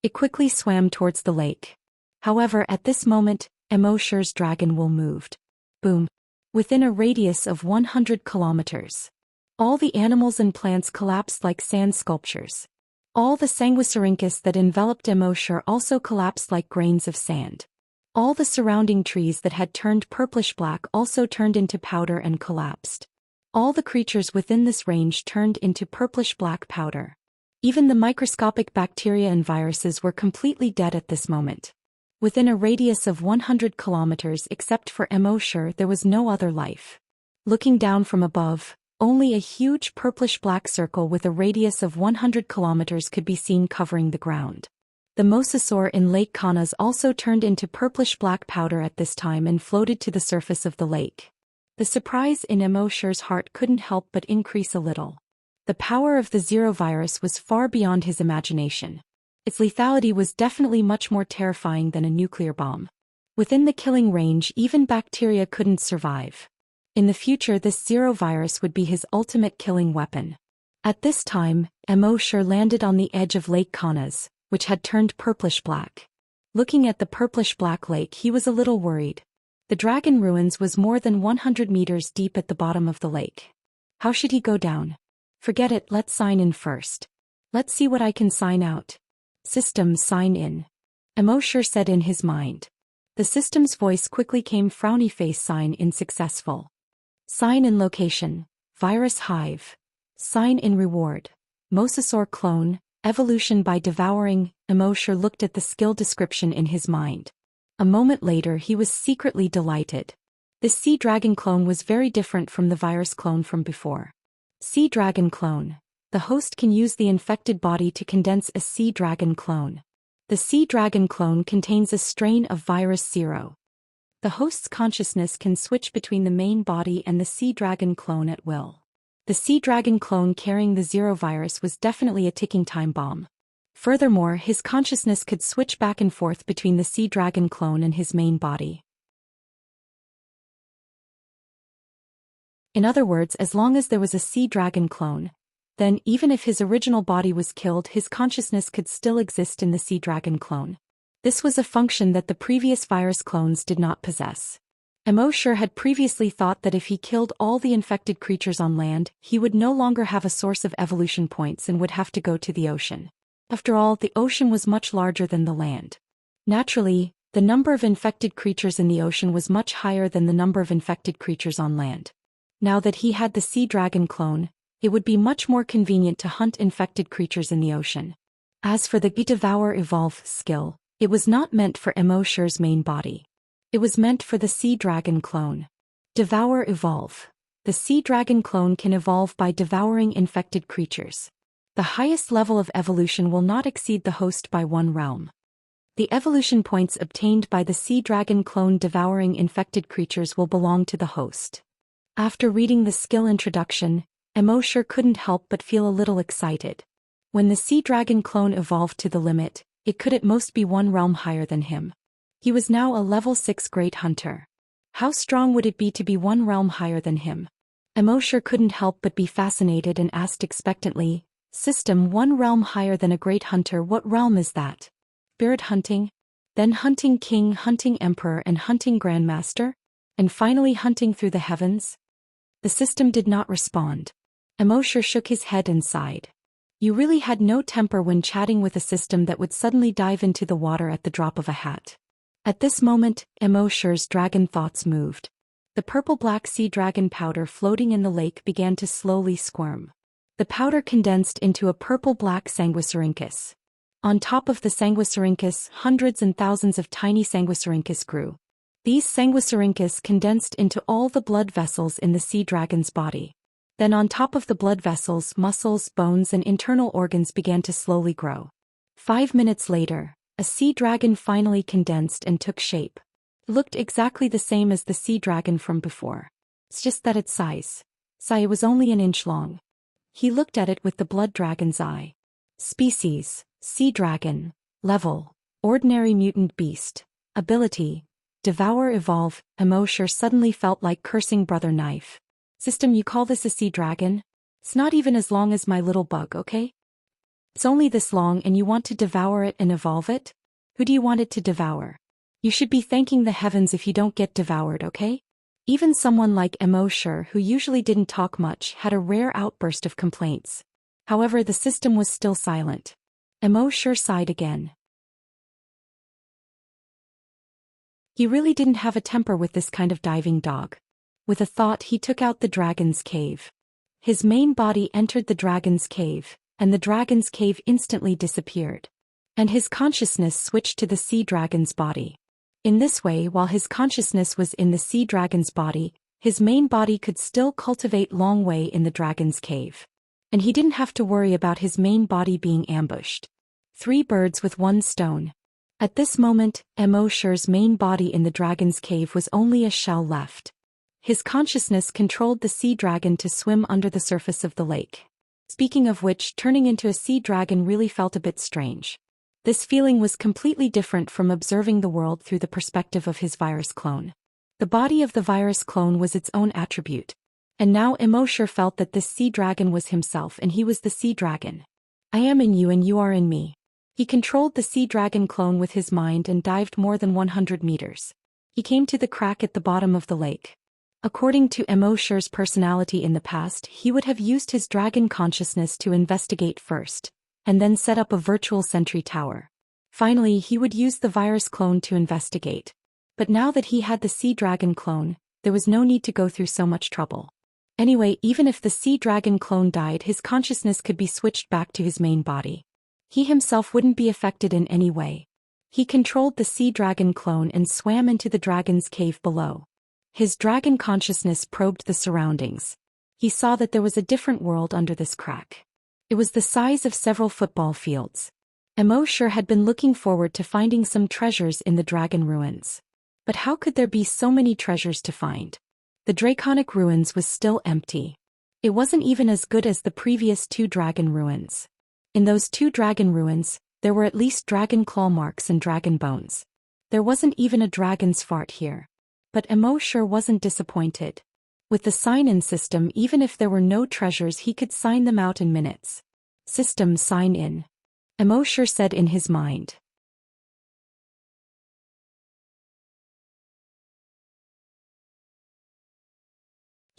It quickly swam towards the lake. However, at this moment, Immorse's dragon wool moved. Boom. Within a radius of 100 kilometers. All the animals and plants collapsed like sand sculptures. All the sanguisurincus that enveloped Immorse also collapsed like grains of sand. All the surrounding trees that had turned purplish-black also turned into powder and collapsed. All the creatures within this range turned into purplish-black powder. Even the microscopic bacteria and viruses were completely dead at this moment. Within a radius of 100 kilometers except for Immorse, there was no other life. Looking down from above, only a huge purplish-black circle with a radius of 100 kilometers could be seen covering the ground. The mosasaur in Lake Kaunas also turned into purplish-black powder at this time and floated to the surface of the lake. The surprise in Immorse's heart couldn't help but increase a little. The power of the zero virus was far beyond his imagination. Its lethality was definitely much more terrifying than a nuclear bomb. Within the killing range, even bacteria couldn't survive. In the future, this zero virus would be his ultimate killing weapon. At this time, Immorse landed on the edge of Lake Kaunas, which had turned purplish-black. Looking at the purplish-black lake, he was a little worried. The dragon ruins was more than 100 meters deep at the bottom of the lake. How should he go down? Forget it, let's sign in first. Let's see what I can sign out. System, sign in. Immorse said in his mind. The system's voice quickly came, frowny face, sign in successful. Sign in location, virus hive. Sign in reward, mosasaur clone, evolution by devouring. Immorse looked at the skill description in his mind. A moment later he was secretly delighted. The sea dragon clone was very different from the virus clone from before. Sea dragon clone. The host can use the infected body to condense a sea dragon clone. The sea dragon clone contains a strain of virus zero. The host's consciousness can switch between the main body and the sea dragon clone at will. The sea dragon clone carrying the zero virus was definitely a ticking time bomb. Furthermore, his consciousness could switch back and forth between the sea dragon clone and his main body. In other words, as long as there was a sea dragon clone, then even if his original body was killed, his consciousness could still exist in the sea dragon clone. This was a function that the previous virus clones did not possess. Immerse had previously thought that if he killed all the infected creatures on land, he would no longer have a source of evolution points and would have to go to the ocean. After all, the ocean was much larger than the land. Naturally, the number of infected creatures in the ocean was much higher than the number of infected creatures on land. Now that he had the sea dragon clone, it would be much more convenient to hunt infected creatures in the ocean. As for the Devour Evolve skill, it was not meant for Immerse's main body. It was meant for the sea dragon clone. Devour Evolve. The sea dragon clone can evolve by devouring infected creatures. The highest level of evolution will not exceed the host by one realm. The evolution points obtained by the sea dragon clone devouring infected creatures will belong to the host. After reading the skill introduction, Immerse couldn't help but feel a little excited. When the sea dragon clone evolved to the limit, it could at most be one realm higher than him. He was now a level 6 great hunter. How strong would it be to be one realm higher than him? Immerse couldn't help but be fascinated and asked expectantly, "System, one realm higher than a great hunter, what realm is that? Spirit hunting? Then hunting king, hunting emperor and hunting grandmaster? And finally hunting through the heavens?" The system did not respond. Immerse shook his head and sighed. You really had no temper when chatting with a system that would suddenly dive into the water at the drop of a hat. At this moment, Immerse's dragon thoughts moved. The purple-black sea dragon powder floating in the lake began to slowly squirm. The powder condensed into a purple-black sanguisurincus. On top of the sanguisurincus, hundreds and thousands of tiny sanguisurincus grew. These sanguisurincus condensed into all the blood vessels in the sea dragon's body. Then on top of the blood vessels, muscles, bones and internal organs began to slowly grow. 5 minutes later, a sea dragon finally condensed and took shape. It looked exactly the same as the sea dragon from before. It's just that its size. It was only an inch long. He looked at it with the blood dragon's eye. Species, sea dragon. Level, ordinary mutant beast. Ability, Devour Evolve. Immerse suddenly felt like cursing Brother Knife. System, you call this a sea dragon? It's not even as long as my little bug, okay? It's only this long and you want to devour it and evolve it? Who do you want it to devour? You should be thanking the heavens if you don't get devoured, okay? Even someone like Immerse, who usually didn't talk much, had a rare outburst of complaints. However, the system was still silent. Immerse sighed again. He really didn't have a temper with this kind of diving dog. With a thought, he took out the dragon's cave. His main body entered the dragon's cave, and the dragon's cave instantly disappeared. And his consciousness switched to the sea dragon's body. In this way, while his consciousness was in the sea dragon's body, his main body could still cultivate long way in the dragon's cave. And he didn't have to worry about his main body being ambushed. 3 birds with 1 stone. At this moment, Immerse's main body in the dragon's cave was only a shell left. His consciousness controlled the sea dragon to swim under the surface of the lake. Speaking of which, turning into a sea dragon really felt a bit strange. This feeling was completely different from observing the world through the perspective of his virus clone. The body of the virus clone was its own attribute. And now Immerse felt that this sea dragon was himself and he was the sea dragon. I am in you and you are in me. He controlled the sea dragon clone with his mind and dived more than 100 meters. He came to the crack at the bottom of the lake. According to Immerse's personality in the past, he would have used his dragon consciousness to investigate first, and then set up a virtual sentry tower. Finally, he would use the virus clone to investigate. But now that he had the sea dragon clone, there was no need to go through so much trouble. Anyway, even if the sea dragon clone died, his consciousness could be switched back to his main body. He himself wouldn't be affected in any way. He controlled the sea dragon clone and swam into the dragon's cave below. His dragon consciousness probed the surroundings. He saw that there was a different world under this crack. It was the size of several football fields. Immerse had been looking forward to finding some treasures in the dragon ruins. But how could there be so many treasures to find? The draconic ruins was still empty. It wasn't even as good as the previous 2 dragon ruins. In those 2 dragon ruins, there were at least dragon claw marks and dragon bones. There wasn't even a dragon's fart here. But Immerse wasn't disappointed. With the sign-in system, even if there were no treasures, he could sign them out in minutes. System sign in. Immerse said in his mind.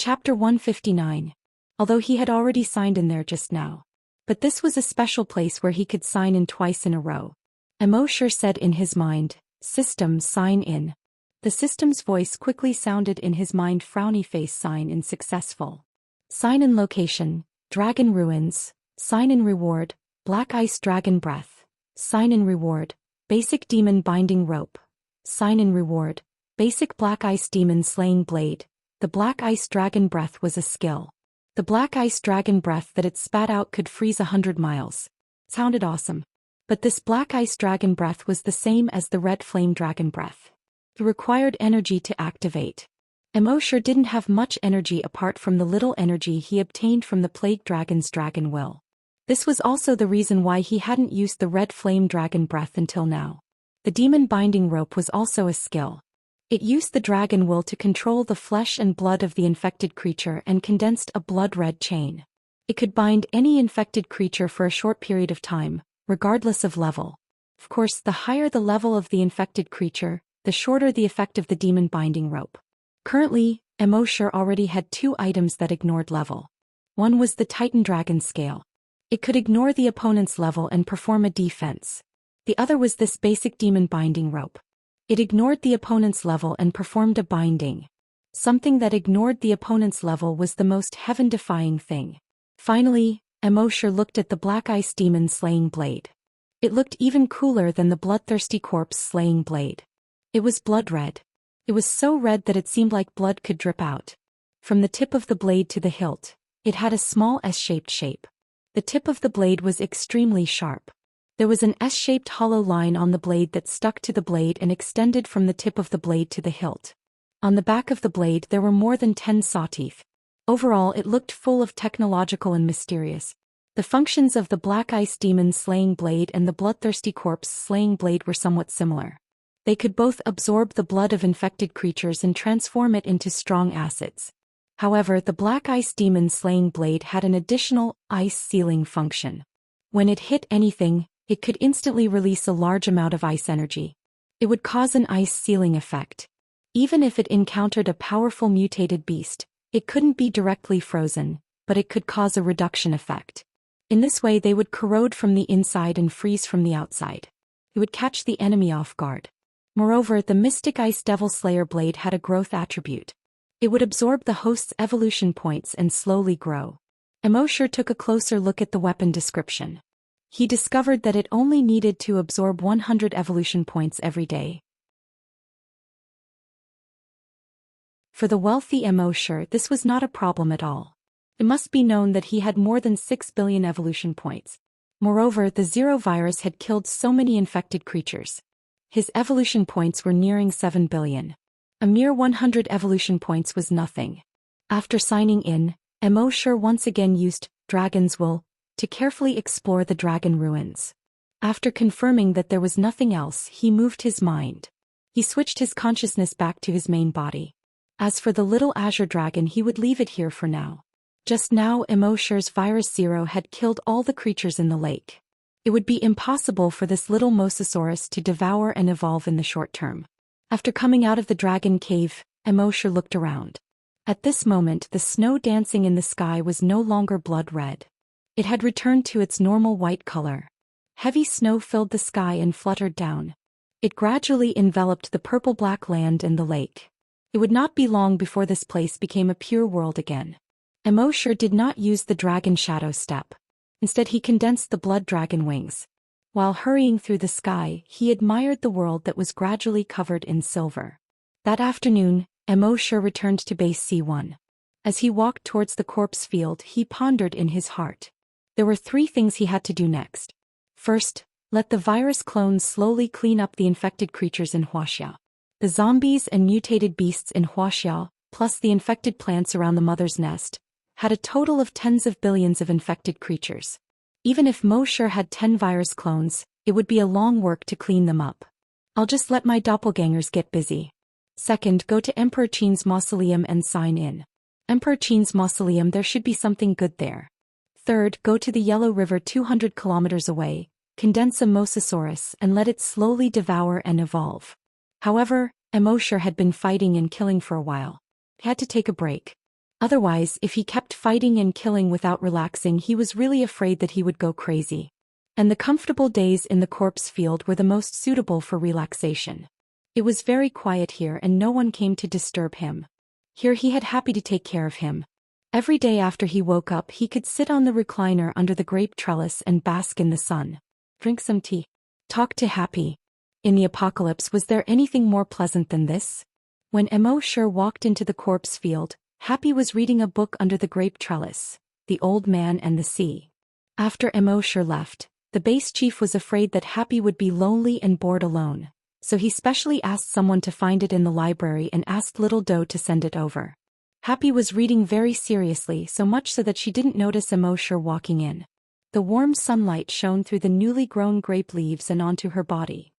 Chapter 159. Although he had already signed in there just now. But this was a special place where he could sign in twice in a row. Immorse said in his mind, "System, sign in." The system's voice quickly sounded in his mind, frowny face, sign in successful. Sign in location, Dragon Ruins, sign in reward, Black Ice Dragon Breath, sign in reward, Basic Demon Binding Rope, sign in reward, Basic Black Ice Demon Slaying Blade. The Black Ice Dragon Breath was a skill. The Black Ice Dragon Breath that it spat out could freeze 100 miles. Sounded awesome. But this Black Ice Dragon Breath was the same as the Red Flame Dragon Breath. It required energy to activate. Immorse didn't have much energy apart from the little energy he obtained from the Plague Dragon's Dragon Will. This was also the reason why he hadn't used the Red Flame Dragon Breath until now. The Demon Binding Rope was also a skill. It used the Dragon Will to control the flesh and blood of the infected creature and condensed a blood-red chain. It could bind any infected creature for a short period of time, regardless of level. Of course, the higher the level of the infected creature, the shorter the effect of the Demon Binding Rope. Currently, Immorse already had 2 items that ignored level. One was the Titan Dragon Scale. It could ignore the opponent's level and perform a defense. The other was this basic Demon Binding Rope. It ignored the opponent's level and performed a binding. Something that ignored the opponent's level was the most heaven-defying thing. Finally, Immorse looked at the Black Ice Demon Slaying Blade. It looked even cooler than the Bloodthirsty Corpse Slaying Blade. It was blood red. It was so red that it seemed like blood could drip out. From the tip of the blade to the hilt, it had a small S-shaped shape. The tip of the blade was extremely sharp. There was an S-shaped hollow line on the blade that stuck to the blade and extended from the tip of the blade to the hilt. On the back of the blade there were more than 10 saw teeth. Overall it looked full of technological and mysterious. The functions of the Black Ice Demon Slaying Blade and the Bloodthirsty Corpse Slaying Blade were somewhat similar. They could both absorb the blood of infected creatures and transform it into strong acids. However, the Black Ice Demon Slaying Blade had an additional ice sealing function. When it hit anything, it could instantly release a large amount of ice energy. It would cause an ice sealing effect. Even if it encountered a powerful mutated beast, it couldn't be directly frozen, but it could cause a reduction effect. In this way they would corrode from the inside and freeze from the outside. It would catch the enemy off guard. Moreover, the Mystic Ice Devil Slayer Blade had a growth attribute. It would absorb the host's evolution points and slowly grow. Immorse took a closer look at the weapon description. He discovered that it only needed to absorb 100 evolution points every day. For the wealthy Immorse, this was not a problem at all. It must be known that he had more than 6 billion evolution points. Moreover, the Zero virus had killed so many infected creatures. His evolution points were nearing 7 billion. A mere 100 evolution points was nothing. After signing in, Immorse once again used Dragon's Will to carefully explore the Dragon Ruins. After confirming that there was nothing else, he moved his mind. He switched his consciousness back to his main body. As for the little Azure Dragon, he would leave it here for now. Just now, Immorse's Virus Zero had killed all the creatures in the lake. It would be impossible for this little Mosasaurus to devour and evolve in the short term. After coming out of the dragon cave, Immorse looked around. At this moment, the snow dancing in the sky was no longer blood red. It had returned to its normal white color. Heavy snow filled the sky and fluttered down. It gradually enveloped the purple-black land and the lake. It would not be long before this place became a pure world again. Immorse did not use the dragon shadow step. Instead he condensed the blood dragon wings. While hurrying through the sky, he admired the world that was gradually covered in silver. That afternoon, Immorse returned to base C1. As he walked towards the corpse field, he pondered in his heart. There were 3 things he had to do next. First, let the virus clones slowly clean up the infected creatures in Wuxia. The zombies and mutated beasts in Wuxia, plus the infected plants around the mother's nest, had a total of tens of billions of infected creatures. Even if Immorse had 10 virus clones, it would be a long work to clean them up. I'll just let my doppelgangers get busy. Second, go to Emperor Qin's mausoleum and sign in. Emperor Qin's mausoleum, there should be something good there. Third, go to the Yellow River 200 kilometers away, condense a Mosasaurus and let it slowly devour and evolve. However, Immorse had been fighting and killing for a while. He had to take a break. Otherwise, if he kept fighting and killing without relaxing, he was really afraid that he would go crazy. And the comfortable days in the corpse field were the most suitable for relaxation. It was very quiet here and no one came to disturb him. Here he had Happy to take care of him. Every day after he woke up, he could sit on the recliner under the grape trellis and bask in the sun. Drink some tea. Talk to Happy. In the apocalypse, was there anything more pleasant than this? When Immorse walked into the corpse field, Happy was reading a book under the grape trellis, The Old Man and the Sea. After Immorse left, the base chief was afraid that Happy would be lonely and bored alone, so he specially asked someone to find it in the library and asked Little Doe to send it over. Happy was reading very seriously, so much so that she didn't notice Immorse walking in. The warm sunlight shone through the newly grown grape leaves and onto her body.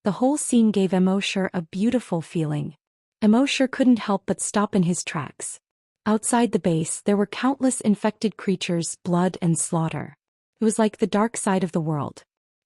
The whole scene gave Immorse a beautiful feeling. Immorse couldn't help but stop in his tracks. Outside the base, there were countless infected creatures, blood and slaughter. It was like the dark side of the world.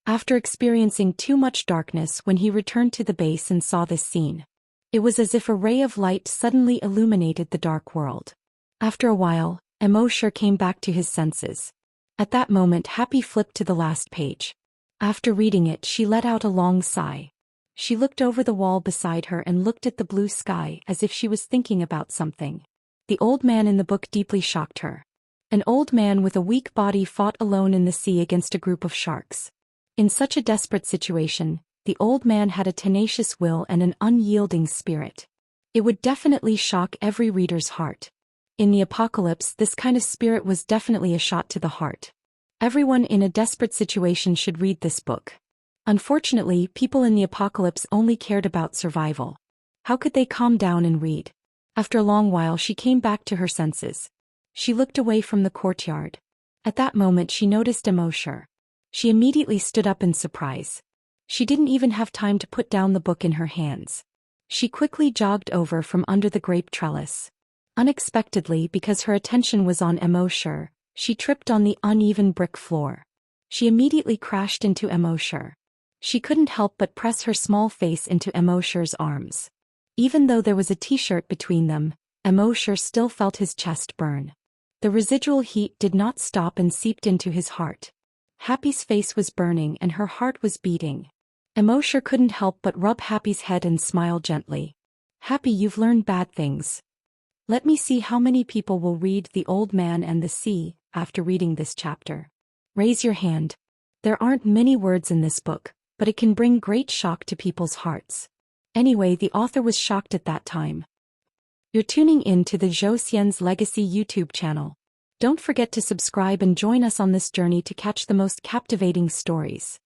After experiencing too much darkness, when he returned to the base and saw this scene, it was as if a ray of light suddenly illuminated the dark world. After a while, Immorse came back to his senses. At that moment, Happy flipped to the last page. After reading it, she let out a long sigh. She looked over the wall beside her and looked at the blue sky as if she was thinking about something. The old man in the book deeply shocked her. An old man with a weak body fought alone in the sea against a group of sharks. In such a desperate situation, the old man had a tenacious will and an unyielding spirit. It would definitely shock every reader's heart. In the apocalypse, this kind of spirit was definitely a shot to the heart. Everyone in a desperate situation should read this book. Unfortunately, people in the apocalypse only cared about survival. How could they calm down and read? After a long while, she came back to her senses. She looked away from the courtyard. At that moment, she noticed Immorse. She immediately stood up in surprise. She didn't even have time to put down the book in her hands. She quickly jogged over from under the grape trellis. Unexpectedly, because her attention was on Immorse, she tripped on the uneven brick floor. She immediately crashed into Immorse. She couldn't help but press her small face into Immorse's arms. Even though there was a t-shirt between them, Immorse still felt his chest burn. The residual heat did not stop and seeped into his heart. Happy's face was burning and her heart was beating. Immorse couldn't help but rub Happy's head and smile gently. Happy, you've learned bad things. Let me see how many people will read The Old Man and the Sea after reading this chapter. Raise your hand. There aren't many words in this book, but it can bring great shock to people's hearts. Anyway, the author was shocked at that time. You're tuning in to the Zhou Xian's Legacy YouTube channel. Don't forget to subscribe and join us on this journey to catch the most captivating stories.